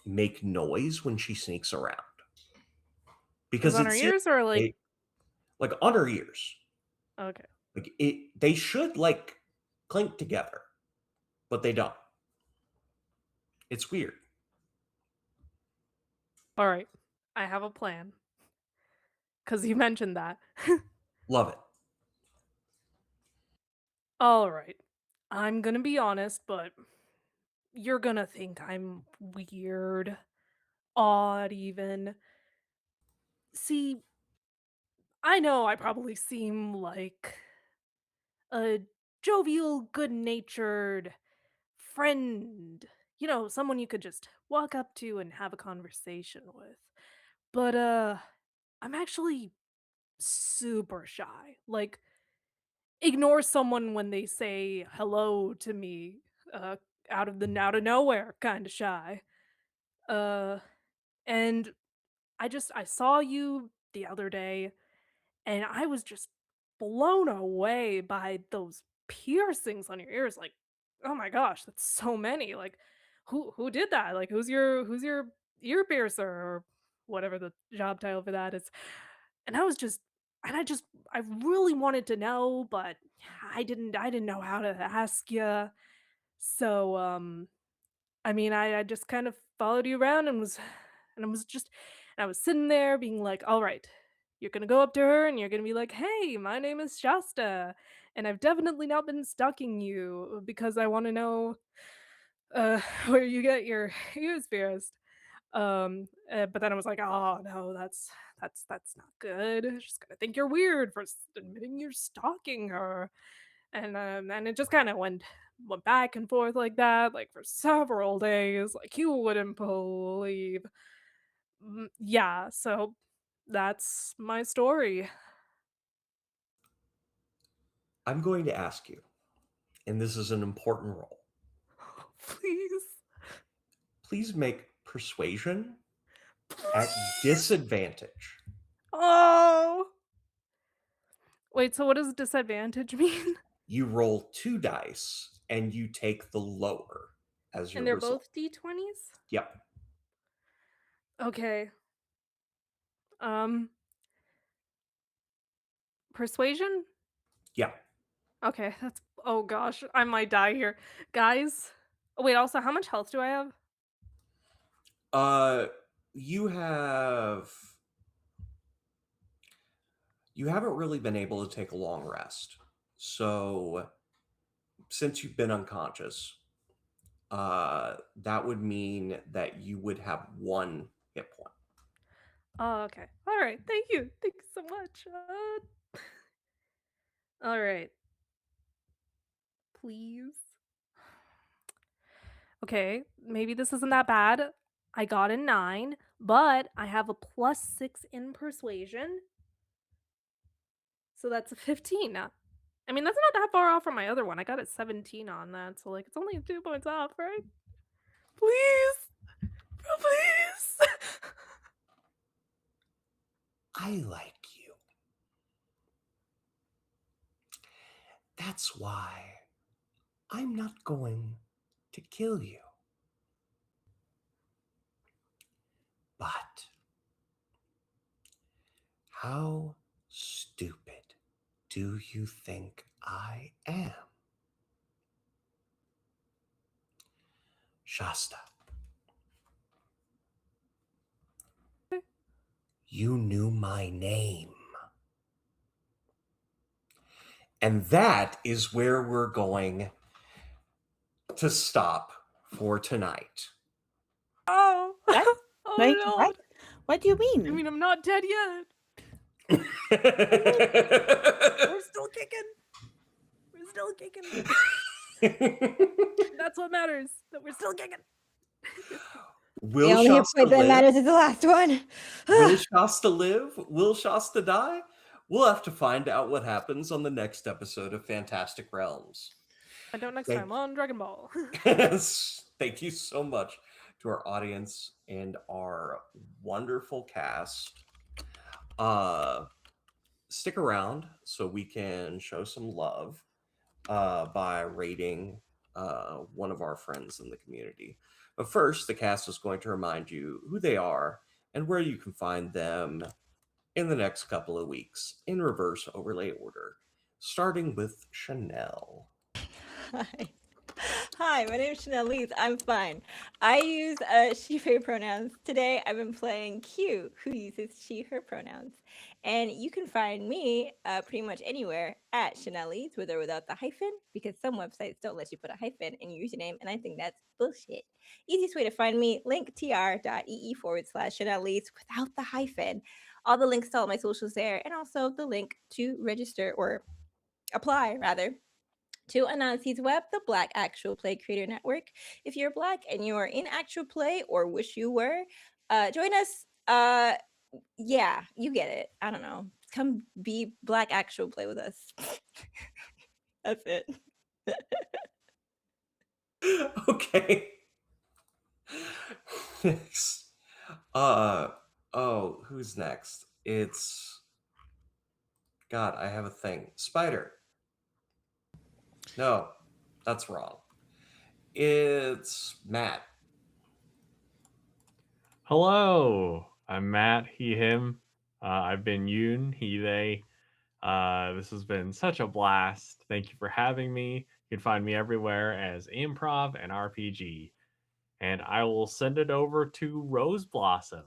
make noise when she sneaks around Is because on her it's ears or like like on her ears. okay. Like they should like clink together, but they don't. It's weird. All right. I have a plan cuz you mentioned that. Love it. All right. I'm going to be honest, but you're gonna think I'm weird, odd even. See, I know I probably seem like a jovial, good natured friend, someone you could just walk up to and have a conversation with. But, I'm actually super shy. Like, ignore someone when they say hello to me, uh, out of nowhere kind of shy. Uh, and I saw you the other day and I was just blown away by those piercings on your ears. Like, oh my gosh, that's so many. Like, who did that? Like, who's your ear piercer or whatever the job title for that is? And I was just and I really wanted to know, but I didn't know how to ask you. So I mean, I just kind of followed you around and I was just and I was sitting there being like, "All right, you're gonna go up to her and you're gonna be like, 'Hey, my name is Shasta, and I've definitely not been stalking you because I want to know where you get your ears pierced. But then I was like, "Oh, no, that's not good. She's gonna think you're weird for admitting you're stalking her." And it just kinda went back and forth like that, like, for several days, like, you wouldn't believe. Yeah, so that's my story. I'm going to ask you, and this is an important role. Please, Please make persuasion at please. disadvantage. Oh! Wait, so what does disadvantage mean? You roll 2 dice and you take the lower as your And they're result. both D20s? Yep. Okay. Um, persuasion? Yeah. Okay, that's oh gosh, I might die here. Guys, oh wait, also, how much health do I have? Uh you have you haven't really been able to take a long rest. So since you've been unconscious, that would mean that you would have 1 hit point. Oh, okay. Alright, thank you. Thank you so much. Alright, please. Okay, maybe this isn't that bad. I got a 9, but I have a +6 in persuasion, so that's a 15 now. I mean, that's not that far off from my other one. I got a 17 on that, so, like, it's only 2 points off, right? Please! Bro, please! I like you. That's why I'm not going to kill you. But how stupid do you think I am? Shasta, you knew my name. And that is where we're going to stop for tonight. Oh! What? Oh, Wait, no! what? What do you I mean? mean, I'm not dead yet. We're still kicking. We're still kicking. That's what matters, that we're still kicking. The Will only hit Shasta point that live? matters is the last one. Will Shasta live? Will Shasta die? We'll have to find out what happens on the next episode of Fantastic Realms. Find out next Thank time on Dragon Ball. Thank you so much to our audience and our wonderful cast. Stick around so we can show some love by rating one of our friends in the community. But first, the cast is going to remind you who they are and where you can find them in the next couple of weeks in reverse overlay order, starting with Chanel. Hi. Hi, my name is Chanel Leith. I'm fine. I use she, her pronouns. Today I've been playing Q, who uses she, her pronouns. And you can find me pretty much anywhere at Chanel Leith, with or without the hyphen, because some websites don't let you put a hyphen in your username, and I think that's bullshit. Easiest way to find me, linktr.ee/Chanel Leith without the hyphen. All the links to all my socials there, and also the link to register or apply, rather, to Anansi's Web, the Black Actual Play Creator Network. If you're Black and you are in actual play or wish you were, join us. Yeah, you get it. I don't know. Come be Black Actual Play with us. That's it. Okay. Next. Oh, who's next? It's God, I have a thing. Spider. No, that's wrong. It's Matt. Hello, I'm Matt, he, him. I've been Yoon, he, they. This has been such a blast. Thank you for having me. You can find me everywhere as Improv and RPG. And I will send it over to Rose Blossom.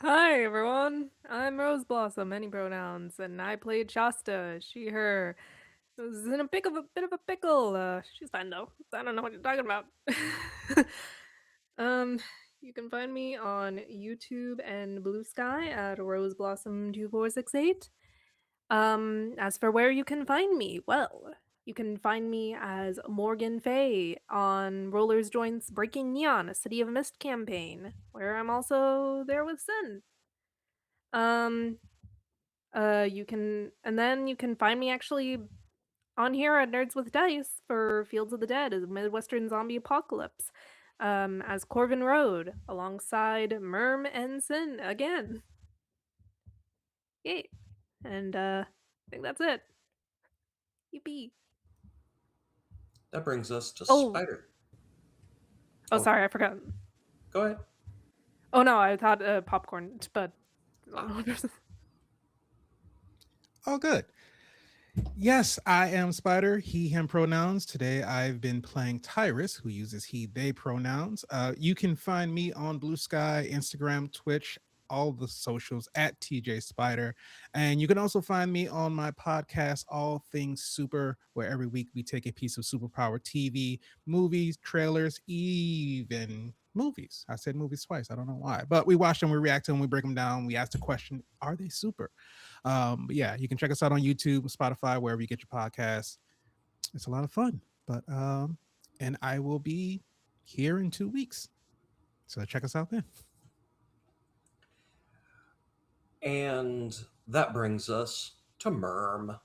Hi, everyone. I'm Rose Blossom, any pronouns, and I played Shasta, she, her. was in a bit of a pickle. She's fine though. I don't know what you're talking about. um, you can find me on YouTube and Blue Sky at roseblossom2468. As for where you can find me, well, you can find me as Morgan Fay on Rollers Joints Breaking Neon, a City of Mist campaign, where I'm also there with Sin. Um, and then you can find me actually on here at Nerds with Dice for Fields of the Dead, a Midwestern zombie apocalypse, as Corvin Road, alongside Merm and Sin again. Yay. And, I think that's it. Yippee. That brings us to Oh, Spider. oh, Oh, sorry, I forgot. go ahead. Oh no, I thought popcorn, but Oh, good. Yes, I am Spider, he, him pronouns. Today I've been playing Tyrus, who uses he, they pronouns. You can find me on Blue Sky, Instagram, Twitch, all the socials at TJ Spider. And you can also find me on my podcast, All Things Super, where every week we take a piece of superpower TV, movies, trailers, even movies. I said movies twice. I don't know why. But we watch them, we react to them, we break them down, we ask the question, are they super? But yeah, you can check us out on YouTube, Spotify, wherever you get your podcasts. It's a lot of fun. But and I will be here in 2 weeks. So check us out then. And that brings us to Merm.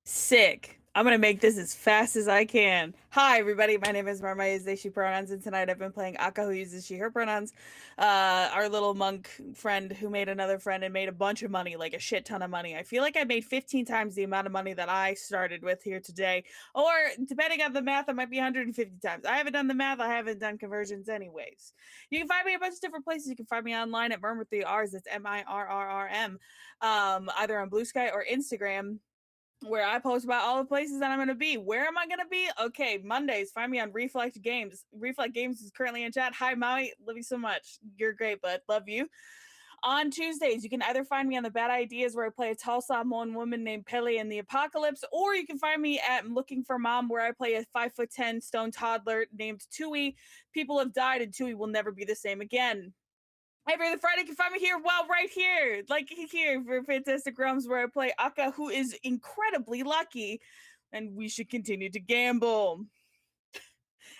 Sick. I'm gonna make this as fast as I can. Hi, everybody. My name is Marmaya, they, she pronouns, and tonight I've been playing Akka, who uses she, her pronouns. Our little monk friend who made another friend and made a bunch of money, like a shit ton of money. I feel like I made 15 times the amount of money that I started with here today. Or, depending on the math, it might be 150 times. I haven't done the math, I haven't done conversions anyways. You can find me a bunch of different places. You can find me online at Merm with 3 R's. That's Mirrrm. Either on Blue Sky or Instagram, where I post about all the places that I'm going to be. Where am I going to be? Okay, Mondays, find me on Reflect Games. Reflect Games is currently in chat. Hi, Maui. Love you so much. You're great, bud. Love you. On Tuesdays, you can either find me on the Bad Ideas, where I play a tall Samoan woman named Pele in the Apocalypse, or you can find me at Looking for Mom, where I play a 5'10" stone toddler named Tui. People have died, and Tui will never be the same again. Every other Friday, you can find me here, well, right here, like here for Fantastic Realms, where I play Akka, who is incredibly lucky, and we should continue to gamble.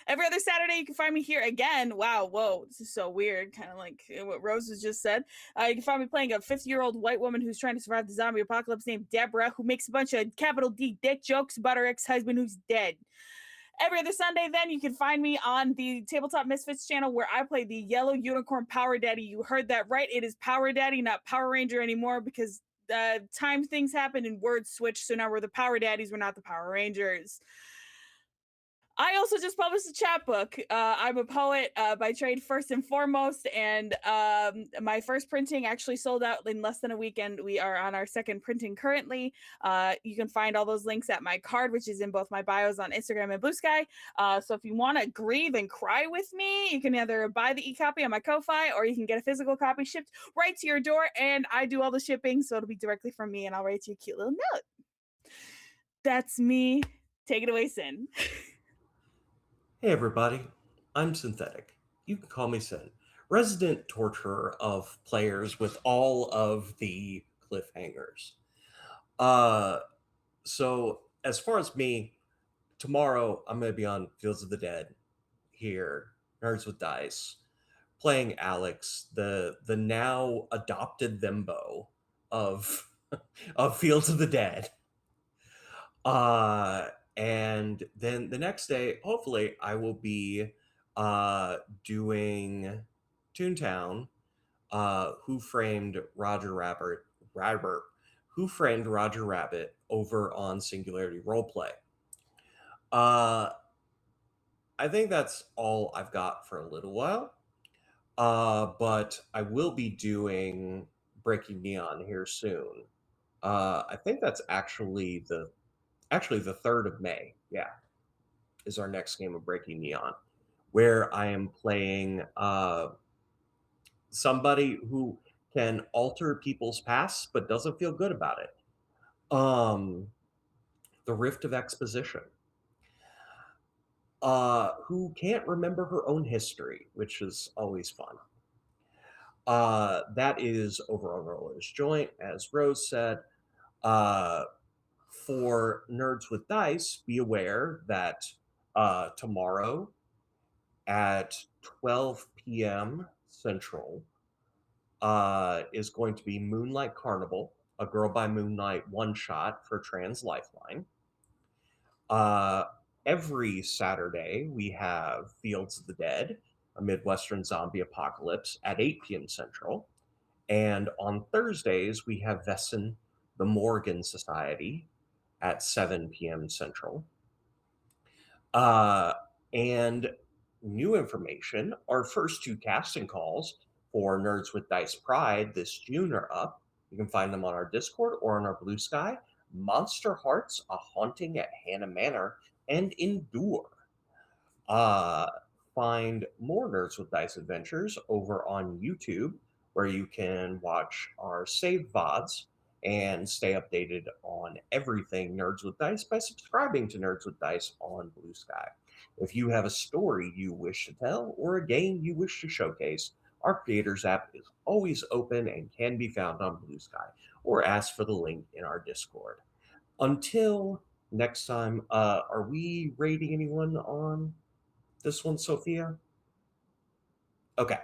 Every other Saturday, you can find me here again. Wow, whoa, this is so weird, kind of like what Rose has just said. You can find me playing a 50-year-old white woman who's trying to survive the zombie apocalypse named Deborah, who makes a bunch of capital D dick jokes about her ex-husband who's dead. Every other Sunday, then, you can find me on the Tabletop Misfits channel, where I play the Yellow Unicorn Power Daddy. You heard that right. It is Power Daddy, not Power Ranger anymore, because time things happen and words switch. So now we're the Power Daddies. We're not the Power Rangers. I also just published a chapbook. I'm a poet by trade, first and foremost, and my first printing actually sold out in less than a weekend. We are on our second printing currently. You can find all those links at my card, which is in both my bios on Instagram and Blue Sky. So if you want to grieve and cry with me, you can either buy the e-copy on my Ko-Fi, or you can get a physical copy shipped right to your door, and I do all the shipping, so it'll be directly from me, and I'll write you a cute little note. That's me. Take it away, Sin. Hey everybody, I'm Synthetic. You can call me Sin, resident torturer of players with all of the cliffhangers. So as far as me, tomorrow I'm going to be on Fields of the Dead here, Nerds with Dice, playing Alex, the now adopted Thembo of of Fields of the Dead. And then the next day, hopefully, I will be doing Toontown, Who Framed Roger Rabbit, Who Framed Roger Rabbit over on Singularity Roleplay. Uh, I think that's all I've got for a little while. But I will be doing Breaking Neon here soon. I think that's actually the 3rd of May. Yeah, is our next game of Breaking Neon, where I am playing somebody who can alter people's pasts but doesn't feel good about it. The Rift of Exposition, who can't remember her own history, which is always fun. That is over on Roller's Joint, as Rose said. Uh, for Nerds with Dice, be aware that tomorrow at 12 p.m. Central is going to be Moonlight Carnival, a Girl by Moonlight one shot for Trans Lifeline. Uh, every Saturday, we have Fields of the Dead, a Midwestern zombie apocalypse at 8 p.m. Central. And on Thursdays, we have Vesson, the Morgan Society, at 7 p.m. Central. Uh, and new information, our first two casting calls for Nerds with Dice Pride this June are up. You can find them on our Discord or on our Blue Sky. Monster Hearts, A Haunting at Hannah Manor, and Endure. Uh, find more Nerds with Dice adventures over on YouTube, where you can watch our saved VODs and stay updated on everything Nerds with Dice by subscribing to Nerds with Dice on Blue Sky. If you have a story you wish to tell or a game you wish to showcase, our Creators app is always open and can be found on Blue Sky, or ask for the link in our Discord. Until next time, are we rating anyone on this one, Sophia? Okay.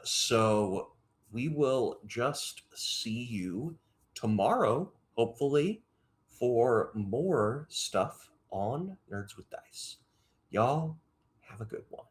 So we will just see you tomorrow, hopefully, for more stuff on Nerds with Dice. Y'all have a good one.